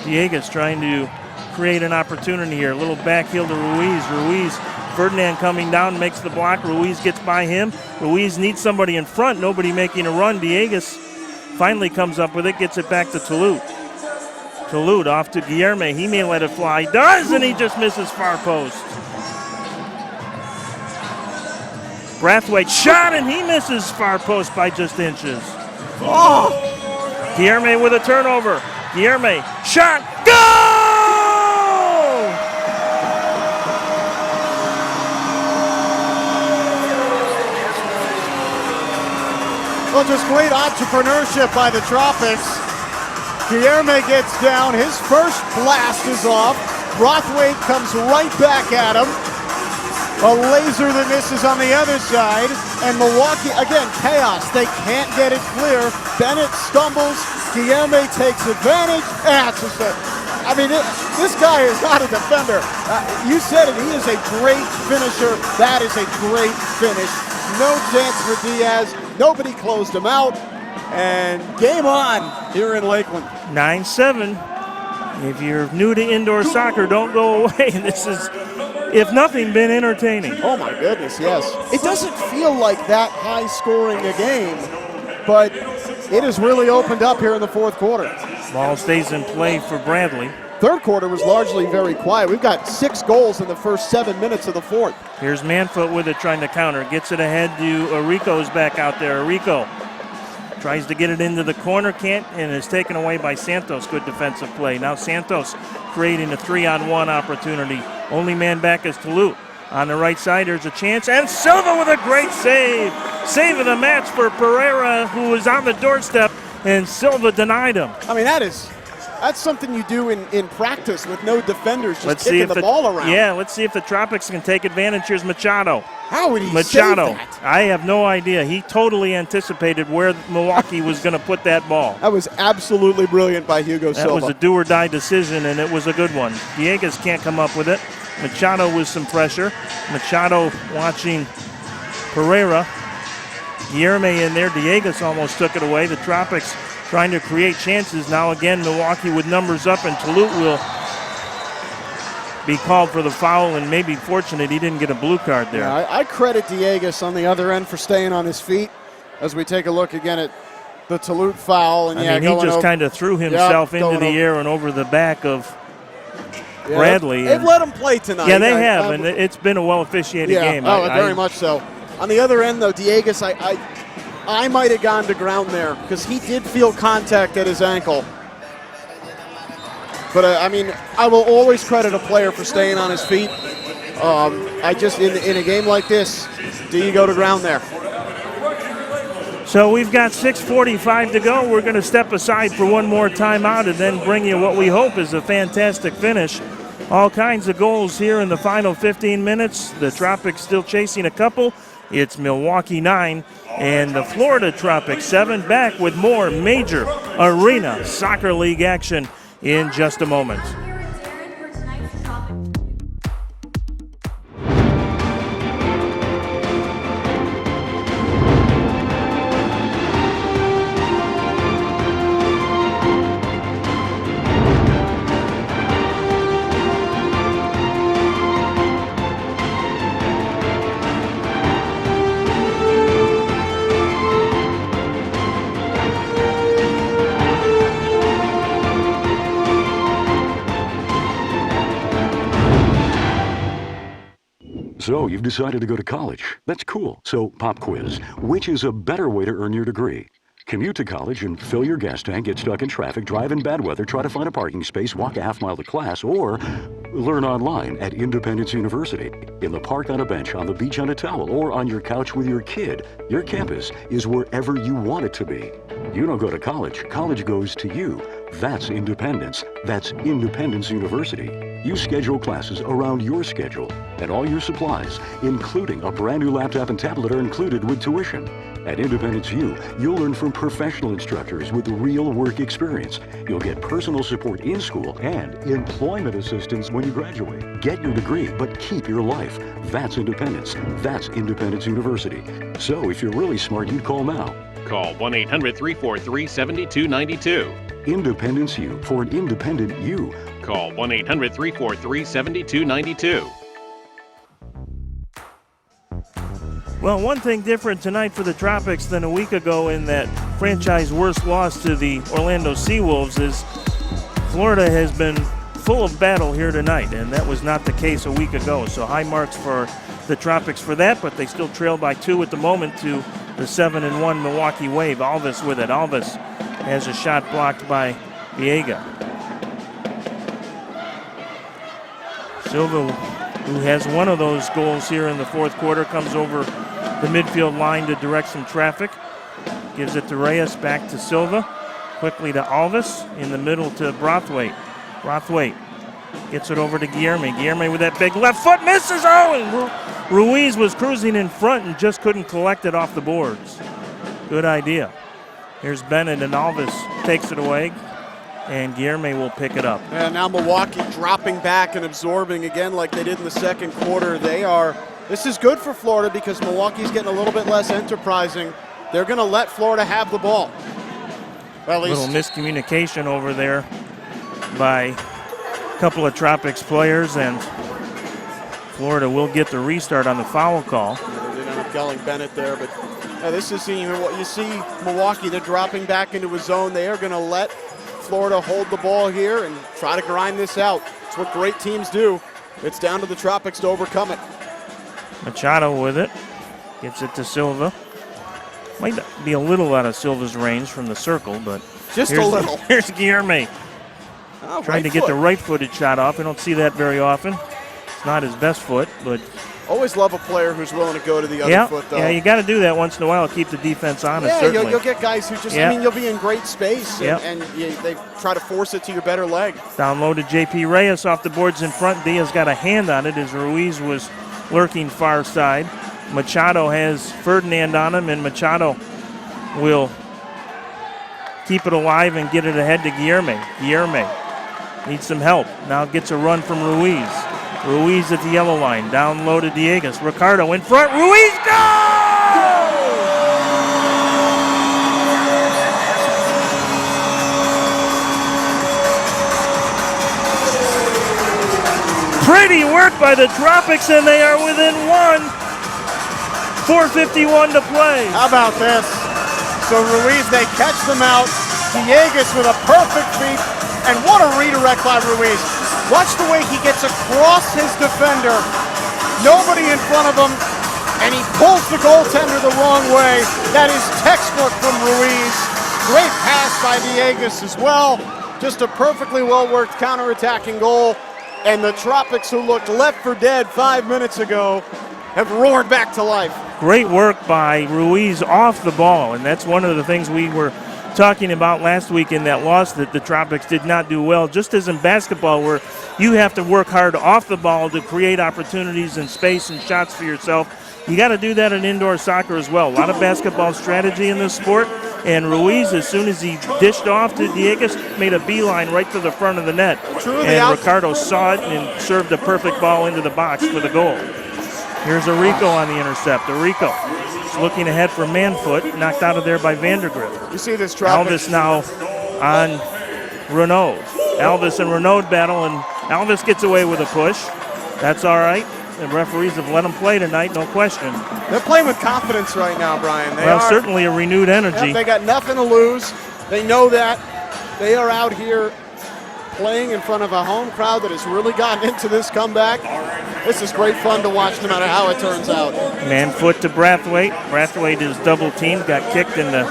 Diego's trying to create an opportunity here. A little backheel to Ruiz. Ferdinand coming down, makes the block. Ruiz gets by him. Ruiz needs somebody in front. Nobody making a run. Diego's finally comes up with it, gets it back to Toulouse. Toulouse off to Guillerme. He may let it fly. Does, and he just misses far post. Brathwaite shot, and he misses far post by just inches. Oh! Guillerme with a turnover. Guillerme, shot, goal! Well, just great entrepreneurship by the Tropics. Guillerme gets down. His first blast is off. Brathwaite comes right back at him. A laser that misses on the other side. And Milwaukee, again, chaos. They can't get it clear. Bennett stumbles. Guillerme takes advantage. This guy is not a defender. You said it. He is a great finisher. That is a great finish. No chance for Diaz. Nobody closed him out. And game on here in Lakeland. 9-7. If you're new to indoor soccer, don't go away. This is, if nothing, been entertaining. Oh my goodness, yes. It doesn't feel like that high scoring a game, but it has really opened up here in the fourth quarter. Ball stays in play for Bradley. third quarter was largely very quiet. We've got 6 goals in the first 7 minutes of the fourth. Here's Manfoot with it, trying to counter. Gets it ahead to Arico's back out there. Arico tries to get it into the corner, can't, and is taken away by Santos. Good defensive play. Now Santos creating a 3-on-1 opportunity. Only man back is Toulouse. On the right side, there's a chance, and Silva with a great save. Save of the match for Pereira, who was on the doorstep, and Silva denied him. I mean, that's something you do in practice with no defenders, just kicking the ball around. Yeah, let's see if the Tropics can take advantage. Here's Machado. How would he save that? I have no idea. He totally anticipated where Milwaukee was going to put that ball. That was absolutely brilliant by Hugo Silva. That was a do-or-die decision, and it was a good one. Dieguez can't come up with it. Machado with some pressure. Machado watching Pereira. Guillerme in there. Dieguez almost took it away. The Tropics trying to create chances. Now again, Milwaukee with numbers up, and Toulouse will be called for the foul, and maybe fortunate he didn't get a blue card there. Yeah, I credit Dieguez on the other end for staying on his feet as we take a look again at the Toulouse foul. And he just kind of threw himself into the air and over the back of Bradley. They've let him play tonight. Yeah, they have, and it's been a well-officiated game. Very much so. On the other end, though, Dieguez, I might have gone to ground there because he did feel contact at his ankle. But, I will always credit a player for staying on his feet. In a game like this, do you go to ground there? So we've got 6:45 to go. We're going to step aside for one more timeout and then bring you what we hope is a fantastic finish. All kinds of goals here in the final 15 minutes. The Tropics still chasing a couple. It's Milwaukee 9 and the Florida Tropics 7. Back with more major Arena Soccer League action in just a moment. So you've decided to go to college. That's cool. So pop quiz. Which is a better way to earn your degree? Commute to college and fill your gas tank, get stuck in traffic, drive in bad weather, try to find a parking space, walk a half-mile to class, or learn online at Independence University. In the park on a bench, on the beach on a towel, or on your couch with your kid. Your campus is wherever you want it to be. You don't go to college. College goes to you. That's Independence. That's Independence University. You schedule classes around your schedule, and all your supplies, including a brand new laptop and tablet, are included with tuition. At Independence U, you'll learn from professional instructors with real work experience. You'll get personal support in school and employment assistance when you graduate. Get your degree, but keep your life. That's Independence. That's Independence University. So if you're really smart, you'd call now. Call 1-800-343-7292. Independence U, for an independent you. Call 1-800-343-7292. Well, one thing different tonight for the Tropics than a week ago in that franchise worst loss to the Orlando Seawolves is Florida has been full of battle here tonight, and that was not the case a week ago. So high marks for the Tropics for that, but they still trail by 2 at the moment to the 7-1 Milwaukee Wave. Alves with it. Alves has a shot blocked by Viega. Silva, who has one of those goals here in the fourth quarter, comes over the midfield line to direct some traffic. Gives it to Reyes, back to Silva. Quickly to Alves, in the middle to Brathwaite. Brathwaite gets it over to Guillerme. Guillerme with that big left foot, misses. Oh, and Ruiz was cruising in front and just couldn't collect it off the boards. Good idea. Here's Bennett, and Alves takes it away, and Guillerme will pick it up. And now Milwaukee dropping back and absorbing again like they did in the second quarter. This is good for Florida because Milwaukee's getting a little bit less enterprising. They're going to let Florida have the ball. Well, a little miscommunication over there by a couple of Tropics players, and Florida will get the restart on the foul call. They didn't end up gelling Bennett there, but this isn't even what you see. Milwaukee, they're dropping back into a zone. They are going to let Florida hold the ball here and try to grind this out. It's what great teams do. It's down to the Tropics to overcome it. Machado with it. Gets it to Silva. Might be a little out of Silva's range from the circle, but just a little. Here's Guillerme. Trying to get the right-footed shot off. We don't see that very often. It's not his best foot, but always love a player who's willing to go to the other foot, though. Yeah, you got to do that once in a while to keep the defense honest, yeah, certainly. You'll get guys who just, I mean, you'll be in great space, and they try to force it to your better leg. Down low to J.P. Reyes off the boards in front. Diaz got a hand on it as Ruiz was lurking far side. Machado has Ferdinand on him, and Machado will keep it alive and get it ahead to Guillerme. Guillerme needs some help. Now gets a run from Ruiz. Ruiz at the yellow line. Down low to Diegas. Ricardo in front. Ruiz, goal! Pretty work by the Tropics, and they are within one. 4:51 to play. How about this? So Ruiz, they catch them out. Diegas with a perfect feed. And what a redirect by Ruiz. Watch the way he gets across his defender. Nobody in front of him. And he pulls the goaltender the wrong way. That is textbook from Ruiz. Great pass by Diegas as well. Just a perfectly well-worked counterattacking goal. And the Tropics, who looked left for dead 5 minutes ago, have roared back to life. Great work by Ruiz off the ball. And that's one of the things we were talking about last week in that loss, that the Tropics did not do well, just as in basketball, where you have to work hard off the ball to create opportunities and space and shots for yourself. You got to do that in indoor soccer as well. A lot of basketball strategy in this sport, and Ruiz, as soon as he dished off to Diegas, made a beeline right to the front of the net. And Ricardo saw it and served a perfect ball into the box for the goal. Here's Arico on the intercept. Arico looking ahead for Manfoot, knocked out of there by Vandergrift. You see this Tropics. Alvis now on Renaud. Alvis and Renaud battle, and Alvis gets away with a push. That's all right. The referees have let him play tonight, no question. They're playing with confidence right now, Brian. Certainly a renewed energy. They got nothing to lose. They know that. They are out here playing in front of a home crowd that has really gotten into this comeback. This is great fun to watch no matter how it turns out. Manfoot to Brathwaite. Brathwaite is double teamed, got kicked in the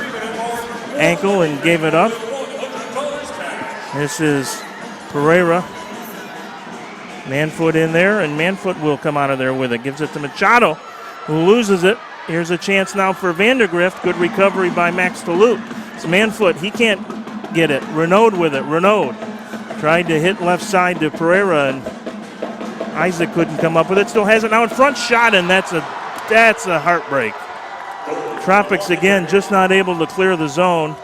ankle and gave it up. This is Pereira. Manfoot in there, and Manfoot will come out of there with it. Gives it to Machado, who loses it. Here's a chance now for Vandergrift. Good recovery by Max Toulouse. It's Manfoot. He can't get it. Renaud with it. Renaud tried to hit left side to Pereira, and Isaac couldn't come up with it. Still has it now in front. Shot, and that's a heartbreak. Tropics again just not able to clear the zone,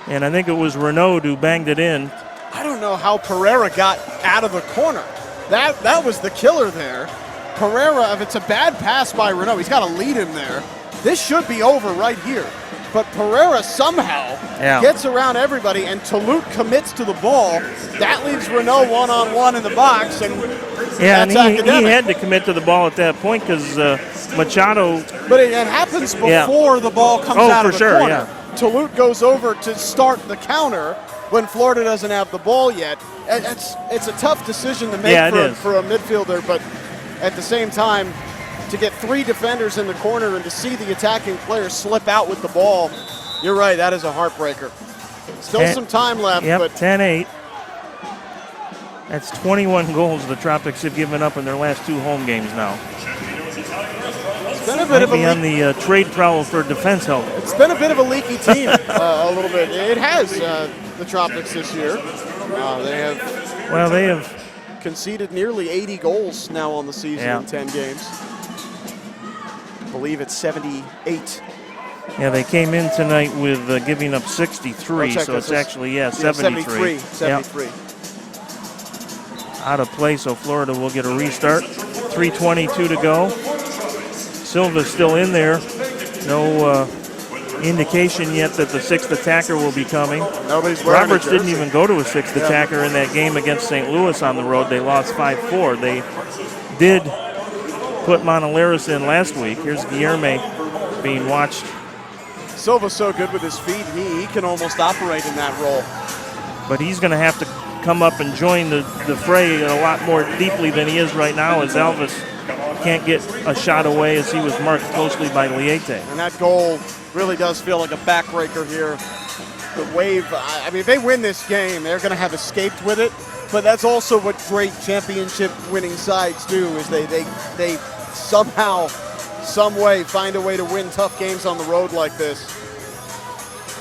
and I think it was Renaud who banged it in. I don't know how Pereira got out of the corner. That was the killer there. Pereira, if it's a bad pass by Renaud, he's got to lead him there. This should be over right here. But Pereira somehow gets around everybody, and Toulouse commits to the ball. That leaves Renaud one-on-one in the box, and that's he had to commit to the ball at that point because Machado. But it happens before the ball comes out of the corner. Yeah. Toulouse goes over to start the counter when Florida doesn't have the ball yet. It's a tough decision to make for a midfielder, but at the same time, to get three defenders in the corner and to see the attacking player slip out with the ball, you're right, that is a heartbreaker. Still some time left. But 10-8. That's 21 goals the Tropics have given up in their last two home games now. It's been a bit of a on the trade prowl for defense help. It's been a bit of a leaky team, a little bit. It has, the Tropics this year. They have conceded nearly 80 goals now on the season in 10 games. I believe it's 78. Yeah, they came in tonight with giving up 63, so it's actually 73. 73. Yep. Out of play, so Florida will get a restart. 3:22 to go. Silva's still in there. No indication yet that the sixth attacker will be coming. Nobody's wearing Roberts didn't even go to a sixth attacker in that game against St. Louis on the road. They lost 5-4. They did put Monaleris in last week. Here's Guillerme being watched. Silva's so good with his feet, he can almost operate in that role. but he's going to have to come up and join the fray a lot more deeply than he is right now, as Elvis can't get a shot away as he was marked closely by Liete. And that goal really does feel like a backbreaker here. The Wave, I mean, if they win this game, they're going to have escaped with it. But that's also what great championship-winning sides do, is they somehow, some way, find a way to win tough games on the road like this.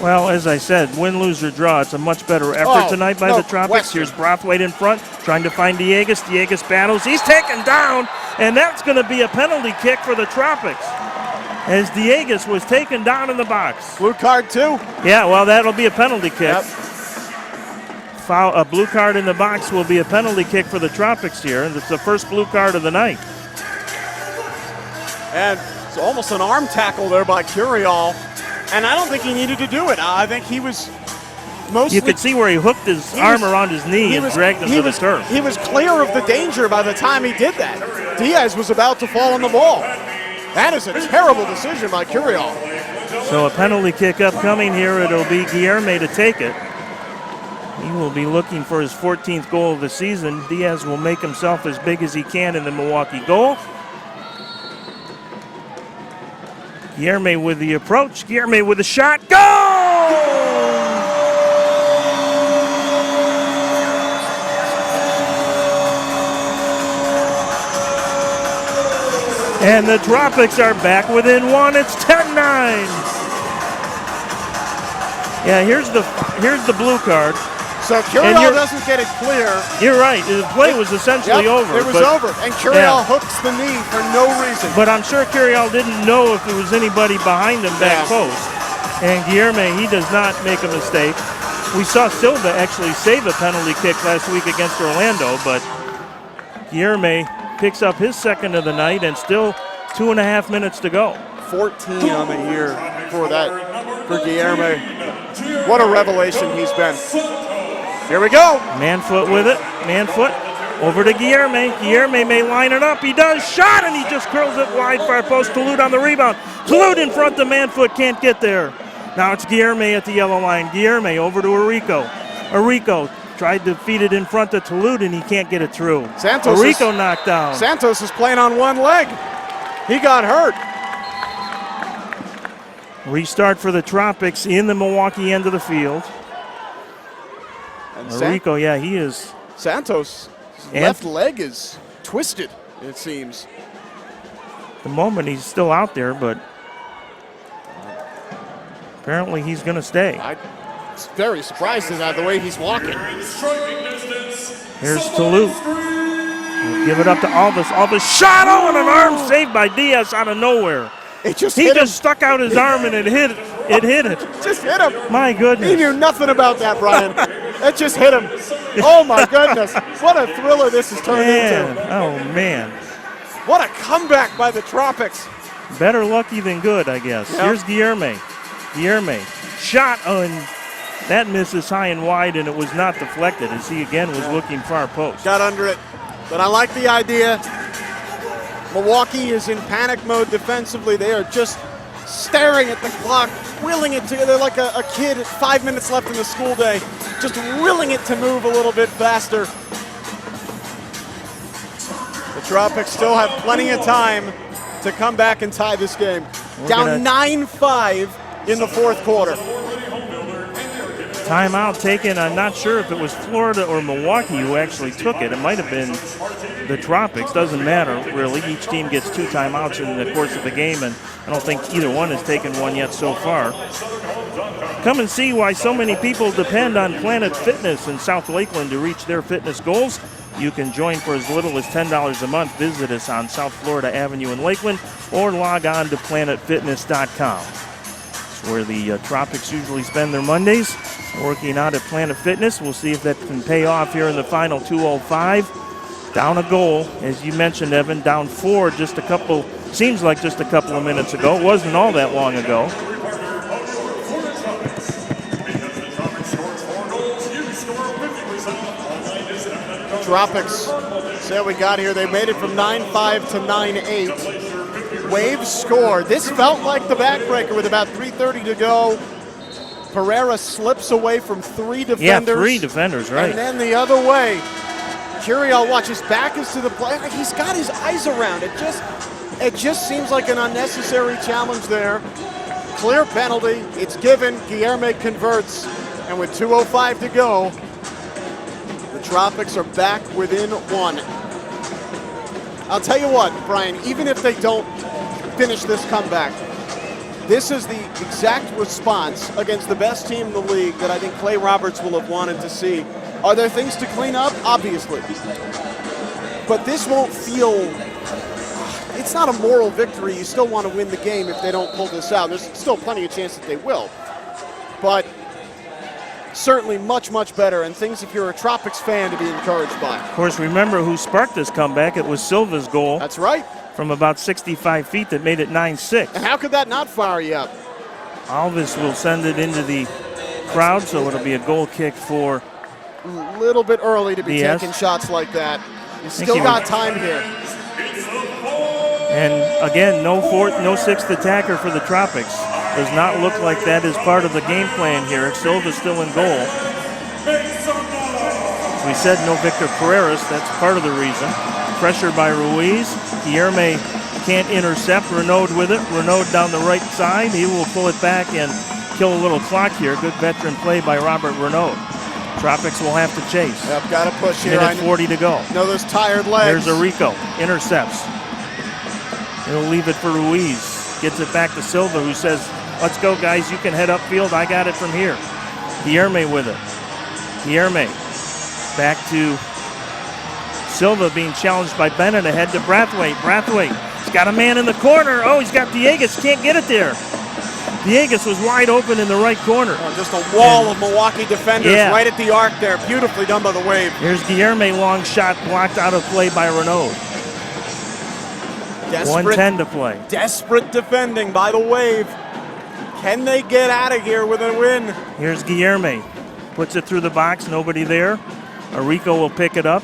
Well, as I said, win, lose, or draw, it's a much better effort tonight by the Tropics. Here's Brathwaite in front, trying to find Diegas. Diegas battles. He's taken down, and that's going to be a penalty kick for the Tropics, as Diegas was taken down in the box. Blue card, too? Yeah, well, that'll be a penalty kick. Yep. Foul, a blue card in the box will be a penalty kick for the Tropics here, and it's the first blue card of the night. And it's almost an arm tackle there by Curial. And I don't think he needed to do it. I think he was mostly... You could see where he hooked his arm around his knee and dragged him to the turf. He was clear of the danger by the time he did that. Diaz was about to fall on the ball. That is a terrible decision by Curial. So a penalty kick upcoming here. It'll be Guilherme to take it. He will be looking for his 14th goal of the season. Diaz will make himself as big as he can in the Milwaukee goal. Guilherme with the approach. Guilherme with the shot. Go! And the Tropics are back within one. It's 10-9. Yeah, here's the blue card. So Curial doesn't get it clear. You're right. The play was essentially over. It was over. And Curial hooks the knee for no reason. But I'm sure Curial didn't know if there was anybody behind him back post. And Guilherme, he does not make a mistake. We saw Silva actually save a penalty kick last week against Orlando, but Guilherme picks up his second of the night, and still 2.5 minutes to go. 14 on the year for Guilherme. What a revelation he's been. Here we go. Manfoot with it. Manfoot over to Guilherme. Guilherme may line it up. He does. Shot, and he just curls it wide, far post. Touloud on the rebound. Touloud in front. The Manfoot can't get there. Now it's Guilherme at the yellow line. Guilherme over to Arico. Arico tried to feed it in front of Touloud, and he can't get it through. Arico knocked down. Santos is playing on one leg. He got hurt. Restart for the Tropics in the Milwaukee end of the field. And Arico, yeah, he is. Santos' left leg is twisted, it seems. At the moment, he's still out there, but apparently he's going to stay. I'm very surprised at the way he's walking. Here's Touloud. Give it up to Alvis. Alvis shot, and an arm saved by Diaz out of nowhere. He just stuck out his arm and it hit it. Just hit him. My goodness. He knew nothing about that, Brian. That just hit him. Oh, my goodness. What a thriller this has turned into. Oh, man. What a comeback by the Tropics. Better lucky than good, I guess. Yep. Here's Guilherme. Guilherme shot, and that misses high and wide, and it was not deflected as he again was looking far post. Got under it. But I like the idea. Milwaukee is in panic mode defensively. They are just staring at the clock, willing it to, they're like a kid at 5 minutes left in the school day, just willing it to move a little bit faster. The Tropics still have plenty of time to come back and tie this game. Down 9-5 in the fourth quarter. Timeout taken. I'm not sure if it was Florida or Milwaukee who actually took it. It might have been the Tropics. Doesn't matter, really. Each team gets 2 timeouts in the course of the game, and I don't think either one has taken one yet so far. Come and see why so many people depend on Planet Fitness in South Lakeland to reach their fitness goals. You can join for as little as $10 a month. Visit us on South Florida Avenue in Lakeland or log on to planetfitness.com. It's where the Tropics usually spend their Mondays, working out at Planet Fitness. We'll see if that can pay off here in the final 2:05. Down a goal, as you mentioned, Evan, down 4 seems like just a couple of minutes ago. It wasn't all that long ago. Tropics, see what we got here. They made it from 9-5 to 9-8. Waves scored. This felt like the backbreaker with about 3:30 to go. Pereira slips away from 3 defenders. Yeah, 3 defenders, right. And then the other way. Curiel, watch, his back is to the play. He's got his eyes around it. It just seems like an unnecessary challenge there. Clear penalty. It's given. Guilherme converts. And with 2:05 to go, the Tropics are back within 1. I'll tell you what, Brian, even if they don't finish this comeback, this is the exact response against the best team in the league that I think Clay Roberts will have wanted to see. Are there things to clean up? Obviously. But this won't feel, it's not a moral victory. You still want to win the game if they don't pull this out. There's still plenty of chance that they will. But certainly much, much better, and things if you're a Tropics fan to be encouraged by. Of course, remember who sparked this comeback. It was Silva's goal. That's right. From about 65 feet that made it 9-6. And how could that not fire you up? Alves will send it into the crowd, so it'll be a goal kick for a little bit early to be DS. taking shots like that. You still got time here. And again, no 6th attacker for the Tropics. Does not look like that is part of the game plan here. Silva's still in goal. As we said, no Victor Pereira. That's part of the reason. Pressure by Ruiz. Guilherme can't intercept. Renaud with it. Renaud down the right side. He will pull it back and kill a little clock here. Good veteran play by Robert Renaud. Tropics will have to chase. Yep, got to push here. Minute 40 to go. No, those tired legs. There's Arico. Intercepts. He'll leave it for Ruiz. Gets it back to Silva, who says, let's go, guys. You can head upfield. I got it from here. Guilherme with it. Guilherme back to Silva being challenged by Bennett. Ahead to Brathwaite. Brathwaite. He's got a man in the corner. Oh, he's got Diegas. Can't get it there. Diegas was wide open in the right corner. Oh, just a wall of Milwaukee defenders right at the arc there. Beautifully done by the Wave. Here's Guilherme, long shot blocked out of play by Renaud. 1:10 to play. Desperate defending by the Wave. Can they get out of here with a win? Here's Guilherme. Puts it through the box. Nobody there. Arico will pick it up.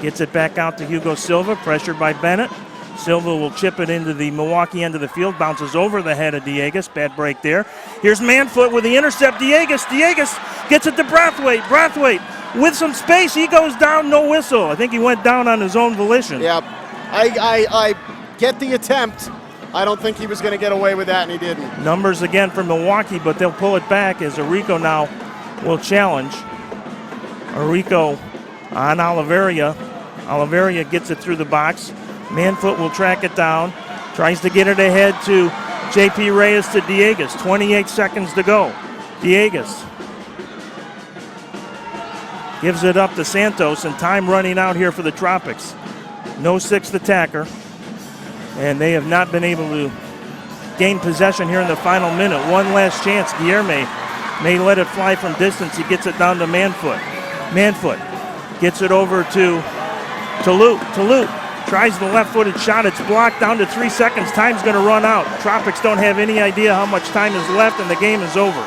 Gets it back out to Hugo Silva. Pressured by Bennett. Silva will chip it into the Milwaukee end of the field. Bounces over the head of Diegas. Bad break there. Here's Manfoot with the intercept. Diegas gets it to Brathwaite. Brathwaite with some space. He goes down. No whistle. I think he went down on his own volition. Yeah, I get the attempt. I don't think he was going to get away with that, and he didn't. Numbers again for Milwaukee, but they'll pull it back as Arico now will challenge. Arico on Oliveria. Oliveria gets it through the box. Manfoot will track it down. Tries to get it ahead to J.P. Reyes to Diegas. 28 seconds to go. Diegas gives it up to Santos, and time running out here for the Tropics. No 6th attacker, and they have not been able to gain possession here in the final minute. One last chance. Guilherme may let it fly from distance. He gets it down to Manfoot. Manfoot gets it over to Toulouse. Toulouse tries the left-footed shot. It's blocked down to 3 seconds. Time's going to run out. Tropics don't have any idea how much time is left, and the game is over.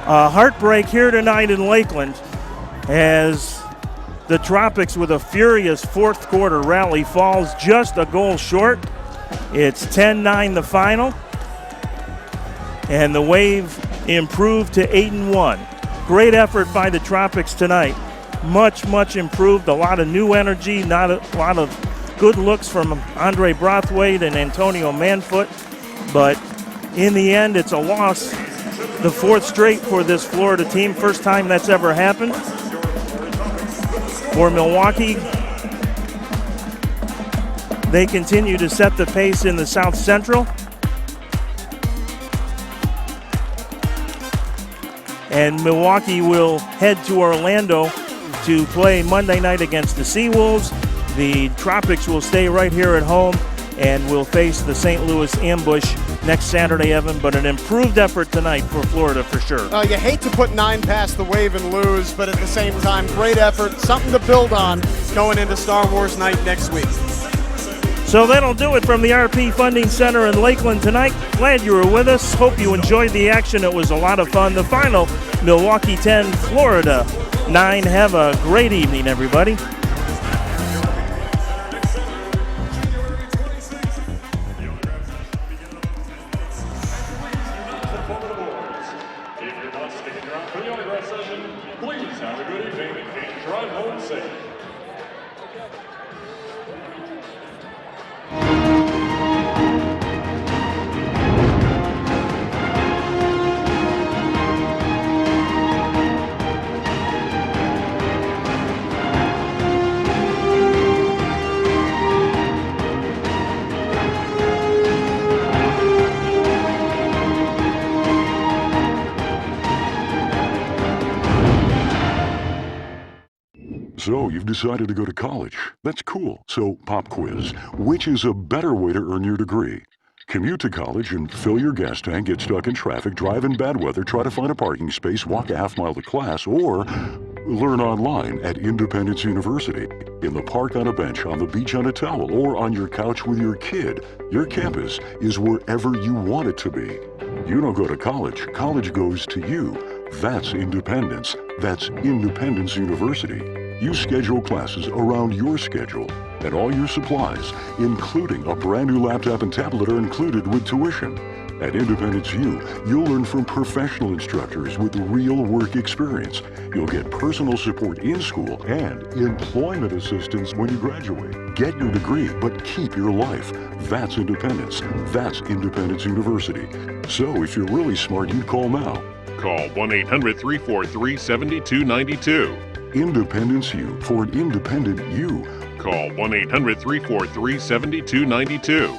A heartbreak here tonight in Lakeland as the Tropics, with a furious fourth quarter rally, falls just a goal short. It's 10-9 the final, and the Wave improved to 8-1. Great effort by the Tropics tonight. Much improved. A lot of new energy, not a lot of good looks from Andre Brathwaite and Antonio Manfoot, but in the end, it's a loss. The 4th straight for this Florida team. First time that's ever happened. For Milwaukee, they continue to set the pace in the South Central. And Milwaukee will head to Orlando to play Monday night against the Seawolves. The Tropics will stay right here at home and will face the St. Louis Ambush next Saturday, Evan. But an improved effort tonight for Florida for sure. You hate to put 9 past the Wave and lose, but at the same time, great effort, something to build on going into Star Wars night next week. So that'll do it from the RP Funding Center in Lakeland tonight. Glad you were with us. Hope you enjoyed the action. It was a lot of fun. The final, Milwaukee 10, Florida 9. Have a great evening, everybody. session. Please have a good evening and drive home safe. So you've decided to go to college. That's cool. So pop quiz. Which is a better way to earn your degree? Commute to college and fill your gas tank, get stuck in traffic, drive in bad weather, try to find a parking space, walk a half mile to class, or learn online at Independence University. In the park on a bench, on the beach on a towel, or on your couch with your kid. Your campus is wherever you want it to be. You don't go to college. College goes to you. That's independence. That's Independence University. You schedule classes around your schedule, and all your supplies, including a brand new laptop and tablet, are included with tuition. At Independence U, you'll learn from professional instructors with real work experience. You'll get personal support in school and employment assistance when you graduate. Get your degree, but keep your life. That's independence. That's Independence University. So if you're really smart, you'd call now. Call 1-800-343-7292. Independence U for an independent you. Call 1-800-343-7292.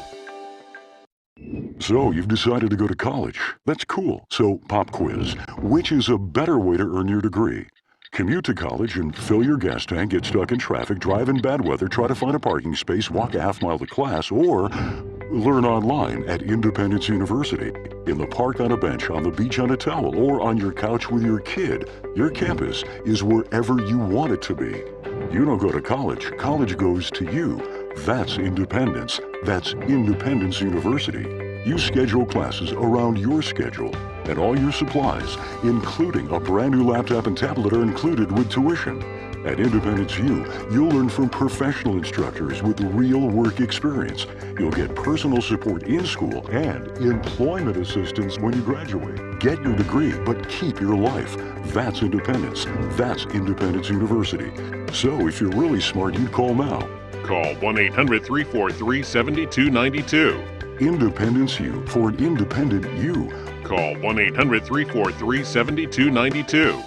So you've decided to go to college. That's cool. So pop quiz. Which is a better way to earn your degree? Commute to college and fill your gas tank, get stuck in traffic, drive in bad weather, try to find a parking space, walk a half mile to class, or learn online at Independence University. In the park on a bench, on the beach on a towel, or on your couch with your kid. Your campus is wherever you want it to be. You don't go to college. College goes to you. That's independence. That's Independence University. You schedule classes around your schedule, and all your supplies, including a brand new laptop and tablet, are included with tuition. At Independence U, you'll learn from professional instructors with real work experience. You'll get personal support in school and employment assistance when you graduate. Get your degree, but keep your life. That's independence. That's Independence University. So if you're really smart, you'd call now. Call 1-800-343-7292. Independence U for an independent you. Call 1-800-343-7292.